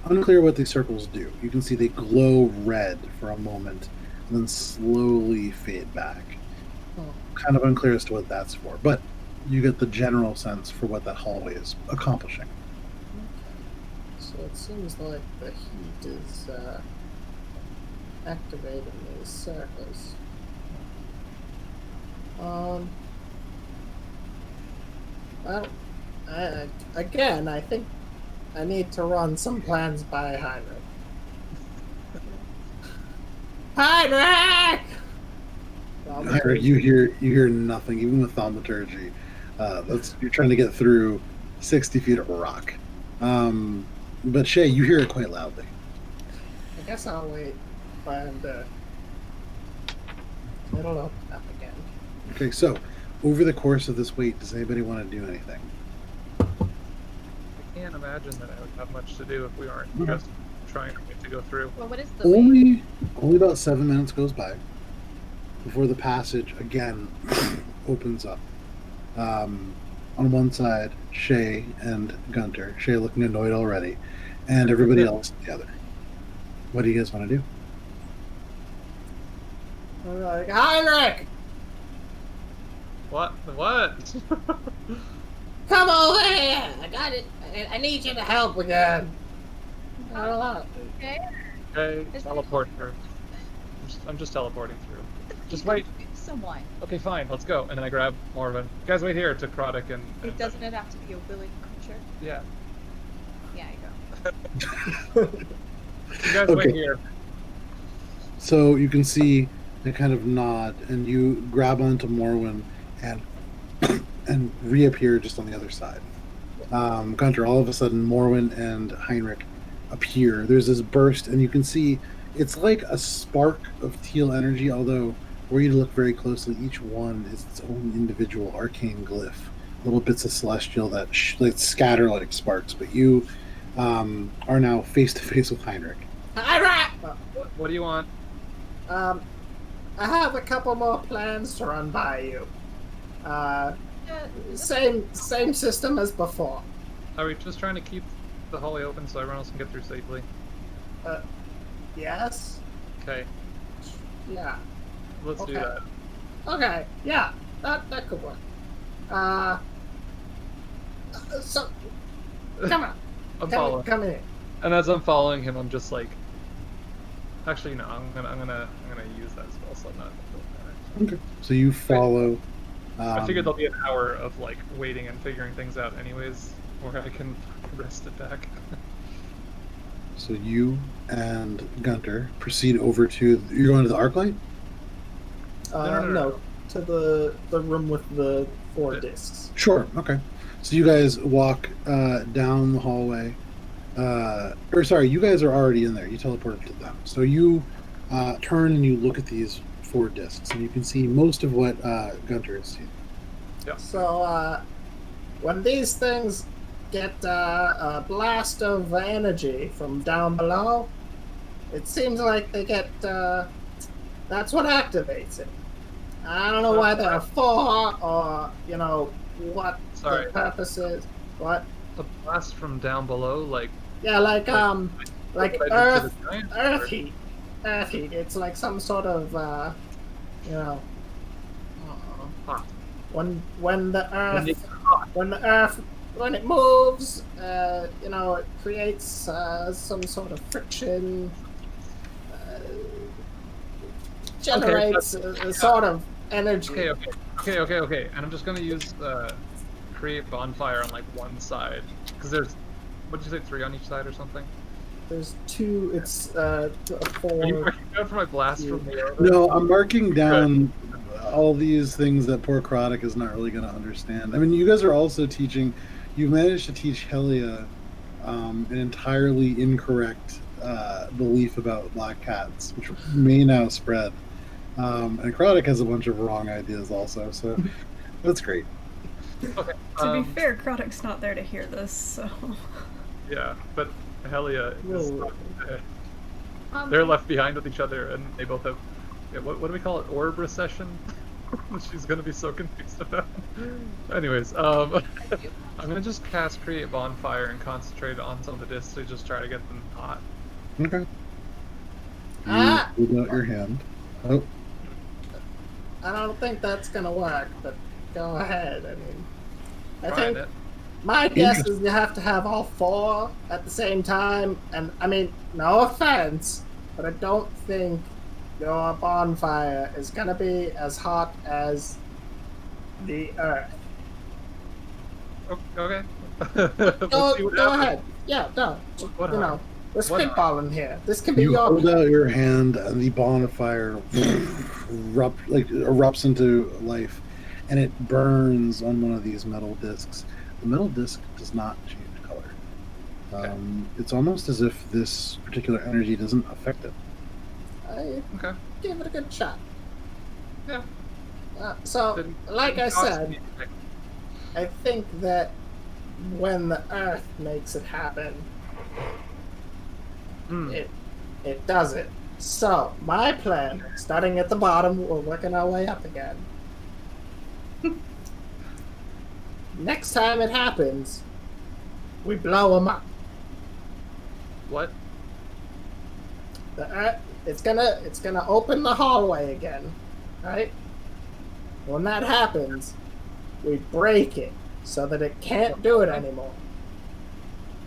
Unclear what these circles do. You can see they glow red for a moment and then slowly fade back. Kind of unclear as to what that's for, but you get the general sense for what that hallway is accomplishing. So it seems like the heat is activating these circles. Well, again, I think I need to run some plans by Heinrich. Heinrich! Heinrich, you hear nothing, even with thaumaturgy. You're trying to get through 60 feet of rock. But Shae, you hear it quite loudly. I guess I'll wait and it'll open up again. Okay, so over the course of this wait, does anybody want to do anything? I can't imagine that I would have much to do if we aren't just trying to go through. Well, what is the wait? Only about 7 minutes goes by before the passage again opens up. On one side, Shae and Guntir. Shae looking annoyed already, and everybody else together. What do you guys want to do? I'm like, Heinrich! What? Come over here! I got it. I need you to help again. Not a lot. Okay. Okay, teleport through. I'm just teleporting through. Just wait. Someone. Okay, fine, let's go. And then I grab Morwen. You guys wait here to Krodik and... Doesn't it have to be a willing creature? Yeah. Yeah, you go. You guys wait here. So you can see they kind of nod, and you grab onto Morwen and reappear just on the other side. Guntir, all of a sudden, Morwen and Heinrich appear. There's this burst, and you can see it's like a spark of teal energy, although were you to look very closely, each one is its own individual arcane glyph, little bits of celestial that scatter like sparks. But you are now face to face with Heinrich. Heinrich! What do you want? I have a couple more plans to run by you. Same system as before. Are we just trying to keep the hallway open so everyone else can get through safely? Yes? Okay, Yeah. let's do Okay. that. Okay, yeah, that could work. So, come on. I'm following. Come in. And as I'm following him, I'm just like... Actually, no, I'm gonna use that spell, so I'm not... Okay. So you follow. I figured there'll be an hour of like waiting and figuring things out anyways, where I can rest it back. So you and Guntir proceed over to. You're going to the Arclight? No, to the room with the 4 discs. Sure. Okay. So you guys walk down the hallway. Or sorry, you guys are already in there. You teleported to them. So you turn and you look at these 4 discs, and you can see most of what Guntir has seen. Yeah. So, when these things get a blast of energy from down below, it seems like they get. That's what activates it. I don't know why there are 4, or what the purpose is. What? A blast from down below, like... Yeah, like Earth heat. Earth heat. It's like some sort of when the Earth when it moves, it creates some sort of friction, generates a sort of energy. Okay. And I'm just gonna use create bonfire on like one side, because there's, what did you say, 3 on each side or something? There's 2. It's 4. Are you marking down for my blast from the air? No, I'm marking down all these things that poor Krodik is not really going to understand. I mean, you guys are also teaching. You managed to teach Helia an entirely incorrect belief about black cats, which may now spread. And Krodik has a bunch of wrong ideas also, so that's great. Okay. To be fair, Krodik's not there to hear this, so... Yeah, but Helia is... they're left behind with each other, and they both have... Yeah, what do we call it? Orb recession? She's gonna be so confused about. Anyways, I'm gonna just cast Create Bonfire and concentrate on some of the discs to just try to get them hot. Okay. You hold out your hand. Oh. I don't think that's gonna work, but go ahead. I mean, I think my guess is you have to have all 4 at the same time, and I mean, no offense, but I don't think your bonfire is gonna be as hot as the Earth. Okay. Go ahead. Yeah, no. What You know, harm? we're What spitballing here. This can be You your hold plan. out your hand, and the bonfire erupts into life, and it burns on one of these metal discs. The metal disc does not change color. Okay. It's almost as if this particular energy doesn't affect it. I Okay. give it a good shot. Yeah. So, Didn't- like I didn't cost said, me anything. I think that when the Earth makes it happen, Hmm. it does it. So, my plan, starting at the bottom, we're working our way up again. Next time it happens, we blow them up. What? The Earth, it's gonna open the hallway again, right? When that happens, we break it so that it can't do it anymore.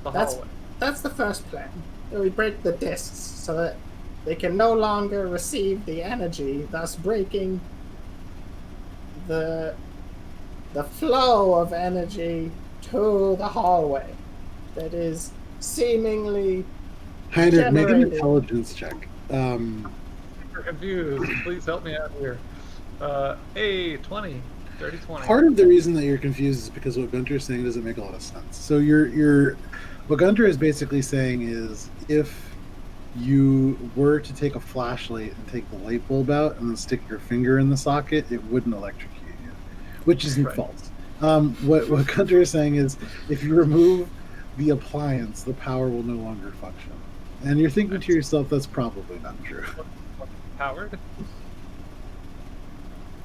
The That's- hallway. That's the first plan. We break the discs so that they can no longer receive the energy, thus breaking the flow of energy to the hallway that is seemingly Heinrich, make an generated. intelligence check. Super confused. Please help me out here. 20. Dirty 20. Part of the reason that you're confused is because what Gunter is saying doesn't make a lot of sense. So what Gunter is basically saying is if you were to take a flashlight and take the light bulb out and then stick your finger in the socket, it wouldn't electrocute you, which isn't Right. false. What Gunter is saying is if you remove the appliance, the power will no longer function. And you're thinking to yourself, that's probably not true. Powered?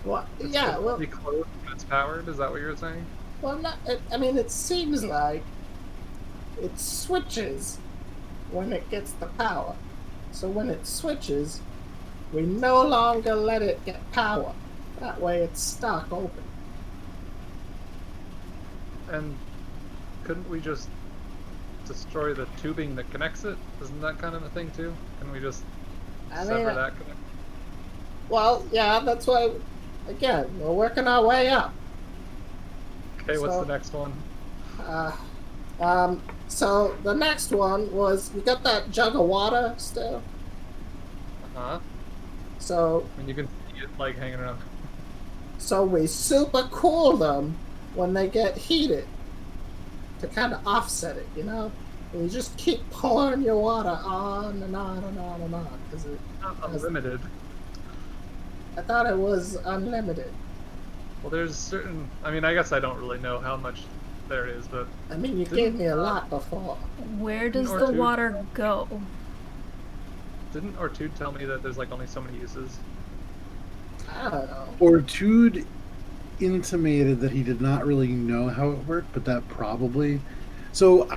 Well, It's yeah, well, completely closed when it's powered? Is that what you're saying? well, not. I mean, it seems like it switches when it gets the power. So when it switches, we no longer let it get power. That way, it's stuck open. And couldn't we just destroy the tubing that connects it? Isn't that kind of a thing too? Can we just I sever mean, that connection? well, yeah, that's why. Again, we're working our way up. Okay, what's so- the next one? So the next one was you got that jug of water still. Uh-huh. So I mean, you can see it like hanging around. we super cool them when they get heated to kind of offset it, you know. And you just keep pouring your water on and on and on and on because Not unlimited. I thought it was unlimited. Well, there's certain. I mean, I guess I don't really know how much there is, but I mean, you gave me a lot before. Where does Or the two. water go? didn't Ortude tell me that there's like only so many uses? I don't know. Ortude intimated that he did not really know how it worked, but that probably. So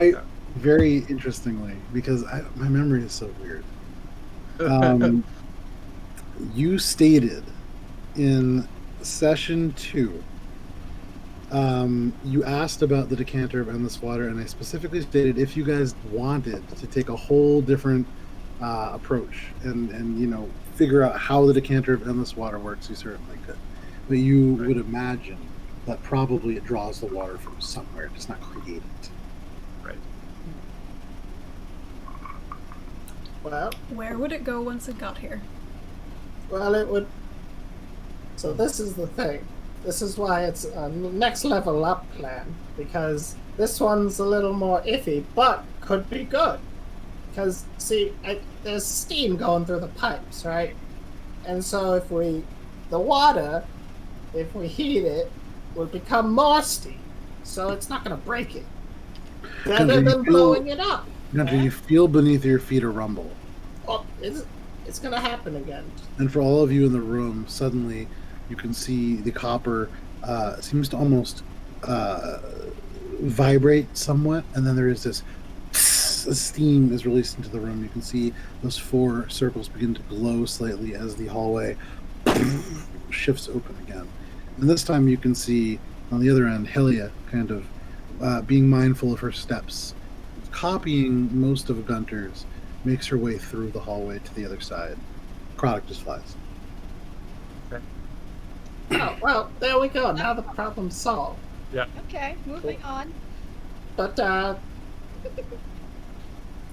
very interestingly, because my memory is so weird. You stated in session 2, you asked about the decanter of endless water, and I specifically stated if you guys wanted to take a whole different approach and figure out how the decanter of endless water works, you certainly could. But you would imagine that probably it draws the water from somewhere, it does not create it. Right. Well, Where would it go once it got here? well, it would. So this is the thing. This is why it's a next level up plan, because this one's a little more iffy, but could be good. Because see, there's steam going through the pipes, right? And so if we heat it, will become more steam. So it's not going to break it. Rather Gunter, than blowing it up. Gunter, you feel beneath your feet a rumble. Oh, it's going to happen again. And for all of you in the room, suddenly you can see the copper seems to almost vibrate somewhat, and then there is this steam is released into the room. You can see those 4 circles begin to glow slightly as the hallway shifts open again. And this time you can see on the other end Helia kind of being mindful of her steps, copying most of Gunter's, makes her way through the hallway to the other side. Croddock just flies. Oh, well, there we go. Now the problem's solved. Yeah. Okay, moving on. But So I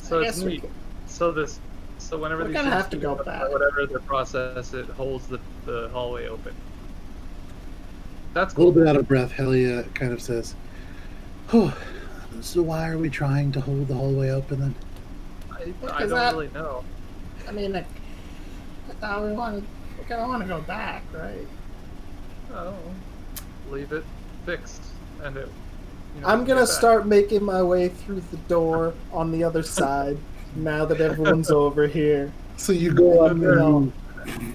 it's guess we neat. could- So whenever We're these gonna things have to do go it, back. or whatever the process, it holds the hallway open. That's A little cool. bit out of breath, Helia kind of says, "Oh, so why are we trying to hold the hallway open then?" I Because don't that- really know. I mean, like, I thought we're gonna want to go back, right? Oh, leave it fixed, and it. I'm we can gonna get back. start making my way through the door on the other side now that everyone's over here. So you go up and No.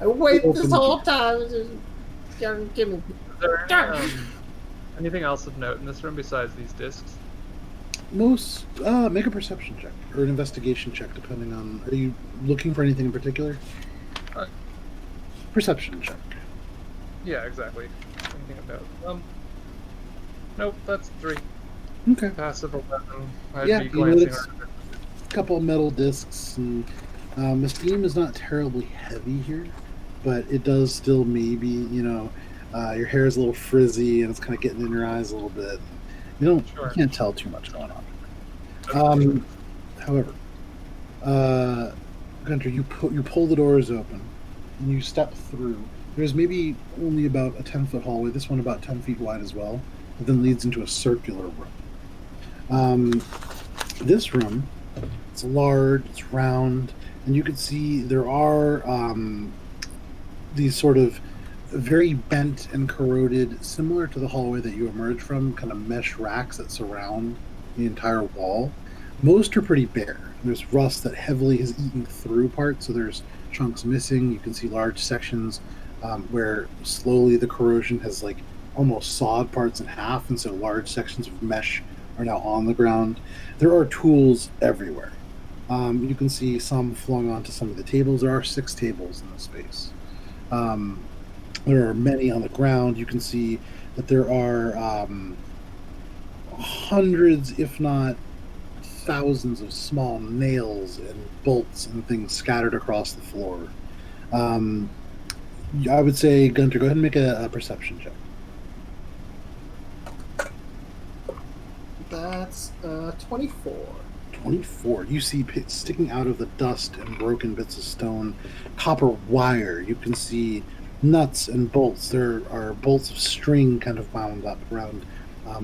I wait Open this the whole door. time. Just give me. Is there anything else of note in this room besides these discs? most make a perception check or an investigation check, depending on. Are you looking for anything in particular? Perception check. Yeah, exactly. Anything of note? Nope. That's 3. Okay. Passive 11. I'd Yeah, be you glancing notice around. a couple of metal discs, and this beam is not terribly heavy here, but it does still maybe your hair is a little frizzy and it's kind of getting in your eyes a little bit. You Sure. can't tell too much going on. However, Guntir, you pull the doors open and you step through. There's maybe only about a 10-foot hallway. This one about 10 feet wide as well. It then leads into a circular room. This room, it's large, it's round, and you can see there are these sort of very bent and corroded, similar to the hallway that you emerged from, kind of mesh racks that surround the entire wall. Most are pretty bare. There's rust that heavily has eaten through parts, so there's chunks missing. You can see large sections where slowly the corrosion has like almost sawed parts in half, and so large sections of mesh are now on the ground. There are tools everywhere. You can see some flung onto some of the tables. There are 6 tables in this space. There are many on the ground. You can see that there are hundreds, if not thousands, of small nails and bolts and things scattered across the floor. I would say, Guntir, go ahead and make a perception check. That's 24. 24. You see sticking out of the dust and broken bits of stone, copper wire. You can see nuts and bolts. There are bolts of string kind of wound up around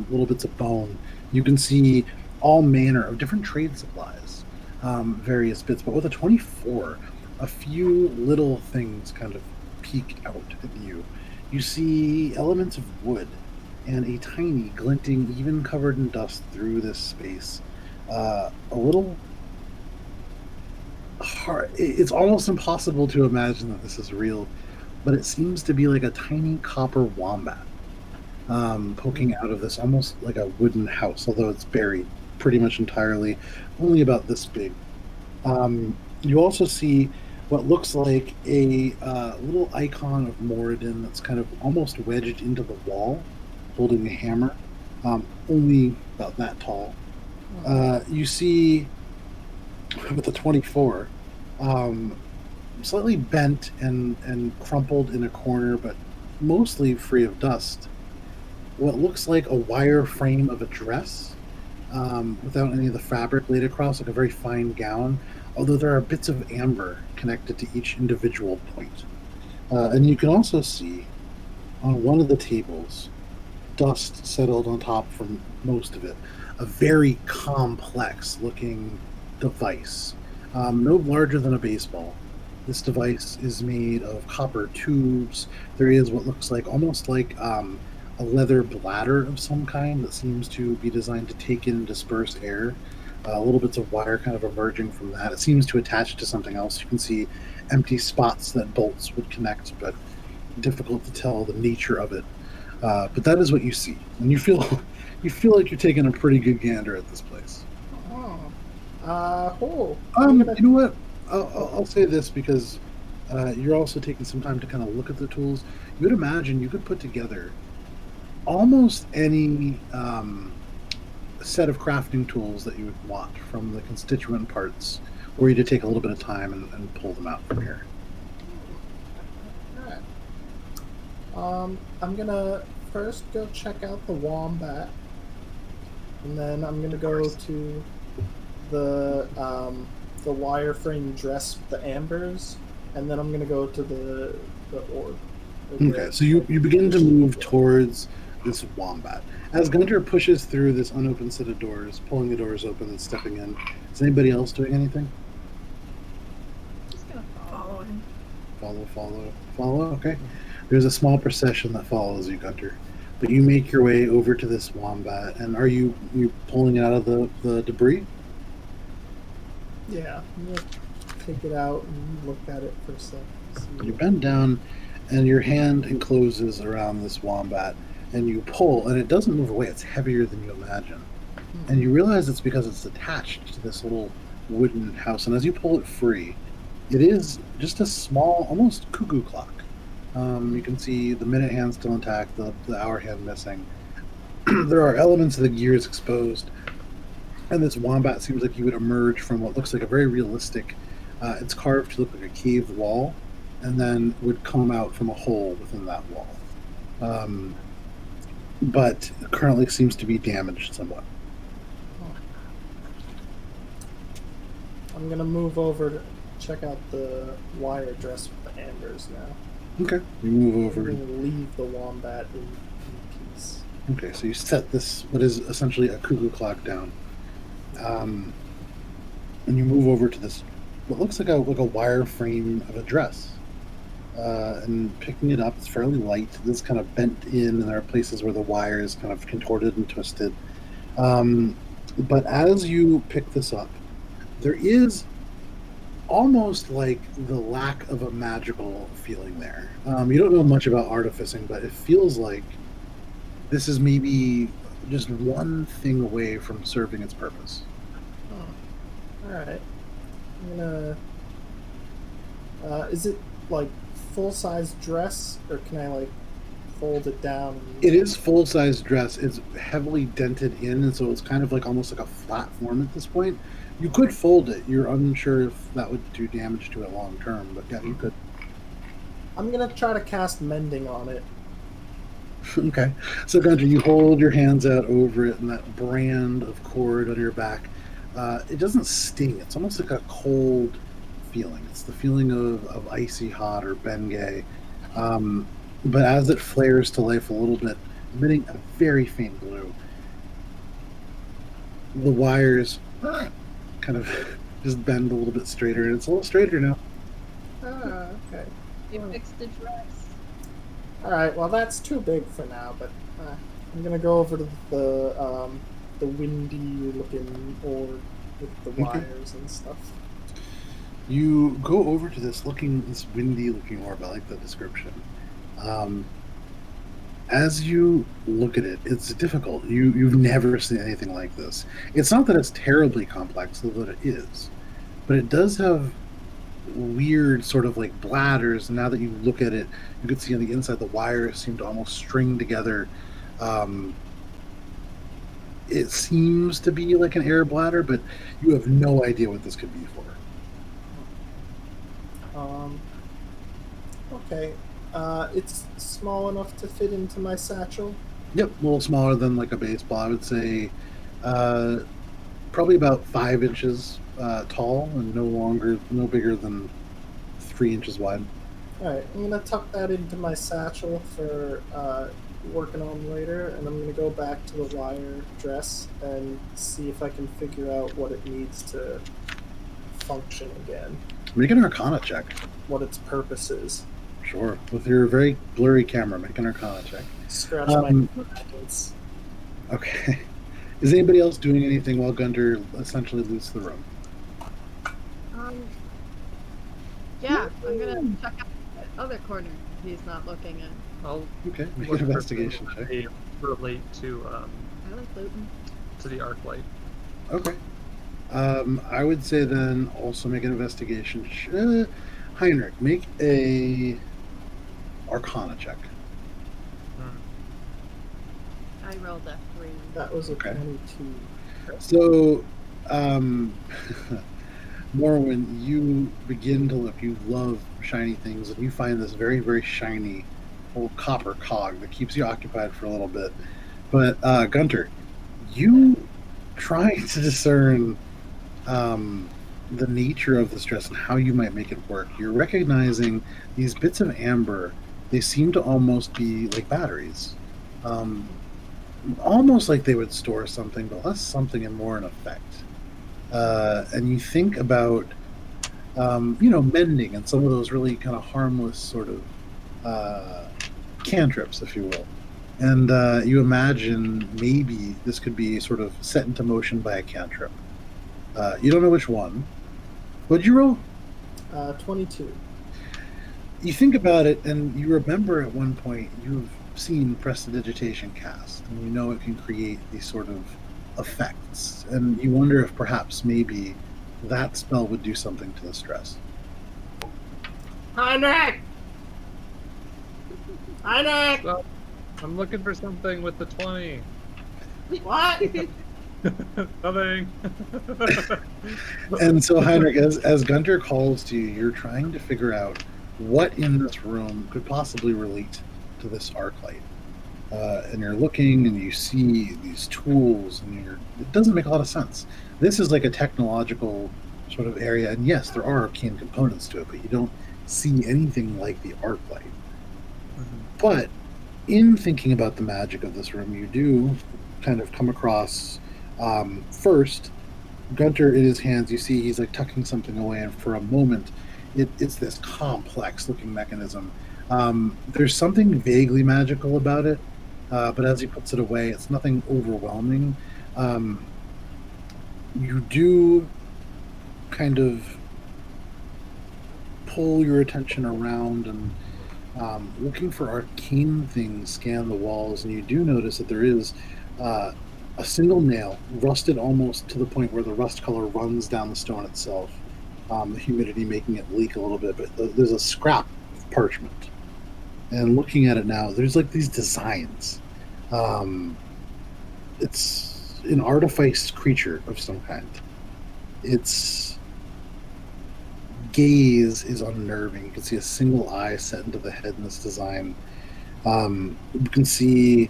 little bits of bone. You can see all manner of different trade supplies, various bits. But with a 24, a few little things kind of peek out at you. You see elements of wood and a tiny, glinting, even covered in dust through this space. A little hard. It's almost impossible to imagine that this is real, but it seems to be like a tiny copper wombat poking out of this, almost like a wooden house, although it's buried pretty much entirely, only about this big. You also see what looks like a little icon of Moradin that's kind of almost wedged into the wall, holding a hammer, only about that tall. You see, with the 24, slightly bent and crumpled in a corner, but mostly free of dust, what looks like a wire frame of a dress, without any of the fabric laid across, like a very fine gown, although there are bits of amber connected to each individual point. And you can also see on one of the tables, dust settled on top from most of it, a very complex looking device, no larger than a baseball. This device is made of copper tubes. There is what looks like almost like a leather bladder of some kind that seems to be designed to take in and disperse air. Little bits of wire kind of emerging from that. It seems to attach to something else. You can see empty spots that bolts would connect, but difficult to tell the nature of it. But that is what you see, and you feel like you're taking a pretty good gander at this place. You know what? I'll say this because you're also taking some time to kind of look at the tools. You would imagine you could put together almost any set of crafting tools that you would want from the constituent parts, or you to take a little bit of time and pull them out from here. I'm gonna first go check out the wombat, and then I'm gonna go to the wireframe dress with the ambers, and then I'm gonna go to the orb. Okay, so you begin to move towards this wombat. As Guntir pushes through this unopened set of doors, pulling the doors open and stepping in, is anybody else doing anything? Just gonna follow. Following. Okay. There's a small procession that follows you, Guntir. But you make your way over to this wombat, and are you pulling it out of the debris? Yeah, I'm gonna take it out and look at it for a second. You bend down, and your hand encloses around this wombat, and you pull, and it doesn't move away. It's heavier than you imagine. And you realize it's because it's attached to this little wooden house. And as you pull it free, it is just a small, almost cuckoo clock. You can see the minute hand still intact, the hour hand missing. There are elements of the gears exposed, and this wombat seems like you would emerge from what looks like a very realistic, it's carved to look like a cave wall, and then would come out from a hole within that wall. But currently seems to be damaged somewhat. I'm gonna move over to check out the wire dress with the ambers now. Okay, you move over. I'm gonna leave the wombat in peace. Okay, so you set this, what is essentially a cuckoo clock, down. And you move over to this, what looks like a wire frame of a dress. And picking it up, it's fairly light. It's kind of bent in, and there are places where the wire is kind of contorted and twisted. But as you pick this up, there is almost like the lack of a magical feeling there. You don't know much about artificing, but it feels like this is maybe just one thing away from serving its purpose. Oh. Alright. I'm gonna... is it, like, full-size dress, or can I, like, fold it down? It is full-size dress. It's heavily dented in, and so it's kind of like almost like a flat form at this point. You could fold it. You're unsure if that would do damage to it long term, but yeah, you could. I'm gonna try to cast mending on it. Okay. So, Guntir, you hold your hands out over it, and that brand of cord on your back, it doesn't sting. It's almost like a cold feeling. It's the feeling of icy hot or Bengay. But as it flares to life a little bit, emitting a very faint glow, the wires kind of just bend a little bit straighter, and it's a little straighter now. Ah, okay. You fixed the dress. Alright, well that's too big for now, but I'm gonna go over to the windy looking orb with the wires and stuff. You go over to this windy looking orb. I like the description. As you look at it, it's difficult. You've never seen anything like this. It's not that it's terribly complex, though that it is, but it does have weird sort of like bladders. And now that you look at it, you can see on the inside the wires seem to almost string together. It seems to be like an air bladder, but you have no idea what this could be for. Okay. It's small enough to fit into my satchel. Yep, a little smaller than like a baseball. I would say probably about 5 inches tall and no bigger than 3 inches wide. Alright, I'm gonna tuck that into my satchel for working on later, and I'm gonna go back to the wire dress and see if I can figure out what it needs to function again. Make an Arcana check. What its purpose is. Sure. With your very blurry camera, make an Arcana check. Scratch my pockets. Okay. Is anybody else doing anything while Guntir essentially loots the room? Yeah, I'm gonna check out the other corner he's not looking at. I'll Okay, make look an for investigation things check. that relate to I like looting. the arc light. Okay. I would say then also make an investigation. Heinrich, make a Arcana check. I rolled a 3. That was a Okay. 22. So, Morwen, you begin to look. You love shiny things, and you find this very, very shiny old copper cog that keeps you occupied for a little bit. But Guntir, you trying to discern the nature of the stress and how you might make it work. You're recognizing these bits of amber. They seem to almost be like batteries, almost like they would store something, but less something and more an effect. And you think about mending and some of those really kind of harmless sort of cantrips, if you will. And you imagine maybe this could be sort of set into motion by a cantrip. You don't know which one. What'd you roll? 22. You think about it, and you remember at one point you've seen prestidigitation cast, and you know it can create these sort of effects. And you wonder if perhaps maybe that spell would do something to the stress. Heinrich! Heinrich! Well, I'm looking for something with the 20. What? Nothing. And so, Heinrich, as Guntir calls to you, you're trying to figure out what in this room could possibly relate to this arc light. And you're looking and you see these tools, and it doesn't make a lot of sense. This is like a technological sort of area, and yes, there are arcane components to it, but you don't see anything like the arc light. Mm-hmm. But in thinking about the magic of this room, you do kind of come across first Guntir in his hands. You see he's like tucking something away, and for a moment it's this complex looking mechanism. There's something vaguely magical about it, but as he puts it away, it's nothing overwhelming. You do kind of pull your attention around and looking for arcane things, scan the walls, and you do notice that there is a single nail, rusted almost to the point where the rust color runs down the stone itself, the humidity making it leak a little bit, but there's a scrap of parchment. And looking at it now, there's like these designs. It's an artificed creature of some kind. Its gaze is unnerving. You can see a single eye set into the head in this design. You can see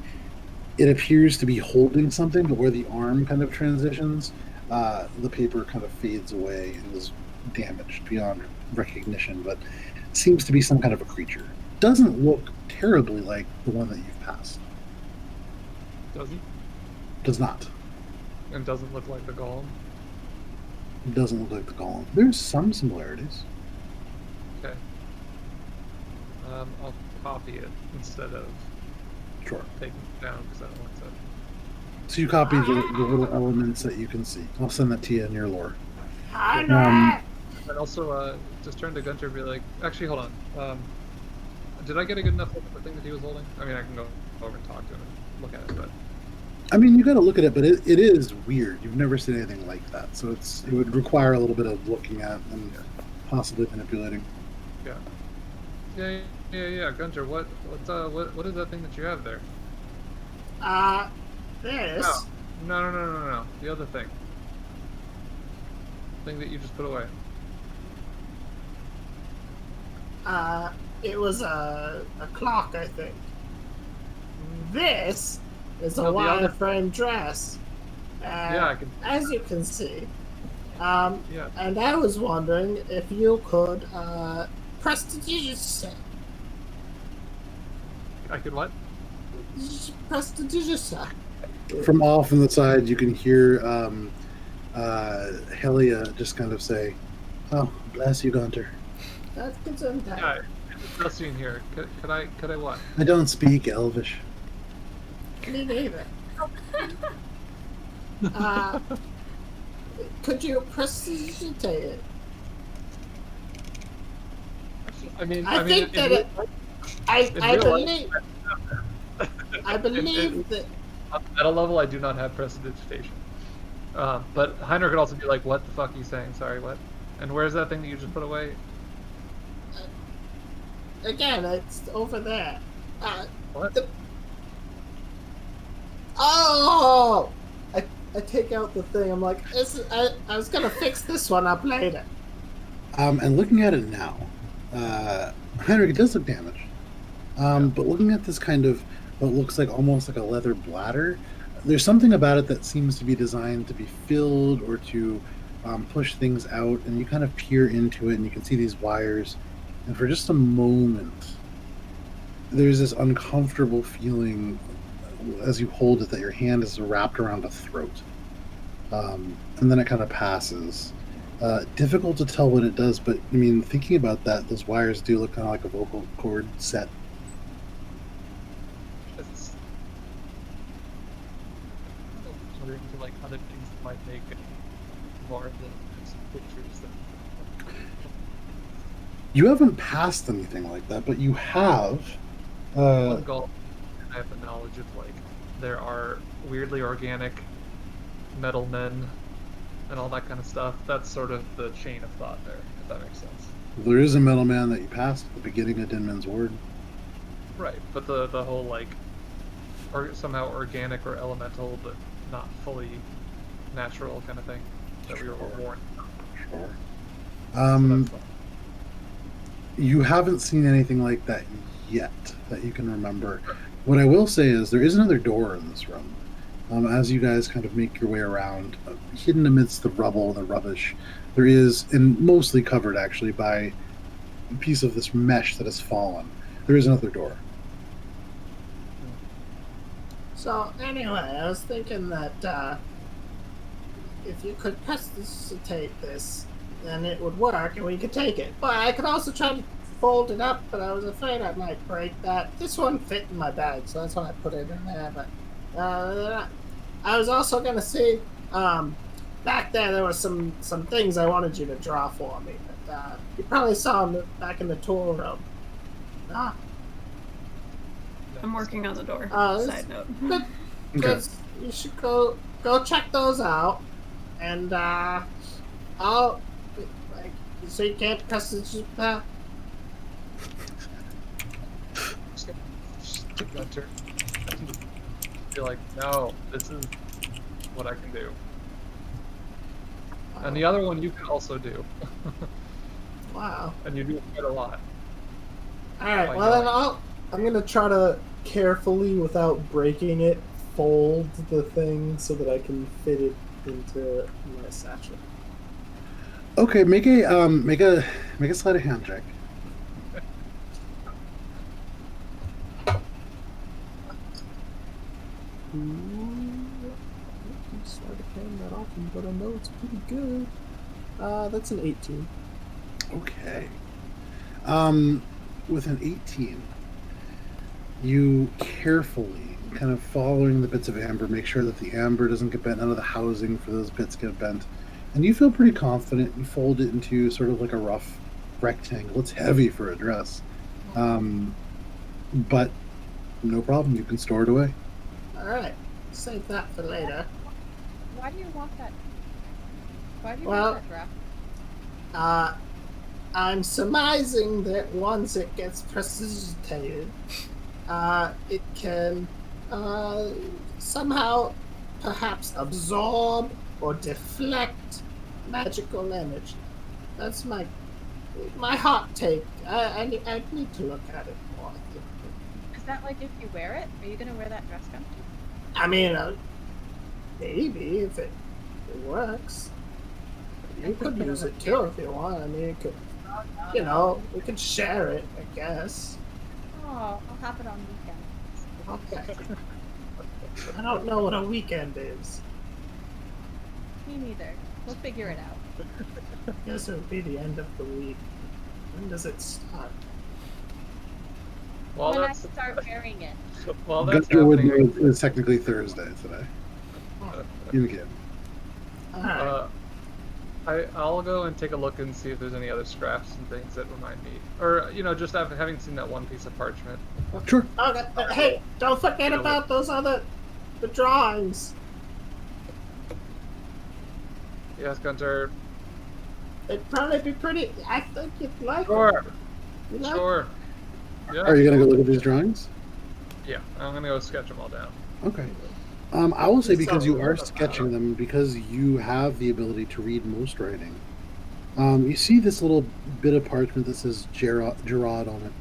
it appears to be holding something, but where the arm kind of transitions, the paper kind of fades away and is damaged beyond recognition, but seems to be some kind of a creature. Doesn't look terribly like the one that you've passed. Doesn't? Does not. And doesn't look like the golem? Doesn't look like the golem. There's some similarities. Okay. I'll copy it instead of Sure. taking it down because I don't want to. So you copy the little elements that you can see. I'll send that to you in your lore. And also, just turn to Guntir and be like, actually, hold on. Did I get a good enough look at the thing that he was holding? I mean, I can go over and talk to him and look at it, but... I mean, you got to look at it, but it is weird. You've never seen anything like that, so it would require a little bit of looking at and possibly manipulating. Yeah. Yeah. Guntir, what is that thing that you have there? This. No. The other thing. Thing that you just put away. It was a clock, I think. This is a wireframe dress. Yeah, I can. As you can see. Yeah. And I was wondering if you could prestidigitate. I could what? Prestidigitate. From off on the side, you can hear Helia just kind of say, "Oh, bless you, Guntir." That's good. Yeah, it's dusty in here. Could I what? I don't speak Elvish. Me neither. Could you prestidigitate it? I think that I believe that at a level I do not have prestidigitation. But Heinrich could also be like, "What the fuck are you saying? Sorry, what?" And where's that thing that you just put away? Again, it's over there. What? Oh! I take out the thing. I'm like, I was gonna fix this one up later. And looking at it now, Heinrich, it does look damaged. But looking at this kind of what looks like almost like a leather bladder, there's something about it that seems to be designed to be filled or to push things out. And you kind of peer into it, and you can see these wires. And for just a moment, there's this uncomfortable feeling as you hold it that your hand is wrapped around a throat. And then it kind of passes. Difficult to tell what it does, but I mean, thinking about that, those wires do look kind of like a vocal cord set. It's wondering to like other things that might make it more than just pictures. You haven't passed anything like that, but you have. One goal, I have the knowledge of like there are weirdly organic metal men and all that kind of stuff. That's sort of the chain of thought there, if that makes sense. There is a metal man that you passed at the beginning of Dinmen's Ward. Right, but the whole like, or somehow organic or elemental, but not fully natural kind of thing that we were warned. Sure. So that's You haven't seen anything like that yet that you can remember. What I will say is there is another door in this room. As you guys kind of make your way around, hidden amidst the rubble and the rubbish, there is, and mostly covered actually by a piece of this mesh that has fallen, there is another door. So anyway, I was thinking that if you could prestidigitate this, then it would work and we could take it. But I could also try to fold it up, but I was afraid I might break that. This one fit in my bag, so that's why I put it in there. But I was also going to say, back there was some things I wanted you to draw for me. But you probably saw them back in the tool room. Ah, I'm working on the door. Oh, Side note. good. Okay. Good. You should go check those out, and I'll like. So you can't prestidigitate that. Guntir. You're like, no, this is what I can do. And the other one you can also do. Wow. And you do quite a lot. All right. my Well, God. then I'm gonna try to carefully, without breaking it, fold the thing so that I can fit it into my satchel. Okay, make a sleight of hand check. Sleight of hand that often, but I know it's pretty good. That's an 18. Okay. With an 18, you carefully, kind of following the bits of amber, make sure that the amber doesn't get bent, none of the housing for those bits get bent, and you feel pretty confident. You fold it into sort of like a rough rectangle. It's heavy for a dress, but no problem. You can store it away. All right. Save that for later. Why do you want that? Why do you Well- want that draft? I'm surmising that once it gets prestidigitated, it can somehow perhaps absorb or deflect magical energy. That's my hot take. I need to look at it more. Is that like if you wear it? Are you gonna wear that dress, Guntir? I mean, maybe if it works. You could use it too if you want. I mean, it could. You know, we could share it, I guess. Oh, I'll have it on weekend. Okay. I don't know what a weekend is. Me neither. We'll figure it out. I guess it would be the end of the week. When does it start? Well, when I that's start wearing it. well, that's Guntir would happening. know it's technically Thursday today. You can. Alright. I'll go and take a look and see if there's any other scraps and things that remind me, or just having seen that one piece of parchment. Sure. Okay. Hey, don't forget about the drawings. Yes, Guntir. It'd probably be pretty. I think you'd like Sure. it. You like Sure. Yeah. Are you gonna go look at these drawings? Yeah, I'm gonna go sketch them all down. Okay. I will say, because you are sketching them, because you have the ability to read most writing, you see this little bit of parchment that says Gerard on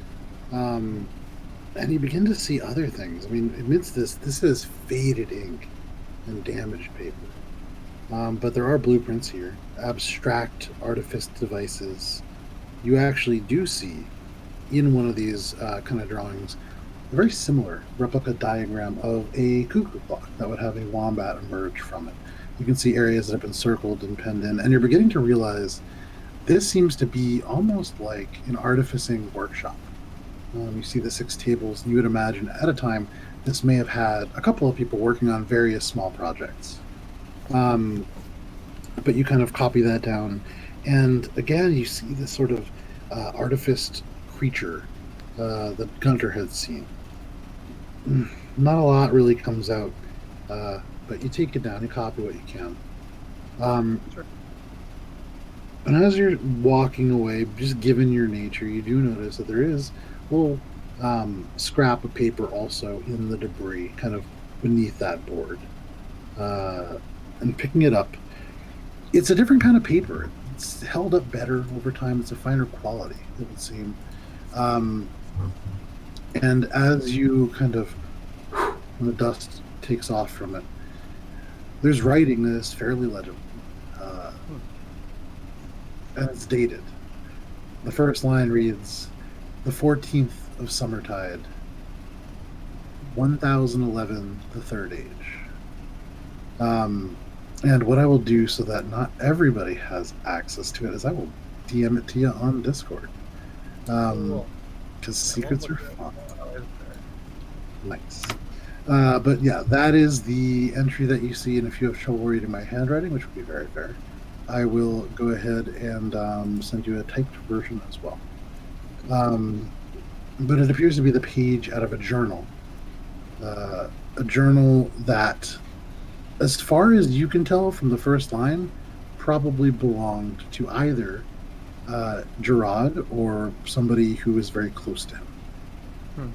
it. And you begin to see other things. I mean, amidst this is faded ink and damaged paper. But there are blueprints here, abstract artifice devices. You actually do see in one of these kind of drawings a very similar replica diagram of a cuckoo clock that would have a wombat emerge from it. You can see areas that have been circled and penned in, and you're beginning to realize this seems to be almost like an artificing workshop. You see the 6 tables, and you would imagine at a time this may have had a couple of people working on various small projects. But you kind of copy that down, and again you see this sort of artificed creature that Guntir had seen. Not a lot really comes out, but you take it down, you copy what you can. Sure. And as you're walking away, just given your nature, you do notice that there is a little scrap of paper also in the debris, kind of beneath that board. And picking it up, it's a different kind of paper. It's held up better over time. It's a finer quality, it would seem. And as you kind of, when the dust takes off from it, there's writing that is fairly legible. And it's dated. The first line reads, the 14th of Summertide, 1011, the Third Age. And what I will do so that not everybody has access to it is I will DM it to you on Discord. Cool. Because secrets are fun. Nice. But yeah, that is the entry that you see, and if you have trouble reading my handwriting, which would be very fair, I will go ahead and send you a typed version as well. But it appears to be the page out of a journal. A journal that, as far as you can tell from the first line, probably belonged to either Gerard or somebody who was very close to him.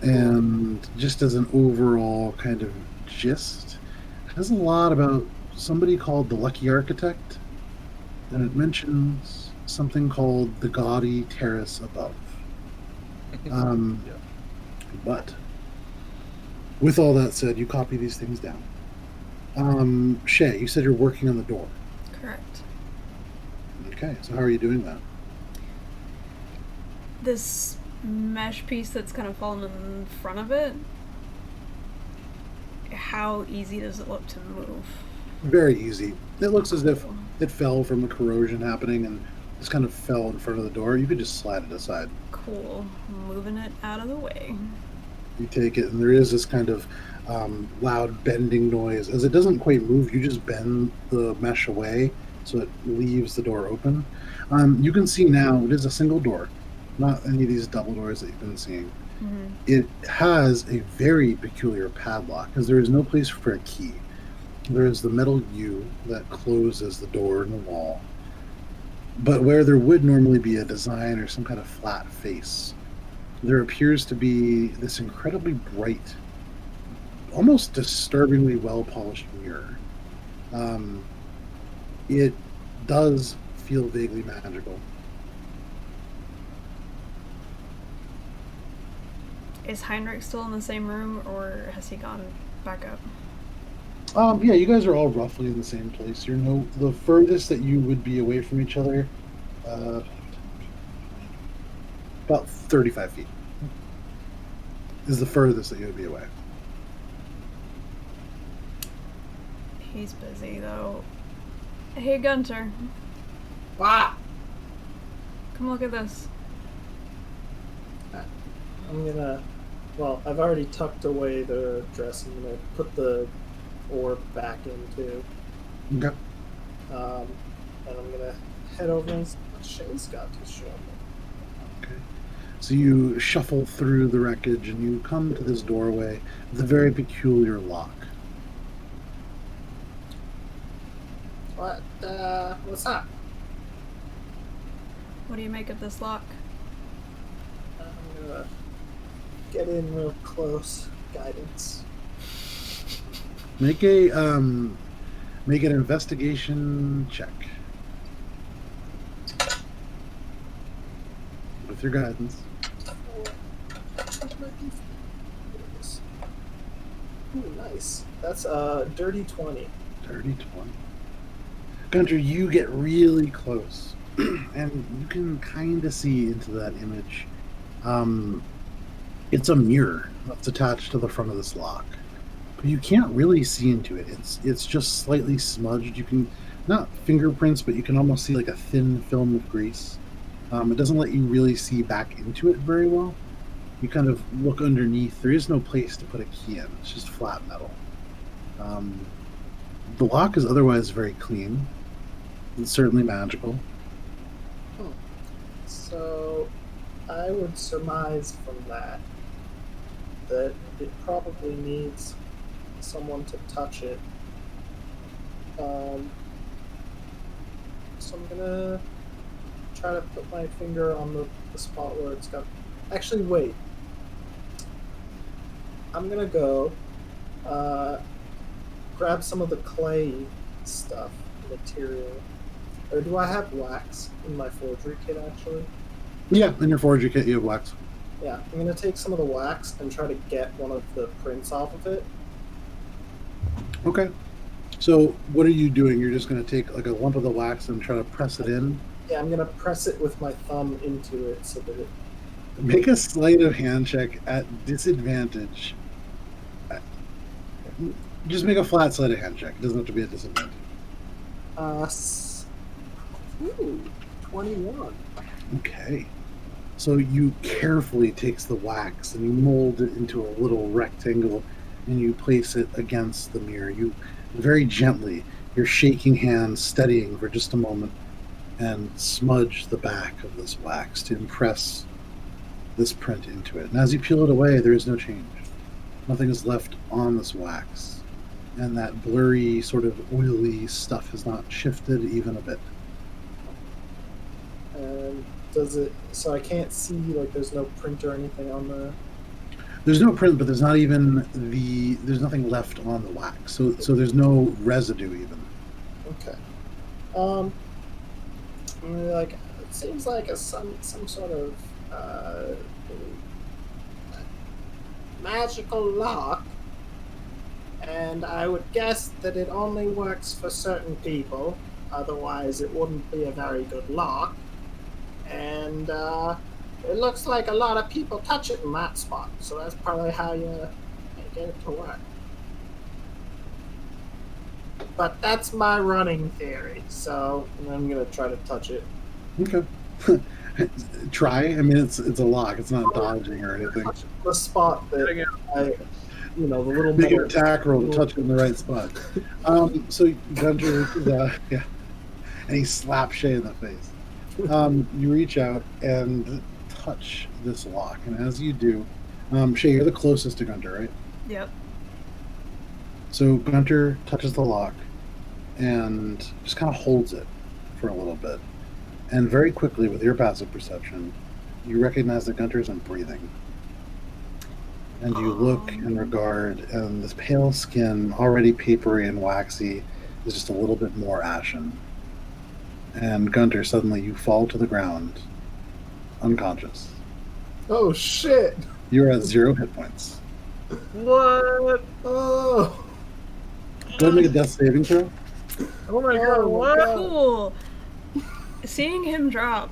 And just as an overall kind of gist, it has a lot about somebody called the Lucky Architect, and it mentions something called the Gaudy Terrace above. But with all that said, you copy these things down. Shae, you said you're working on the door. Correct. Okay, so how are you doing that? This mesh piece that's kind of fallen in front of it, how easy does it look to move? Very easy. It looks as if it fell from the corrosion happening and just kind of fell in front of the door. You could just slide it aside. Cool. Moving it out of the way. You take it, and there is this kind of loud bending noise. As it doesn't quite move, you just bend the mesh away so it leaves the door open. You can see now it is a single door, not any of these double doors that you've been seeing. Mm-hmm. It has a very peculiar padlock, because there is no place for a key. There is the metal U that closes the door in the wall. But where there would normally be a design or some kind of flat face, there appears to be this incredibly bright, almost disturbingly well-polished mirror. It does feel vaguely magical. Is Heinrich still in the same room, or has he gone back up? Yeah, you guys are all roughly in the same place. You're the furthest that you would be away from each other, about 35 feet is the furthest that you would be away. He's busy, though. Hey, Guntir. Ah! Come look at this. I'm gonna... Well, I've already tucked away the dress. I'm gonna put the orb back into. Okay. And I'm gonna head over and see what Shae's got to show me. Okay. So you shuffle through the wreckage and you come to this doorway with a very peculiar lock. What's that? What do you make of this lock? I'm gonna get in real close. Guidance. Make an investigation check with your guidance. Ooh, nice. That's a dirty 20. Dirty 20. Gunter, you get really close, and you can kind of see into that image. It's a mirror that's attached to the front of this lock, but you can't really see into it. It's just slightly smudged. You can, not fingerprints, but you can almost see like a thin film of grease. It doesn't let you really see back into it very well. You kind of look underneath. There is no place to put a key in. It's just flat metal. The lock is otherwise very clean. It's certainly magical. So I would surmise from that it probably needs someone to touch it. So I'm gonna try to put my finger on the spot where it's got. Actually, wait. I'm gonna go grab some of the clay stuff, material. Or do I have wax in my forgery kit, actually? Yeah, in your forgery kit you have wax. Yeah, I'm gonna take some of the wax and try to get one of the prints off of it. Okay. So what are you doing? You're just going to take like a lump of the wax and try to press it in? Yeah, I'm gonna press it with my thumb into it so that it... Make a sleight of hand check at disadvantage. Just make a flat sleight of hand check. It doesn't have to be a disadvantage. 21. Okay. So you carefully takes the wax and you mold it into a little rectangle and you place it against the mirror. You very gently, your shaking hand steadying for just a moment, and smudge the back of this wax to impress this print into it. And as you peel it away, there is no change. Nothing is left on this wax. And that blurry, sort of oily stuff has not shifted even a bit. And does it... So I can't see, like, there's no print or anything on the... There's no print, but there's not even there's nothing left on the wax. So there's no residue even. Okay. Like, it seems like some sort of magical lock, and I would guess that it only works for certain people, otherwise it wouldn't be a very good lock. And it looks like a lot of people touch it in that spot, so that's probably how you get it to work. But that's my running theory, so I'm gonna try to touch it. Okay. Try. I mean, it's a lock. It's not dodging or anything. Touch the spot that the little Make an metal... attack roll to touch it in the right spot. So Gunter, yeah, and he slaps Shae in the face. You reach out and touch this lock, and as you do, Shae, you're the closest to Gunter, right? Yep. So Gunter touches the lock and just kind of holds it for a little bit. And very quickly, with your passive perception, you recognize that Gunter isn't breathing. And you look and regard, and this pale skin, already papery and waxy, is just a little bit more ashen. And Gunter, suddenly you fall to the ground, unconscious. Oh shit! You're at 0 hit points. What? Oh! Go ahead and make a death saving throw. Oh my god, what? Cool. Seeing him drop,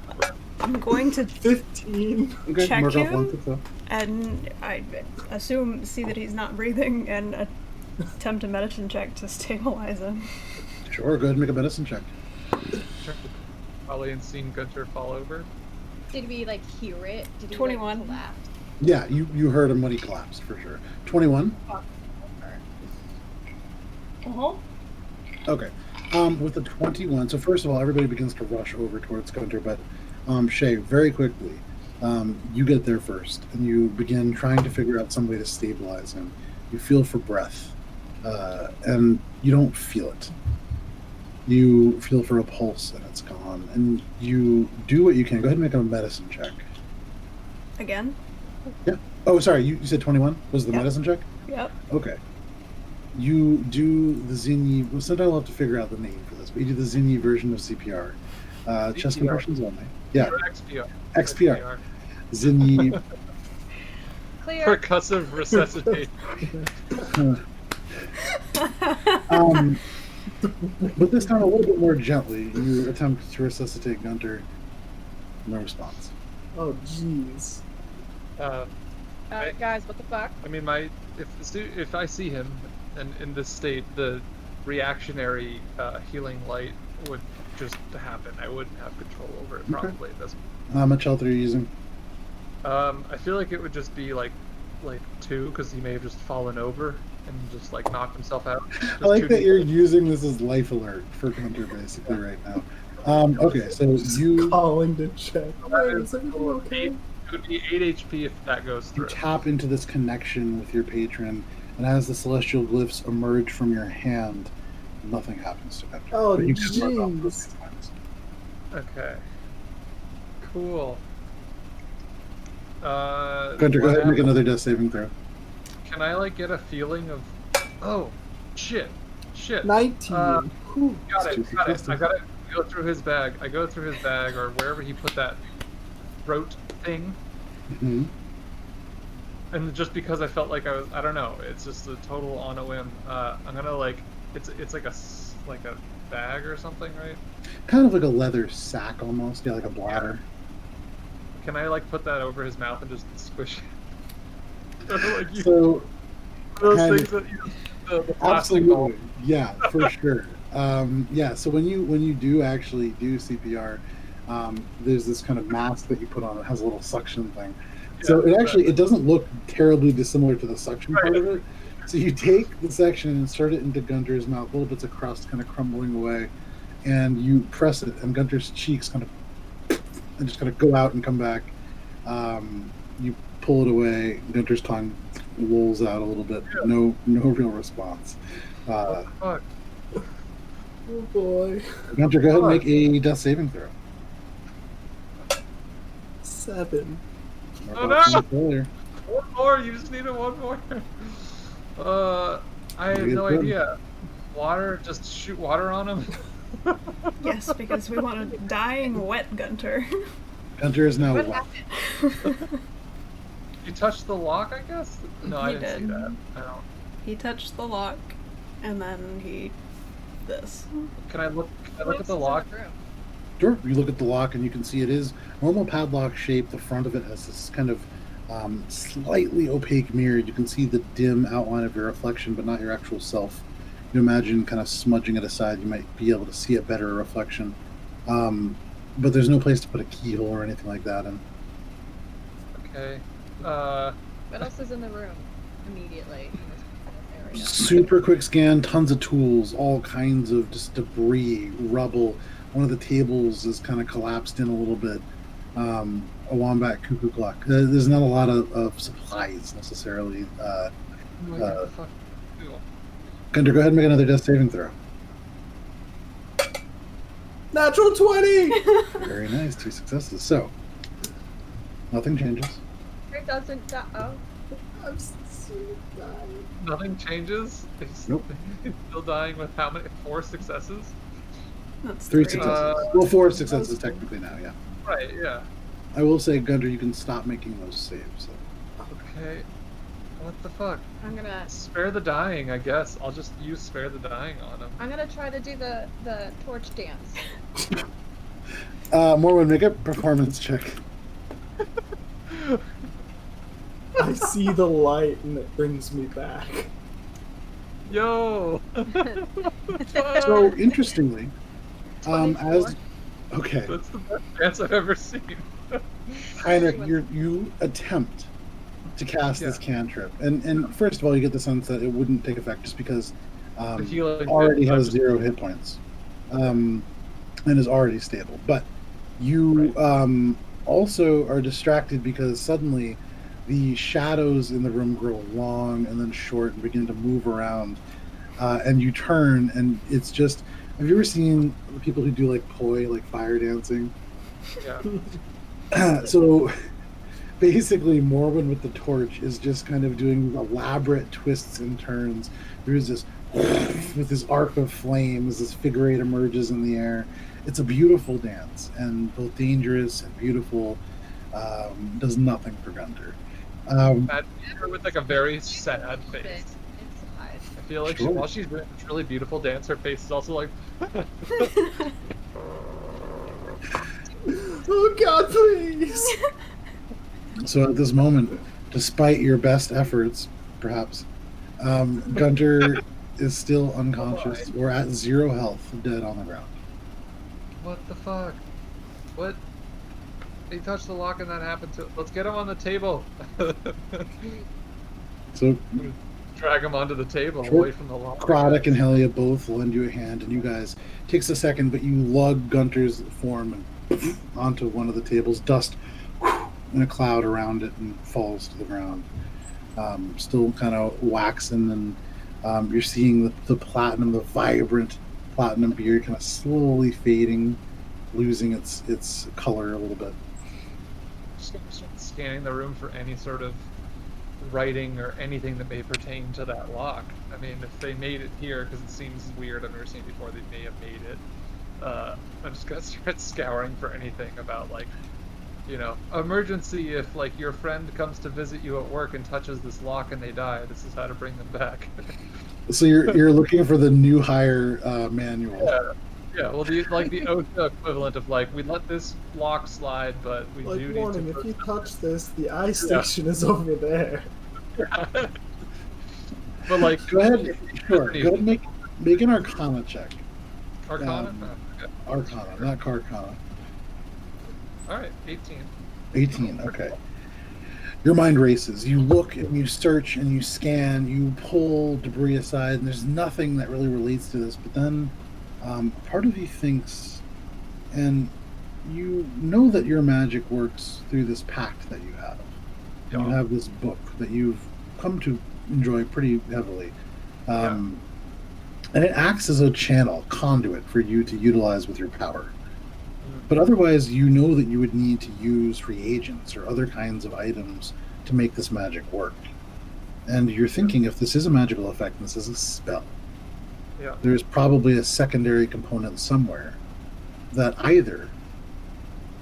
I'm going to 15. Okay, check mark off him, one success. and I see that he's not breathing, and attempt a medicine check to stabilize him. Sure, go ahead and make a medicine check. Sure. Probably in seeing Gunter fall over. Did we like hear it? Did he 21. like collapse? Yeah, you heard him when he collapsed, for sure. 21? Uh-huh. Okay. With the 21, so first of all, everybody begins to rush over towards Gunter, but Shae, very quickly, you get there first, and you begin trying to figure out some way to stabilize him. You feel for breath, and you don't feel it. You feel for a pulse, and it's gone. And you do what you can. Go ahead and make a medicine check. Again? Yeah. Oh, sorry, you said 21 was the Yep. medicine check? Yep. Okay. You do the Zinni. Well, sometimes I'll have to figure out the name for this, but you do the Zinni version of CPR. Chest compressions only. Yeah. XPR. XPR. Zinni. Clear. Percussive resuscitation. But this time a little bit more gently. You attempt to resuscitate Guntir. No response. Oh, jeez. Guys, what the fuck? I mean, if I see him and in this state, the reactionary healing light would just happen. I wouldn't have control over it probably. Okay. How much health are you using? I feel like it would just be like 2, because he may have just fallen over and just like knocked himself out. I like that you're using this as life alert for Guntir basically right now. Okay, so you calling to check. Hey, is everything okay? It would be 8 HP if that goes through. You tap into this connection with your patron, and as the celestial glyphs emerge from your hand, nothing happens to Guntir. Oh, But you can mark off jeez. those times. Okay. Cool. Guntir, go ahead and make another death saving throw. Can I like get a feeling of? Oh, shit. 19. Whew. Got it. Successes. I gotta go through his bag. I go through his bag or wherever he put that throat thing. Mm-hmm. And just because I felt like I don't know, it's just a total on a whim. I'm gonna like, it's like a bag or something, right? Kind of like a leather sack almost, yeah, like a bladder. Can I like put that over his mouth and just squish it? Like So, those kind things of- that the plastic ball. absolutely, yeah, for sure. Yeah, so when you do actually do CPR, there's this kind of mask that you put on. It has a little suction thing. So it doesn't look terribly dissimilar to the suction part of it. So you take the section and insert it into Guntir's mouth, little bits of crust kind of crumbling away, and you press it, and Guntir's cheeks kind of and just kind of go out and come back. You pull it away. Guntir's tongue lolls out a little bit. Yeah. No real response. What the fuck? Oh boy. Guntir, go ahead and make a death saving throw. 7. Oh, no! Failure. One more. You just needed one more. I have Very no good. idea. Water. Just shoot water on him. Yes, because we want a dying wet Guntir. Guntir is now What wet. happened? You touched the lock, I guess. No, I He didn't see did. that. I don't. He touched the lock, and then this. Can I look What at else the is in lock? room? Sure. You look at the lock and you can see it is normal padlock shape. The front of it has this kind of slightly opaque mirror. You can see the dim outline of your reflection, but not your actual self. You imagine kind of smudging it aside. You might be able to see a better reflection. But there's no place to put a keyhole or anything like that in. Okay. What else is in the room immediately in this area? Super quick scan, tons of tools, all kinds of just debris, rubble. One of the tables is kind of collapsed in a little bit. A wombat cuckoo clock. There's not a lot of supplies necessarily. What the fuck? Guntir, go ahead and make another death saving throw. Natural 20! Very nice, 2 successes. So, nothing changes. It doesn't. Oh. I'm so dying. Nothing changes. Nope. He's still dying with how many? 4 successes. That's 3 3. successes. Well, 4 successes technically now, yeah. Right. Yeah. I will say, Guntir, you can stop making those saves. So. Okay. What the fuck? I'm gonna. Spare the dying, I guess. I'll just use spare the dying on him. I'm gonna try to do the torch dance. Morwen, make a performance check. I see the light and it brings me back. Yo. So, interestingly, as 24. okay, That's the best dance I've ever seen. Heinrich, you attempt to cast this cantrip, and first of all, you get the sense that it wouldn't take effect just because The healing already bit, has I'm 0 hit points, and is already stable. But you also are distracted because suddenly the shadows in the room grow long and then short and begin to move around, and you turn, and it's just. Have you ever seen the people who do like poi, like fire dancing? Yeah. So basically, Morwen with the torch is just kind of doing elaborate twists and turns. There's this with this arc of flames, this figure 8 emerges in the air. It's a beautiful dance, and both dangerous and beautiful. Does nothing for Guntir. Imagine her with like a very sad Bit face. inside. I feel like Sure. while she's doing this really beautiful dance, her face is also like. Oh God, please! So at this moment, despite your best efforts, perhaps, Guntir is still unconscious or at 0 health, dead on the ground. What the fuck? What? He touched the lock and that happened to. Let's get him on the table. So Drag him onto the table Sure. away from the lock. Croddick and Helia both lend you a hand, and you guys takes a second, but you lug Gunter's form and onto one of the tables. Dust in a cloud around it and falls to the ground. Still kind of waxing, and you're seeing the platinum, the vibrant platinum beard, kind of slowly fading, losing its color a little bit. Just gonna start scanning the room for any sort of writing or anything that may pertain to that lock. I mean, if they made it here, because it seems weird, I've never seen it before, they may have made it. I'm just gonna start scouring for anything about, like, you know, emergency if, like, your friend comes to visit you at work and touches this lock and they die. This is how to bring them back. So you're looking for the new hire manual. Yeah, well, the OSHA equivalent of, like, we let this lock slide, but we Like, do warning, need to... if you touch this, the eye station is over there. But, like... Go ahead, sure. Go ahead and make an Arcana check. Arcana? Okay. Arcana, not Carcana. Alright, 18. 18, okay. Your mind races. You look and you search and you scan, you pull debris aside, and there's nothing that really relates to this. But then part of you thinks, and you know that your magic works through this pact that you have. And you have this book that you've come to enjoy pretty heavily. And it acts as a channel, conduit for you to utilize with your power. But otherwise, you know that you would need to use reagents or other kinds of items to make this magic work. And you're thinking, if this is a magical effect and this is a spell, there's probably a secondary component somewhere that either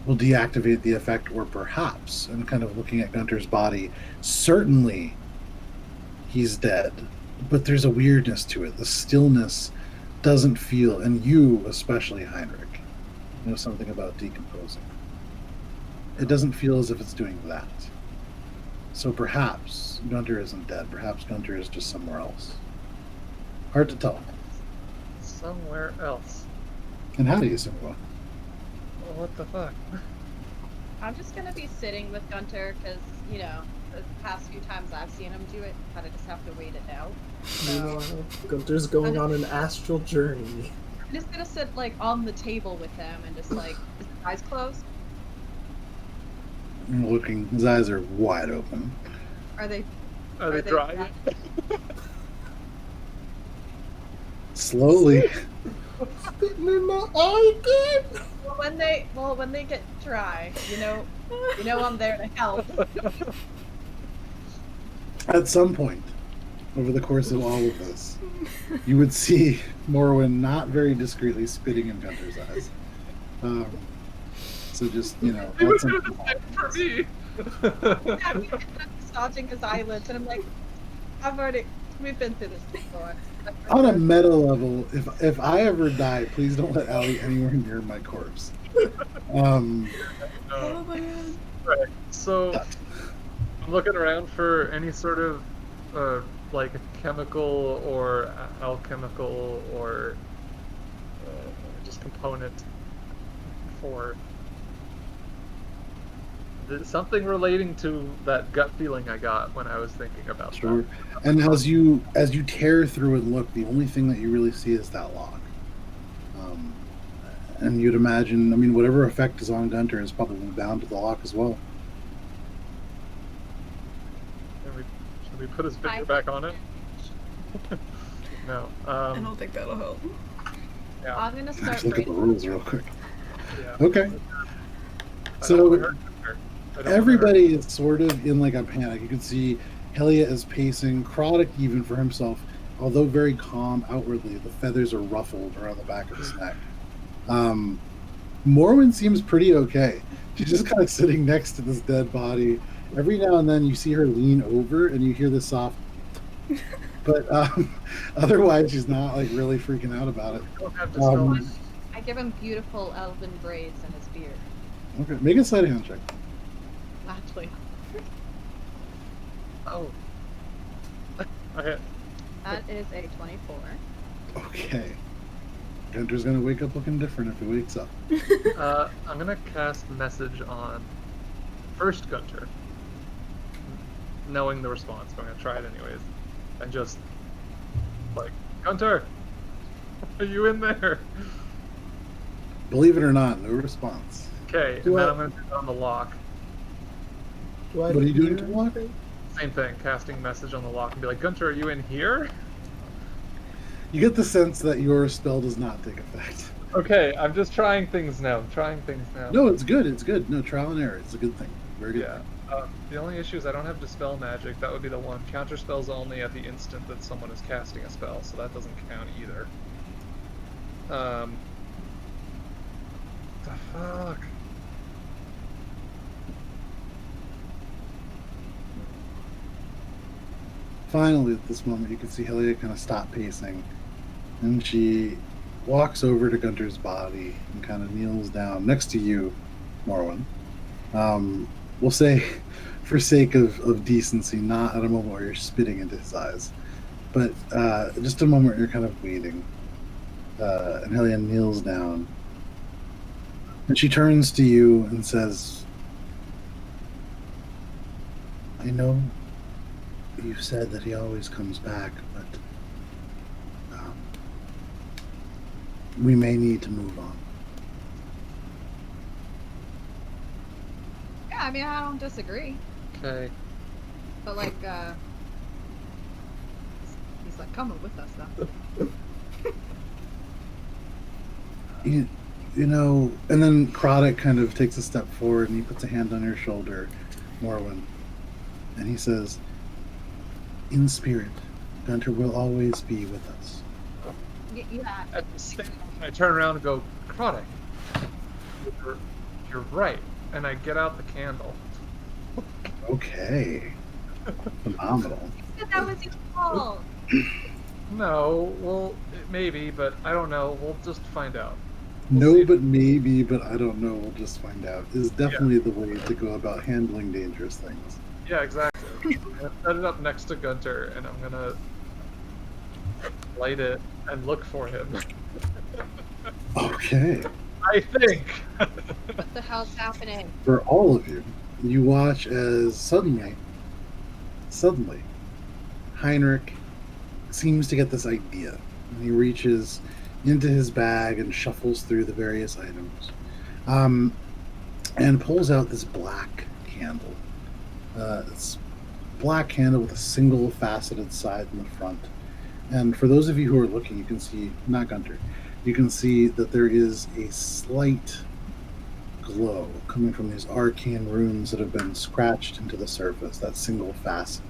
will deactivate the effect or perhaps, and kind of looking at Gunter's body, certainly he's dead. But there's a weirdness to it. The stillness doesn't feel, and you especially, Heinrich, know something about decomposing. It doesn't feel as if it's doing that. So perhaps Guntir isn't dead. Perhaps Guntir is just somewhere else. Hard to tell. Somewhere else. And how do you assume? Well, what the fuck? I'm just gonna be sitting with Guntir because, you know, the past few times I've seen him do it, kind of just have to wait it out. So Gunter's going on an astral journey. I'm just gonna sit, like, on the table with him and just, like, his eyes closed. Looking, his eyes are wide open. Are they dry? Slowly. Spitting in my eye again! Well, when they get dry, you know I'm there to help. At some point, over the course of all of this, you would see Morwen not very discreetly spitting in Gunter's eyes. So just, you know, that's For me. I'm massaging his eyelids, and I'm like, we've been through this before. on a meta level. If I ever die, please don't let Allie anywhere near my corpse. Oh my god. Right. So I'm looking around for any sort of like chemical or alchemical or just component for something relating to that gut feeling I got when I was thinking about Sure. that. And as you tear through and look, the only thing that you really see is that lock. And you'd imagine, I mean, whatever effect is on Guntir is probably bound to the lock as well. Should we put his finger back on it? No. I don't think that'll help. Yeah. I'm gonna start Let's look at the breathing. rules real quick. Yeah. Okay. I don't So wanna hurt Guntir. I don't everybody is sort of in like a panic. You can see Helia is pacing, Croddick even for himself, although very calm outwardly, the feathers are ruffled around the back of his neck. Morwen seems pretty okay. She's just kind of sitting next to this dead body, Every now and then you see her lean over and you hear this soft, but otherwise she's not like really freaking out about it. I don't have dispel magic. I give him beautiful elven braids in his beard. Okay, make a sleight of hand check. Gladly. Oh. Okay. That is a 24. Okay. Gunter's gonna wake up looking different if he wakes up. I'm gonna cast message on first Gunter, knowing the response, but I'm gonna try it anyways, and just like, Gunter, are you in there? Believe it or not, no response. Okay, Do and then I- I'm gonna do it on the lock. Do I What are you doing hear to lock? anything? Same thing, casting message on the lock and be like, Gunter, are you in here? You get the sense that your spell does not take effect. Okay, I'm just trying things now. No, it's good. It's good. No, trial and error. It's a good thing. Very good. Yeah. The only issue is I don't have dispel magic. That would be the one. Counter spells only at the instant that someone is casting a spell, so that doesn't count either. The fuck? Finally, at this moment, you can see Helia kind of stop pacing, and she walks over to Gunter's body and kind of kneels down next to you, Morwen. We'll say, for sake of decency, not at a moment where you're spitting into his eyes, but just a moment where you're kind of waiting. And Helia kneels down, and she turns to you and says, I know you said that he always comes back, but we may need to move on. Yeah, I mean, I don't disagree. Okay. But, like, he's like, coming with us, though. You know, and then Krodek kind of takes a step forward and he puts a hand on your shoulder, Morwen, and he says, in spirit, Gunter will always be with us. Yeah. At the same time, I turn around and go, Krodek, you're right. And I get out the candle. Okay. Phenomenal. You said that was your fault. No, well, maybe, but I don't know. We'll just find out. No, see. but maybe, but I don't know. We'll just find out. Is definitely the way to go about handling dangerous things. Yeah, exactly. I'm gonna set it up next to Gunter, and I'm gonna light it and look for him. Okay. I think. What the hell's happening? For all of you, you watch as suddenly, Heinrich seems to get this idea. And he reaches into his bag and shuffles through the various items, and pulls out this black candle. It's black candle with a single faceted side in the front. And for those of you who are looking, you can see, not Gunter, you can see that there is a slight glow coming from these arcane runes that have been scratched into the surface, that single facet.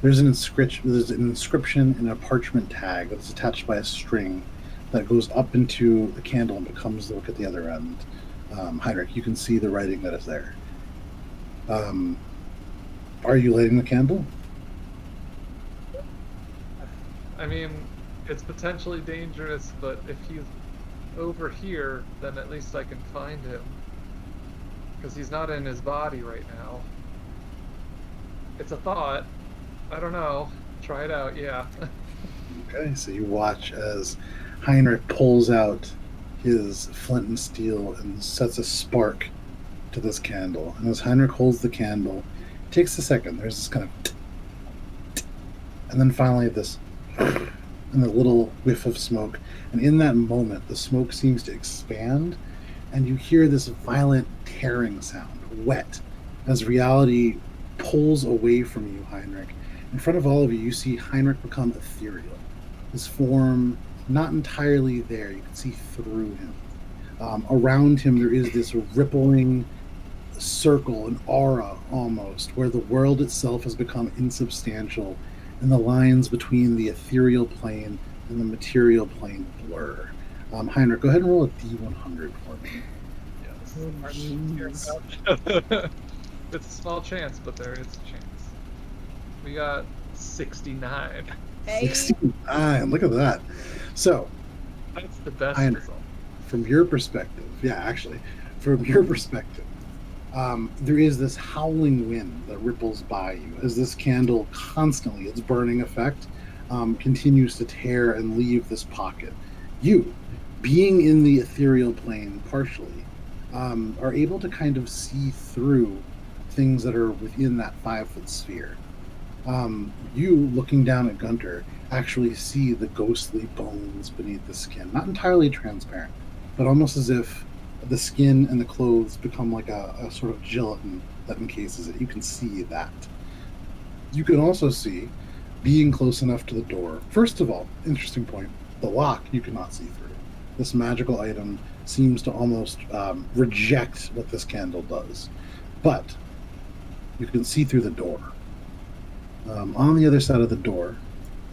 There's an inscription in a parchment tag that's attached by a string that goes up into the candle and becomes the wick at the other end. Heinrich, you can see the writing that is there. Are you lighting the candle? I mean, it's potentially dangerous, but if he's over here, then at least I can find him. Because he's not in his body right now. It's a thought. I don't know. Try it out, yeah. Okay, so you watch as Heinrich pulls out his flint and steel and sets a spark to this candle. And as Heinrich holds the candle, it takes a second. There's this kind of and then finally this and a little whiff of smoke. And in that moment, the smoke seems to expand, and you hear this violent tearing sound, wet, as reality pulls away from you, Heinrich. In front of all of you, you see Heinrich become ethereal. His form not entirely there. You can see through him. Around him, there is this rippling circle, an aura almost, where the world itself has become insubstantial, and the lines between the ethereal plane and the material plane blur. Heinrich, go ahead and roll a D100 for me. Yes. It's a small chance, but there is a chance. We got 69. Hey. 69. Look at that. So, That's the best Heinrich, result. from your perspective, from your perspective, there is this howling wind that ripples by you as this candle constantly, its burning effect, continues to tear and leave this pocket. You, being in the ethereal plane partially, are able to kind of see through things that are within that 5-foot sphere. You, looking down at Guntir, actually see the ghostly bones beneath the skin. Not entirely transparent, but almost as if the skin and the clothes become like a sort of gelatin that encases it. You can see that. You can also see, being close enough to the door, first of all, interesting point, the lock you cannot see through. This magical item seems to almost reject what this candle does. But you can see through the door. On the other side of the door,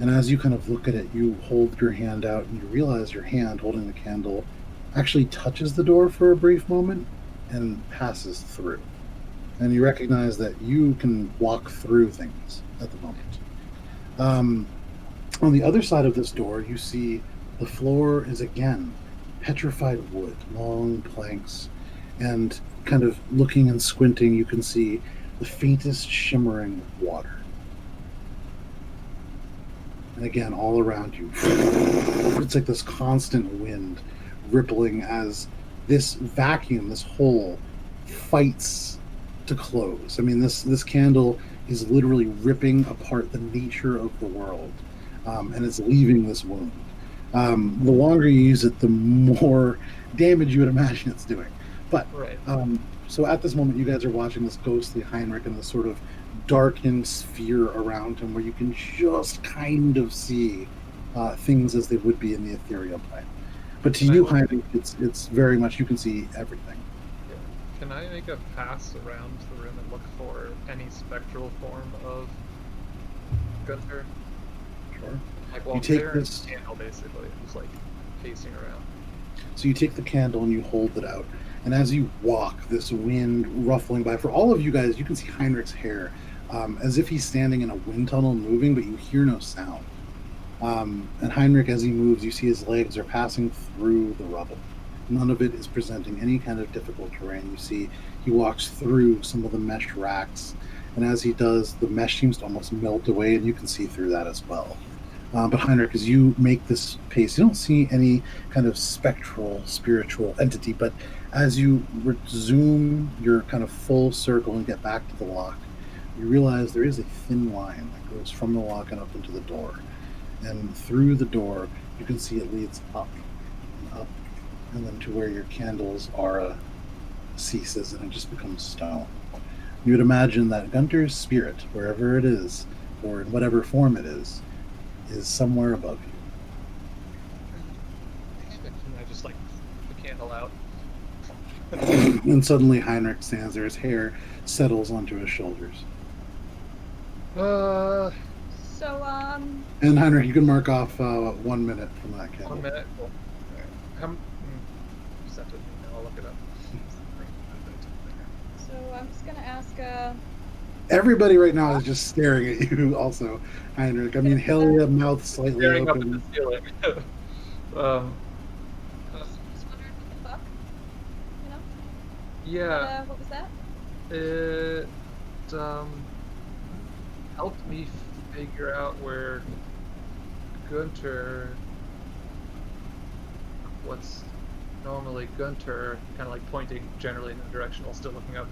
and as you kind of look at it, you hold your hand out and you realize your hand holding the candle actually touches the door for a brief moment and passes through. And you recognize that you can walk through things at the moment. On the other side of this door, you see the floor is again petrified wood, long planks, and kind of looking and squinting, you can see the faintest shimmering of water. And again, all around you, it's like this constant wind rippling as this vacuum, this hole, fights to close. I mean, this candle is literally ripping apart the nature of the world, and it's leaving this wound. The longer you use it, the more damage you would imagine it's doing. But Right. So at this moment, you guys are watching this ghostly Heinrich and this sort of darkened sphere around him, where you can just kind of see things as they would be in the ethereal plane. But to you, Heinrich, it's very much, you can see everything. Can I make a pass around the room and look for any spectral form of Guntir? Sure. Like, You take there this- candle, basically, just like pacing around. So you take the candle and you hold it out. And as you walk, this wind ruffling by, for all of you guys, you can see Heinrich's hair as if he's standing in a wind tunnel moving, but you hear no sound. And Heinrich, as he moves, you see his legs are passing through the rubble. None of it is presenting any kind of difficult terrain. You see he walks through some of the mesh racks, and as he does, the mesh seems to almost melt away, and you can see through that as well. But Heinrich, as you make this pace, you don't see any kind of spectral, spiritual entity, but as you resume your kind of full circle and get back to the lock, you realize there is a thin line that goes from the lock and up into the door. And through the door, you can see it leads up and up, and then to where your candle's aura ceases and it just becomes stone. You would imagine that Guntir's spirit, wherever it is, or in whatever form it is somewhere above you. And I just like put the candle out. And suddenly Heinrich stands there, his hair settles onto his shoulders. So, And Heinrich, you can mark off 1 minute from that candle. 1 minute. Cool. Come. Just have to. I'll look it up. so I'm just gonna ask, Everybody right now is just staring at you also, Heinrich. I mean, Helia, mouth slightly Staring up at open. the ceiling. just wondering what the fuck, you know? Yeah. What was that? It helped me figure out where Guntir, what's normally Guntir, kind of like pointing generally in the direction while still looking up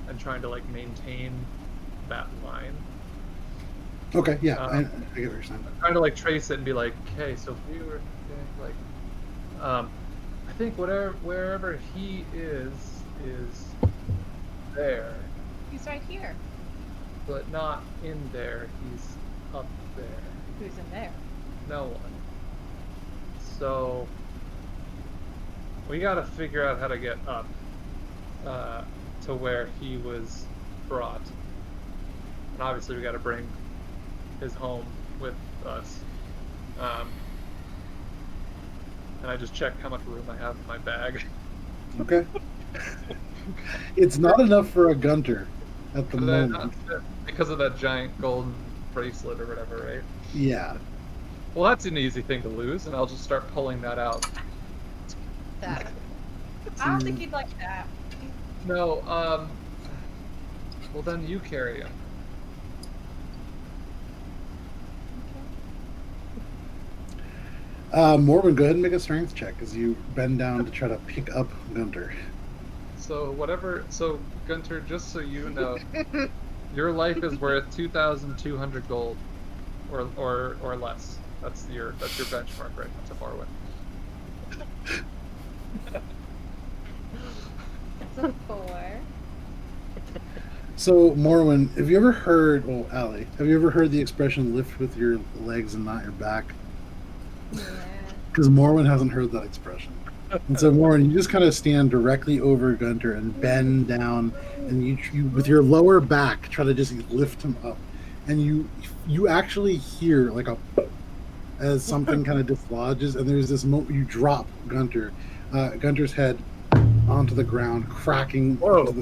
and trying to like maintain that line. Okay, yeah, I get what you're saying. I'm trying to like trace it and be like, okay, so if we were like, I think wherever he is there, He's right here. but not in there. He's up there. Who's in there? No one. So we got to figure out how to get up to where he was brought, and obviously we got to bring his home with us. And I just checked how much room I have in my bag. Okay. It's not enough for a Guntir. at the Did I not moment. fit because of that giant golden bracelet or whatever, right? Yeah. Well, that's an easy thing to lose, and I'll just start pulling that out. That. I don't think he'd like that. No, well then you carry him. Morwen, go ahead and make a strength check as you bend down to try to pick up Guntir. So Guntir, just so you know, your life is worth 2,200 gold, or less. That's your benchmark right now to Morwen. It's a 4. So, Morwen, have you ever heard, Allie, have you ever heard the expression lift with your legs and not your back? Yeah. Because Morwen hasn't heard that expression. And so, Morwen, you just kind of stand directly over Guntir and bend down, and you with your lower back try to just lift him up. And you actually hear like a as something kind of dislodges, and there's this moment you drop Guntir. Guntir's head onto the ground, cracking. Whoa.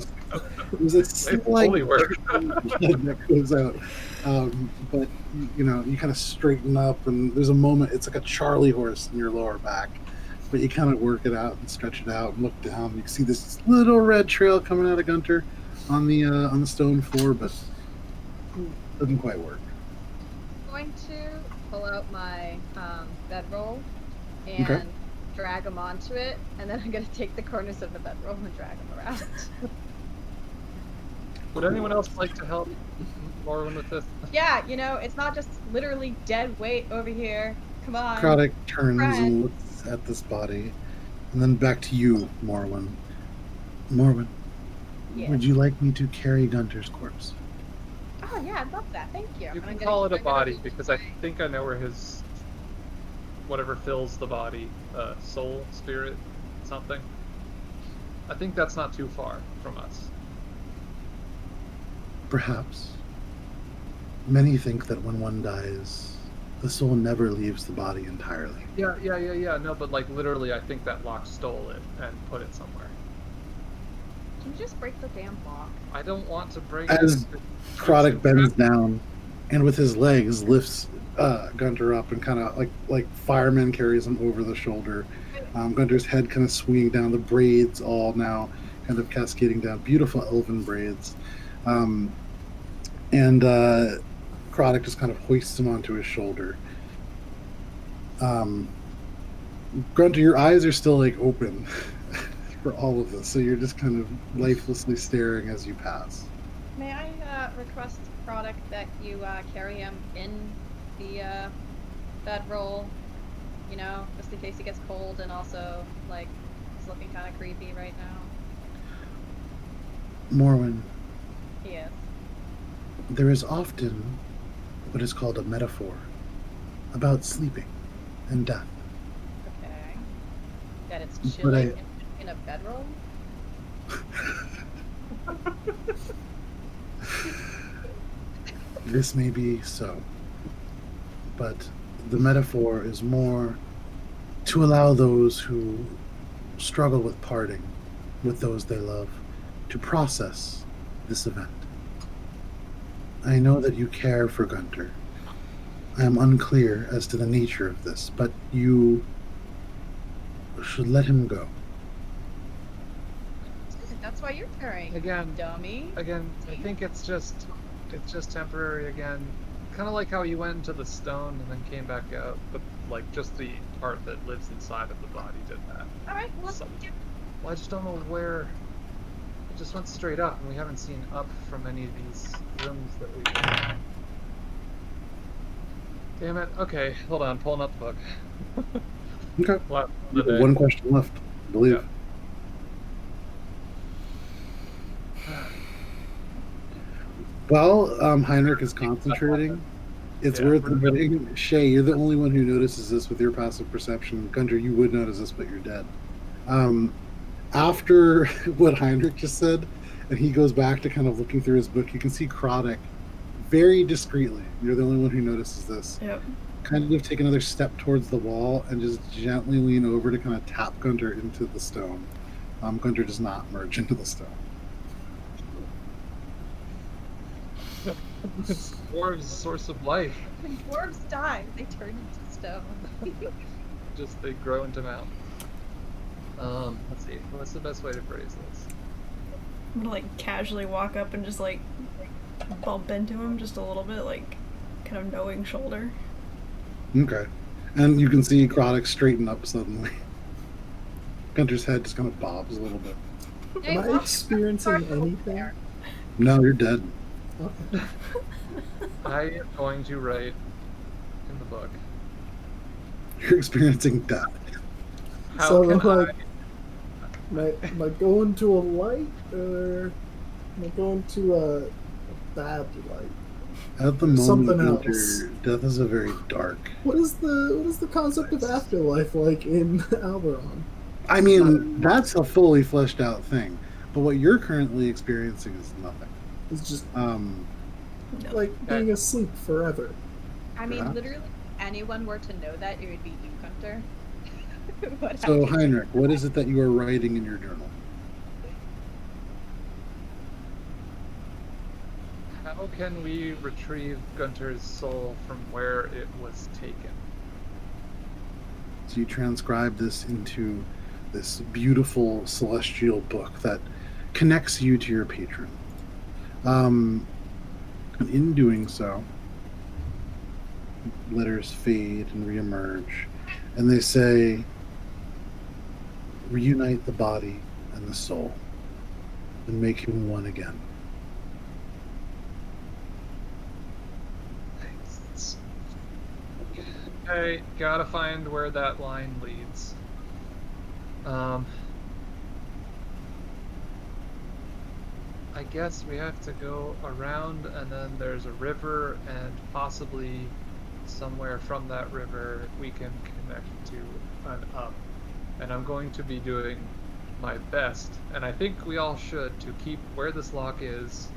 It was a slight Holy work. that goes out. But you kind of straighten up, and there's a moment. It's like a Charlie horse in your lower back, but you kind of work it out and stretch it out and look down. And you can see this little red trail coming out of Guntir on the stone floor, but it doesn't quite work. I'm going to pull out my bedroll and drag him onto it, and then I'm going to take the corners of the bedroll and drag him around. Would anyone else like to help Morwen with this? Yeah, it's not just literally dead weight over here. Come on. Krodek turns Friend. and looks at this body, and then back to you, Morwen. Morwen, Yeah. would you like me to carry Gunter's corpse? Oh yeah, I'd love that. Thank you. You And can I'm call it a I'm gonna body use because I my- think I know where his whatever fills the body, soul, spirit, something. I think that's not too far from us. Perhaps. Many think that when one dies, the soul never leaves the body entirely. Yeah. No, but like literally, I think that lock stole it and put it somewhere. Can you just break the damn lock? I don't want to break As it. Krodek bends down, and with his legs lifts Gunter up, and kind of like fireman carries him over the shoulder. Gunter's head kind of swinging down, the braids all now kind of cascading down, beautiful elven braids. And Krodek just kind of hoists him onto his shoulder. Gunter, your eyes are still like open for all of this, so you're just kind of lifelessly staring as you pass. May I request, product, that you carry him in the bedroll, just in case he gets cold, and also, like, he's looking kind of creepy right now. Morwen, He is. there is often what is called a metaphor about sleeping and death. Okay. That it's But chilling in a bedroll? This may be so, but the metaphor is more to allow those who struggle with parting with those they love to process this event. I know that you care for Gunter. I am unclear as to the nature of this, but you should let him go. That's why you're carrying him, Again, dummy. I think it's just temporary again. Kind of like how you went into the stone and then came back out, but like just the part that lives inside of the body did that. Alright, well, let's So- get... Well, I just don't know where. It just went straight up, and we haven't seen up from any of these rooms that we've been in. Damn it. Okay, hold on. Pulling up the book. Okay. Last of the day. One question left, I believe. While Heinrich is concentrating, it's Yeah. worth noting, Shae, you're the only one who notices this with your passive perception. Gunter, you would notice this, but you're dead. After what Heinrich just said, and he goes back to kind of looking through his book, you can see Krodek very discreetly, you're the only one who notices this, Yep. kind of take another step towards the wall and just gently lean over to kind of tap Gunter into the stone. Gunter does not merge into the stone. Dwarves' source of life. When dwarves die, they turn into stone. Just they grow into mountains. Let's see. What's the best way to phrase this? I'm gonna like casually walk up and just like bump into him just a little bit, like kind of knowing shoulder. Okay. And you can see Croddock straighten up suddenly. Gunter's head just kind of bobs a little bit. Am I experiencing anything? No, you're dead. Okay. I am going to write in the book. You're experiencing death. How So, can like, am I going to a light, or am I going to a bad light? At the moment, Something Gunter, else. death is a very dark. What is the concept of afterlife like in Alberon? I mean, that's a fully fleshed out thing. But what you're currently experiencing is nothing. It's just No. like being asleep forever. I mean, Yeah. literally, anyone were to know that, it would be you, Gunter. What So, happened? Heinrich, what is it that you are writing in your journal? How can we retrieve Gunter's soul from where it was taken? So you transcribe this into this beautiful celestial book that connects you to your patron. And in doing so, letters fade and reemerge, and they say, reunite the body and the soul, and make him one again. Okay, gotta find where that line leads. I guess we have to go around, and then there's a river, and possibly somewhere from that river we can connect to an up. And I'm going to be doing my best, and I think we all should, to keep where this lock is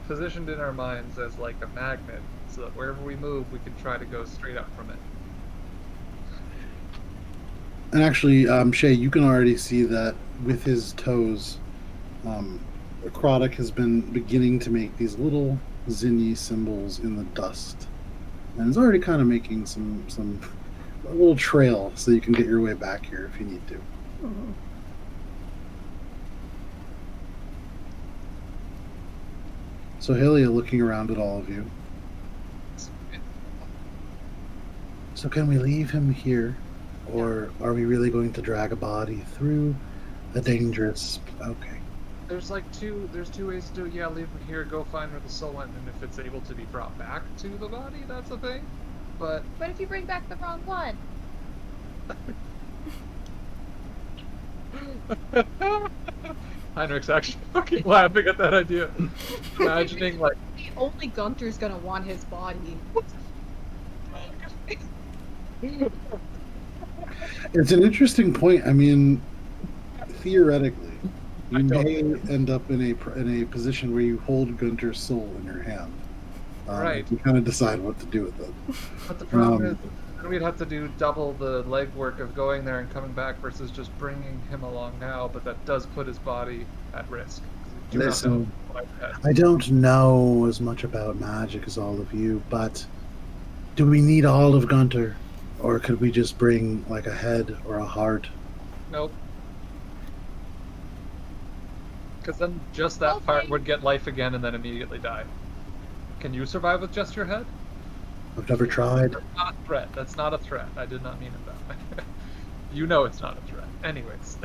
positioned in our minds as like a magnet, so that wherever we move, we can try to go straight up from it. And actually, Shae, you can already see that with his toes, Croddock has been beginning to make these little zingy symbols in the dust, and is already kind of making some a little trail so you can get your way back here if you need to. Mm-hmm. So Halia, looking around at all of you. So can we leave him here, or are we really going to drag a body through a dangerous? Okay. There's two ways to do it. Yeah, leave him here, go find where the soul went, and if it's able to be brought back to the body, that's a thing. But What if you bring back the wrong one? Heinrich's actually fucking laughing at that idea. Imagining like Only Gunter's gonna want his body. It's an interesting point. I mean, theoretically, I you don't may think end up in a position where you hold Gunter's soul in your hand. Right. You kind of decide what to do with it. But the problem Um, is, then we'd have to do double the legwork of going there and coming back versus just bringing him along now. But that does put his body at risk. 'Cause we do not Listen, know what that- I don't know as much about magic as all of you, but do we need all of Gunter? Or could we just bring like a head or a heart? Nope. Because then just that part Okay. would get life again and then immediately die. Can you survive with just your head? I've never tried. That's not a threat. That's not a threat. I did not mean it that way. You know it's not a threat. Anyways.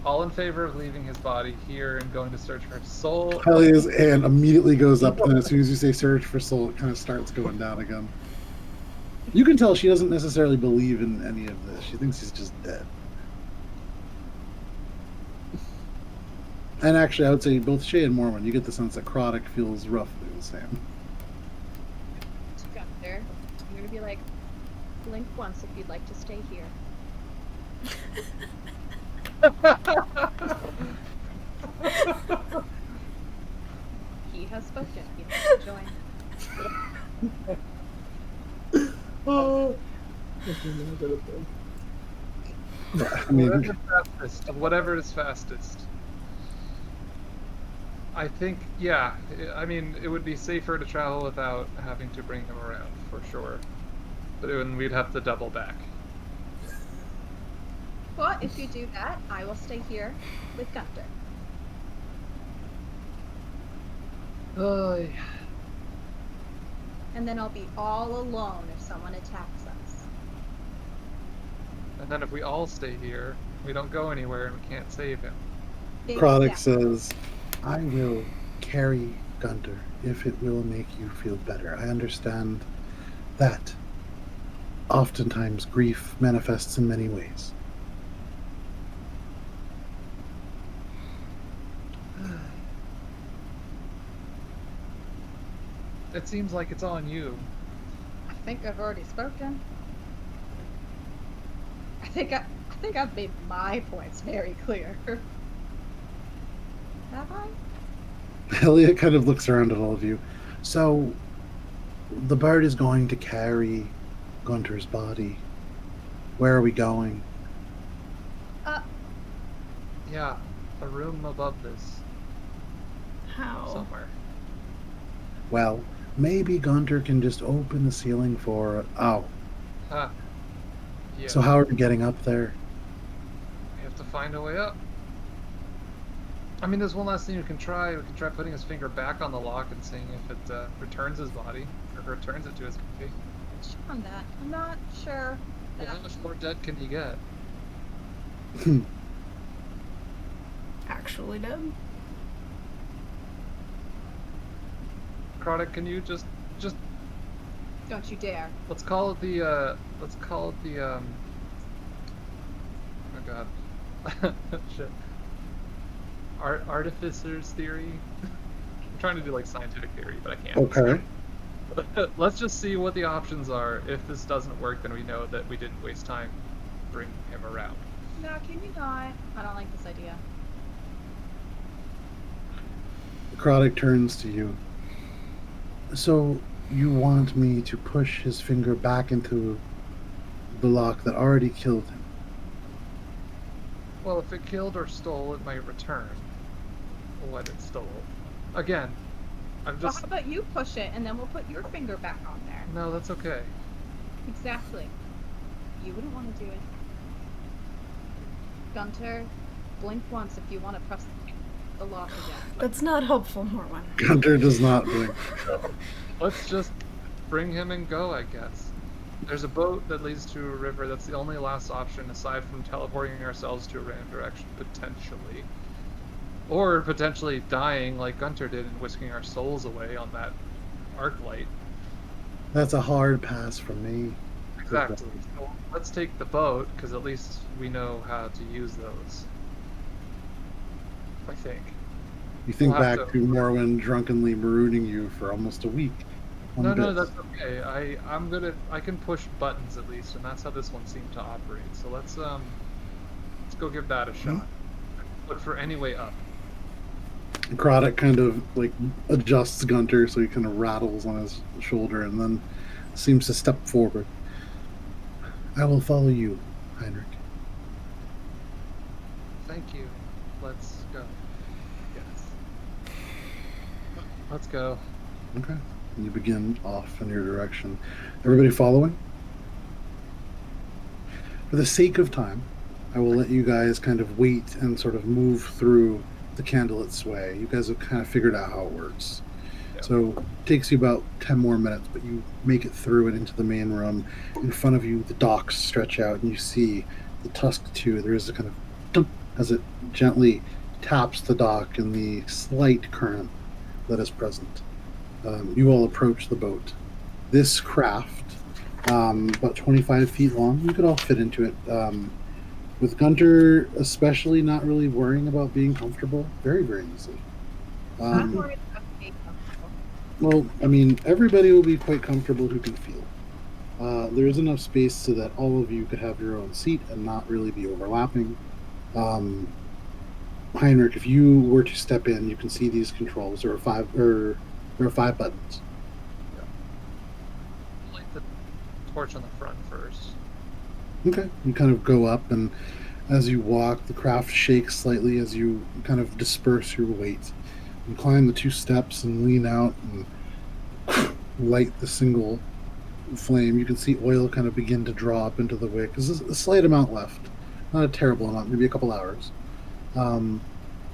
All in favor of leaving his body here and going to search for his soul? Helia's hand immediately goes up, and then as soon as you say search for soul, it kind of starts going down again. You can tell she doesn't necessarily believe in any of this. She thinks he's just dead. And actually, I would say both Shae and Morwen, you get the sense that Croddock feels roughly the same. Gunter, I'm gonna be like, blink once if you'd like to stay here. He has spoken. He wants to join. Oh, okay, now I gotta think. Yeah, I mean, Whatever is fastest. I think, yeah. I mean, it would be safer to travel without having to bring him around, for sure. But we'd have to double back. But if you do that, I will stay here with Guntir. Oh, And then I'll be all alone if someone attacks us. and then if we all stay here, we don't go anywhere and we can't save him. Croddick Exactly. says, I will carry Gunter if it will make you feel better. I understand that oftentimes grief manifests in many ways. It seems like it's on you. I think I've already spoken. I think I've made my points very clear. Have I? Elliot kind of looks around at all of you. So, the bird is going to carry Gunter's body. Where are we going? Yeah, a room above this, How? somewhere. Well, maybe Gunter can just open the ceiling for... Oh, Huh. Yeah. so how are we getting up there? We have to find a way up. I mean, there's one last thing you can try. We can try putting his finger back on the lock and seeing if it returns his body, or returns it to his body. Check on that. I'm not sure. Well, how much more dead can he get? Actually dead? Croddick, can you just Don't you dare. let's call it the oh god. Shit. Artificer's theory. I'm trying to do like scientific theory, but I can't. Okay. Let's just see what the options are. If this doesn't work, then we know that we didn't waste time bringing him around. No, can you not? I don't like this idea. Croddick turns to you. So, you want me to push his finger back into the lock that already killed him? Well, if it killed or stole, it might return what it stole. Again, I'm Well, just... how about you push it and then we'll put your finger back on there? No, that's okay. Exactly. You wouldn't want to do it. Gunter, blink once if you want to press the lock again. That's not helpful, Morwen. Gunter does not blink. Let's just bring him and go, I guess. There's a boat that leads to a river. That's the only last option aside from teleporting ourselves to a random direction, potentially. Or potentially dying like Gunter did and whisking our souls away on that arc light. That's a hard pass from me. Exactly. So let's take the boat, because at least we know how to use those. I think. You think We'll have back to- to Morwen drunkenly marooning you for almost a week. on No, bits. that's okay. I can push buttons at least, and that's how this one seemed to operate. So let's go give that a shot. Look for any way up. Croddick kind of like adjusts Gunter so he kind of rattles on his shoulder and then seems to step forward. I will follow you, Heinrich. Thank you. Let's go. Yes. Let's go. Okay. And you begin off in your direction. Everybody following? For the sake of time, I will let you guys kind of wait and sort of move through the Candlelit Way. You guys have kind of figured out how it works. Yep. So it takes you about 10 more minutes, but you make it through and into the main room. In front of you, the docks stretch out, and you see the Tusk 2. There is a kind of dunk as it gently taps the dock in the slight current that is present. You all approach the boat. This craft, about 25 feet long, you could all fit into it. With Gunter especially not really worrying about being comfortable, very, very easy. I'm worried about being comfortable. Well, I mean, everybody will be quite comfortable who can feel. There is enough space so that all of you could have your own seat and not really be overlapping. Heinrich, if you were to step in, you can see these controls. There are five buttons. Light the torch on the front first. Okay. You kind of go up, and as you walk, the craft shakes slightly as you kind of disperse your weight. You climb the 2 steps and lean out and light the single flame. You can see oil kind of begin to draw up into the wick. There's a slight amount left, not a terrible amount, maybe a couple hours.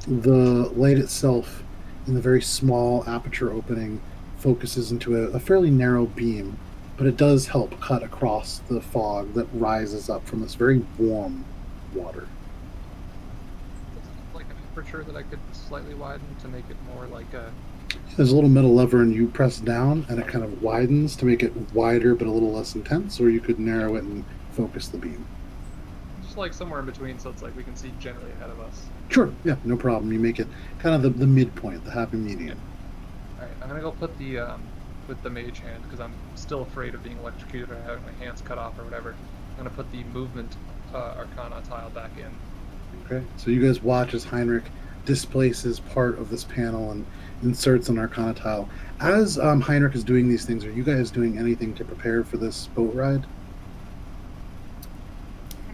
The light itself, in the very small aperture opening, focuses into a fairly narrow beam, but it does help cut across the fog that rises up from this very warm water. Like an aperture that I could slightly widen to make it more like a... There's a little metal lever, and you press down, and it kind of widens to make it wider but a little less intense, or you could narrow it and focus the beam. Just like somewhere in between, so it's like we can see generally ahead of us. Sure, yeah, no problem. You make it kind of the midpoint, the happy medium. Alright, I'm gonna go put the, with the mage hand, because I'm still afraid of being electrocuted or having my hands cut off or whatever. I'm gonna put the movement arcana tile back in. Okay, so you guys watch as Heinrich displaces part of this panel and inserts an arcana tile. As Heinrich is doing these things, are you guys doing anything to prepare for this boat ride?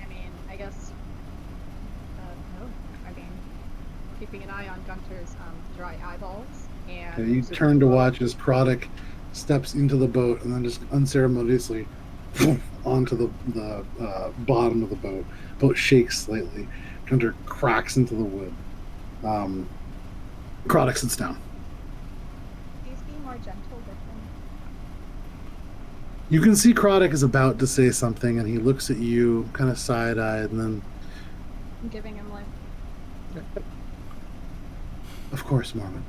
I mean, I guess. No. I mean, keeping an eye on Gunter's dry eyeballs and. Okay, you turn to watch as Product steps into the boat and then just unceremoniously onto the bottom of the boat. Boat shakes slightly. Gunter cracks into the wood. Product sits down. Please be more gentle with him. You can see Krodek is about to say something, and he looks at you kind of side-eyed, and then... I'm giving him like. Of course, Morwen.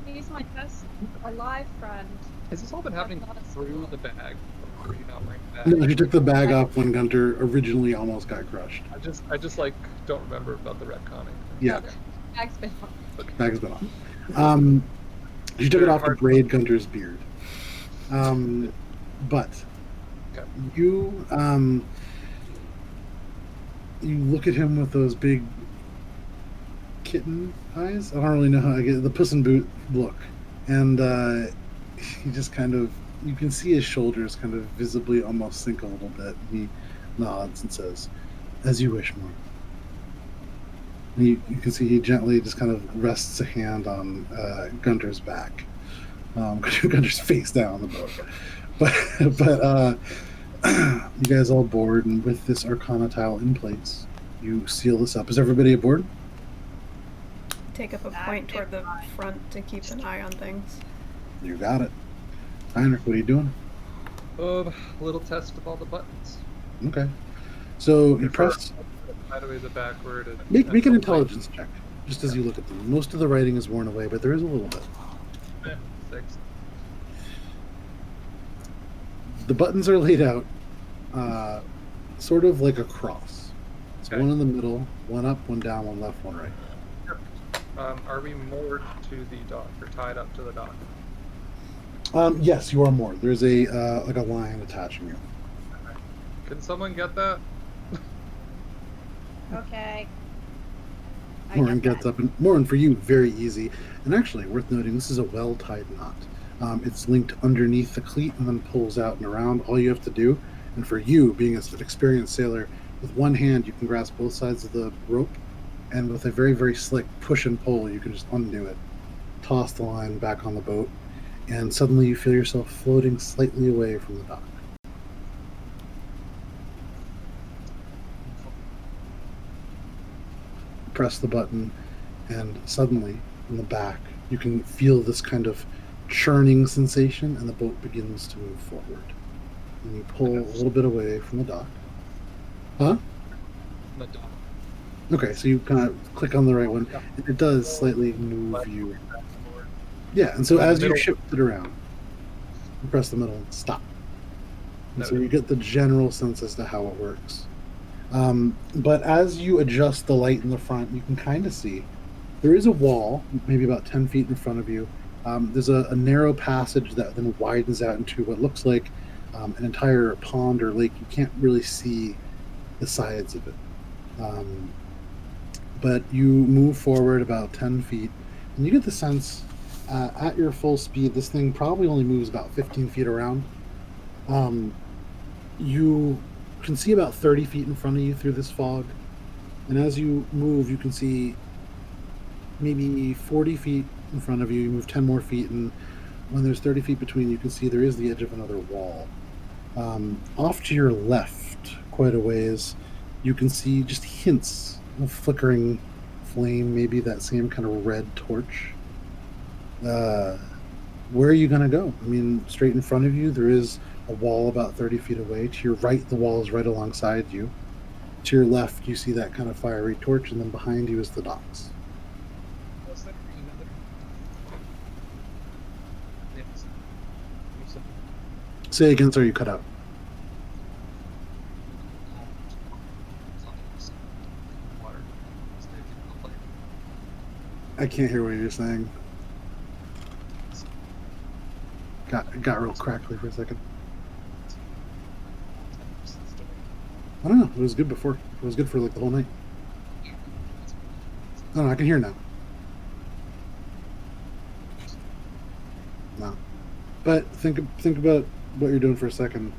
He's my best alive friend. Has this all been happening through the bag? Or are you not wearing the bag? No, he took the bag off when Gunter originally almost got crushed. I just like don't remember about the retconning. Yeah. Okay. Bag's been on. Bag's been off. She took it off to braid Gunter's beard. But Okay. you you look at him with those big kitten eyes. I don't really know how I get the Puss in Boot look, and he just kind of, you can see his shoulders kind of visibly almost sink a little bit. He nods and says, "As you wish, Morwen." You can see he gently just kind of rests a hand on Gunter's back. Gunter's face down on the boat. But you guys all board, and with this Arcana tile in place, you seal this up. Is everybody aboard? Take up a point toward the front to keep an eye on things. You got it. Heinrich, what are you doing? A little test of all the buttons. Okay. So you press... By the way, the backward. And Make an intelligence check, just as you look at them. Most of the writing is worn away, but there is a little bit. 6. The buttons are laid out sort of like a cross. It's Okay. one in the middle, one up, one down, one left, one right. Are we moored to the dock or tied up to the dock? Yes, you are moored. There's a like a line attaching you. Can someone get that? Okay. Morwen gets up, and Morwen, for you, very easy. And actually, worth noting, this is a well-tied knot. It's linked underneath the cleat and then pulls out and around. All you have to do, and for you, being an experienced sailor, with one hand you can grasp both sides of the rope, and with a very, very slick push and pull, you can just undo it, toss the line back on the boat, and suddenly you feel yourself floating slightly away from the dock. Press the button, and suddenly, in the back, you can feel this kind of churning sensation, and the boat begins to move forward. And you pull a little bit away from the dock. Huh? The dock. Okay, so you kind of click on the right one, and it does slightly move you. Yeah, and so as you shift it around, you press the middle and stop. And so you get the general sense as to how it works. But as you adjust the light in the front, you can kind of see there is a wall, maybe about 10 feet in front of you. There's a narrow passage that then widens out into what looks like an entire pond or lake. You can't really see the sides of it. But you move forward about 10 feet, and you get the sense at your full speed, this thing probably only moves about 15 feet around. You can see about 30 feet in front of you through this fog, and as you move, you can see maybe 40 feet in front of you. You move 10 more feet, and when there's 30 feet between, you can see there is the edge of another wall. Off to your left, quite a ways, you can see just hints of flickering flame, maybe that same kind of red torch. Where are you going to go? I mean, straight in front of you, there is a wall about 30 feet away. To your right, the wall is right alongside you. To your left, you see that kind of fiery torch, and then behind you is the docks. Say again, sir, you cut out. I can't hear what you're saying. Got real crackly for a second. I don't know. It was good before. It was good for like the whole night. No, I can hear now. No. But think about what you're doing for a second.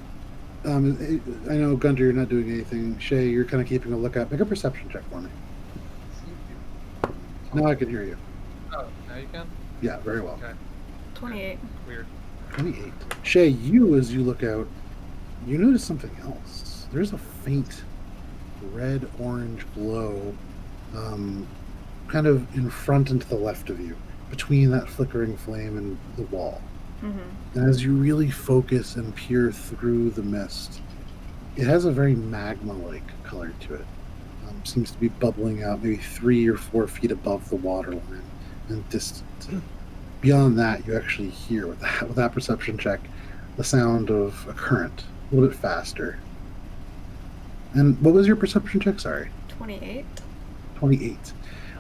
I know, Guntir, you're not doing anything. Shae, you're kind of keeping a lookout. Make a perception check for me. Now I can hear you. Oh, now you can? Yeah, very well. Okay. 28. Weird. 28. Shae, you, as you look out, you notice something else. There's a faint red-orange glow kind of in front and to the left of you, between that flickering flame and the wall. Mm-hmm. And as you really focus and peer through the mist, it has a very magma-like color to it. Seems to be bubbling out maybe 3 or 4 feet above the waterline and distant. Beyond that, you actually hear, with that perception check, the sound of a current, a little bit faster. And what was your perception check? Sorry. 28. 28.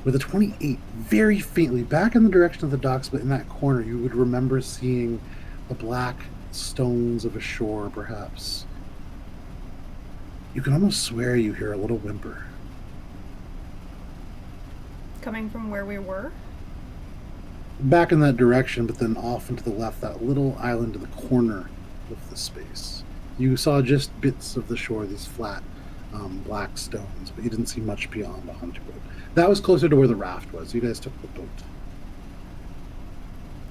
With a 28, very faintly, back in the direction of the docks, but in that corner, you would remember seeing the black stones of a shore, perhaps. You can almost swear you hear a little whimper. Coming from where we were? Back in that direction, but then off and to the left, that little island in the corner of the space. You saw just bits of the shore, these flat black stones, but you didn't see much beyond onto it. That was closer to where the raft was. You guys took the boat.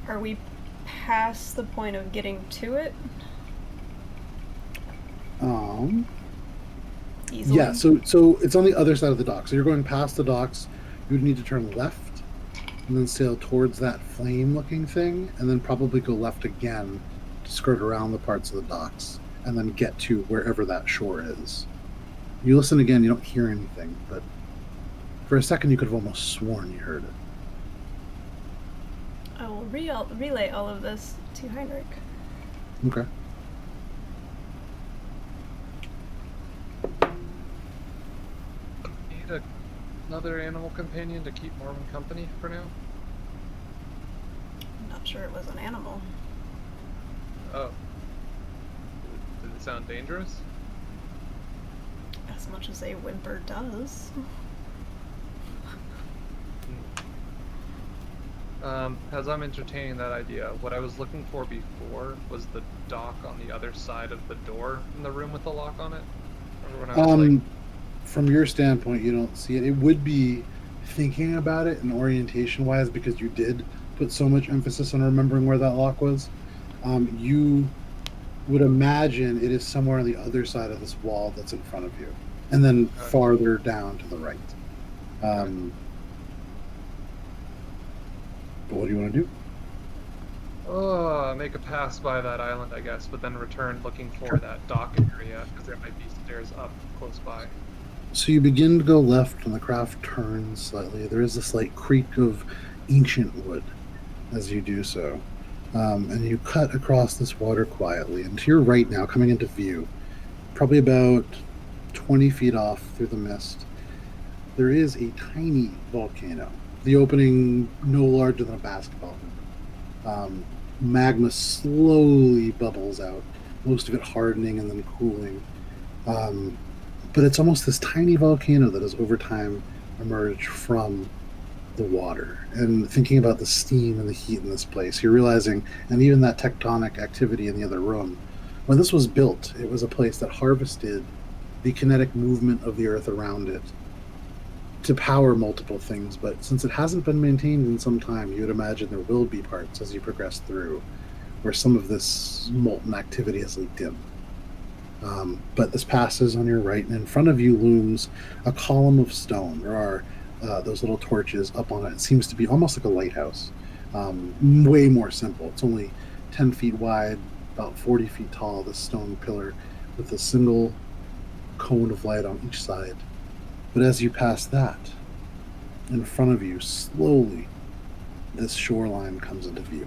Are we past the point of getting to it? Easily? Yeah, so it's on the other side of the dock. So you're going past the docks. You would need to turn left and then sail towards that flame-looking thing, and then probably go left again to skirt around the parts of the docks and then get to wherever that shore is. You listen again, you don't hear anything, but for a second you could have almost sworn you heard it. I will relay all of this to Heinrich. Okay. Need another animal companion to keep Morwen company for now? I'm not sure it was an animal. Oh. Did it sound dangerous? As much as a whimper does. As I'm entertaining that idea, what I was looking for before was the dock on the other side of the door in the room with the lock on it. Or when I was from your standpoint, you don't see it. It would be thinking about it and orientation-wise, because you did put so much emphasis on remembering where that lock was. You would imagine it is somewhere on the other side of this wall that's in front of you, and then farther down to the right. But what do you want to do? Make a pass by that island, I guess, but then return looking for that dock area, because there might be stairs up close by. So you begin to go left, and the craft turns slightly. There is a slight creak of ancient wood as you do so. And you cut across this water quietly. And to your right now, coming into view, probably about 20 feet off through the mist, there is a tiny volcano. The opening no larger than a basketball hoop. Magma slowly bubbles out, most of it hardening and then cooling. But it's almost this tiny volcano that has over time emerged from the water. And thinking about the steam and the heat in this place, you're realizing, and even that tectonic activity in the other room, when this was built, it was a place that harvested the kinetic movement of the earth around it to power multiple things, but since it hasn't been maintained in some time, you would imagine there will be parts as you progress through where some of this molten activity has leaked in. But this passes on your right, and in front of you looms a column of stone. There are those little torches up on it. It seems to be almost like a lighthouse. Way more simple. It's only 10 feet wide, about 40 feet tall, this stone pillar with a single cone of light on each side. But as you pass that, in front of you, slowly, this shoreline comes into view.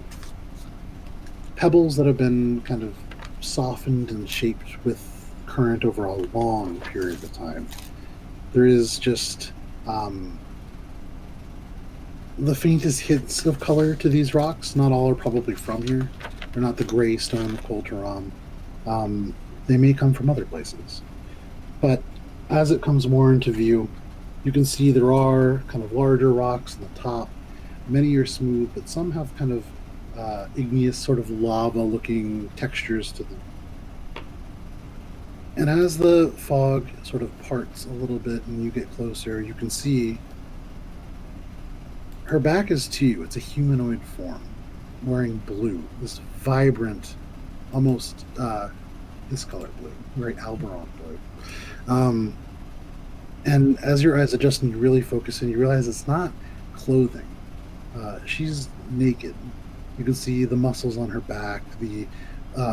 Pebbles that have been kind of softened and shaped with current over a long period of time. There is just the faintest hints of color to these rocks. Not all are probably from here. They're not the gray stone of Colteron. They may come from other places. But as it comes more into view, you can see there are kind of larger rocks on the top. Many are smooth, but some have kind of igneous, sort of lava-looking textures to them. And as the fog sort of parts a little bit and you get closer, you can see her back is to you. It's a humanoid form, wearing blue, this vibrant, almost this color blue, very Alberon blue. And as your eyes adjust and you really focus in, you realize it's not clothing. She's naked. You can see the muscles on her back, the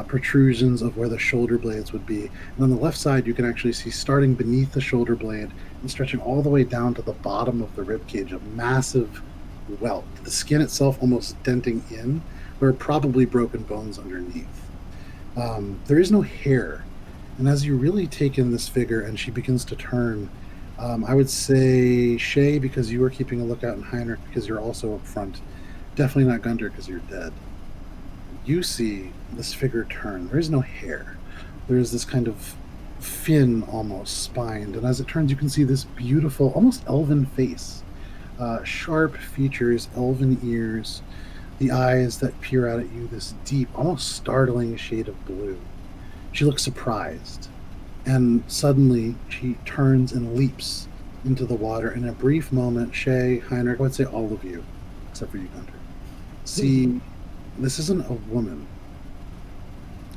protrusions of where the shoulder blades would be. And on the left side, you can actually see, starting beneath the shoulder blade and stretching all the way down to the bottom of the rib cage, a massive welt. The skin itself almost denting in, where probably broken bones underneath. There is no hair. And as you really take in this figure and she begins to turn, I would say Shae, because you are keeping a lookout, and Heinrich, because you're also up front. Definitely not Guntir, because you're dead. You see this figure turn. There is no hair. There is this kind of fin, almost spined, and as it turns, you can see this beautiful, almost elven face. Sharp features, elven ears, the eyes that peer out at you, this deep, almost startling shade of blue. She looks surprised, and suddenly she turns and leaps into the water. In a brief moment, Shae, Heinrich, I would say all of you, except for you, Guntir, see this isn't a woman.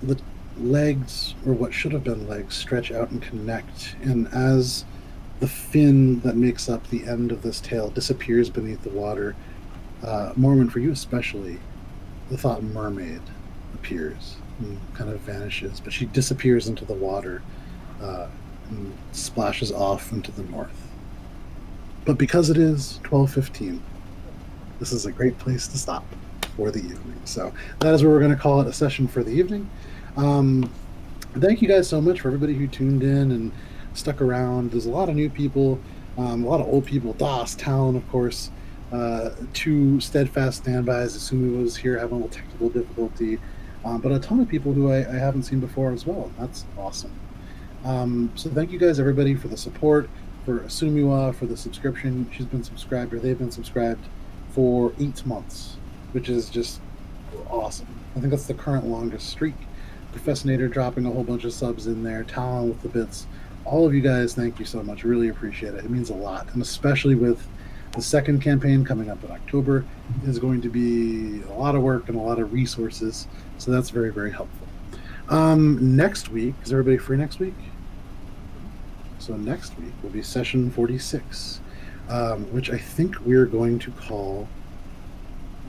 The legs, or what should have been legs, stretch out and connect, and as the fin that makes up the end of this tail disappears beneath the water, Morwen, for you especially, the thought mermaid appears and kind of vanishes, but she disappears into the water and splashes off into the north. But because it is 12:15, this is a great place to stop for the evening. So that is where we're going to call it a session for the evening. Thank you guys so much for everybody who tuned in and stuck around. There's a lot of new people, a lot of old people. Das, Talon, of course, 2 steadfast standbys. Asumi was here having a little technical difficulty, but a ton of people who I haven't seen before as well. That's awesome. So thank you guys, everybody, for the support, for Asumiwa, for the subscription. She's been subscribed, or they've been subscribed for 8 months, which is just awesome. I think that's the current longest streak. Professinator dropping a whole bunch of subs in there, Talon with the bits. All of you guys, thank you so much. Really appreciate it. It means a lot. And especially with the second campaign coming up in October, is going to be a lot of work and a lot of resources. So that's very, very helpful. Next week, is everybody free next week? So next week will be session 46, which I think we're going to call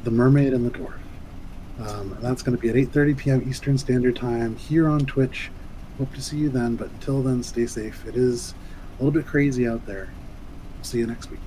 The Mermaid and the Dwarf. And that's going to be at 8:30 p.m. Eastern Standard Time here on Twitch. Hope to see you then, but until then, stay safe. It is a little bit crazy out there. See you next week.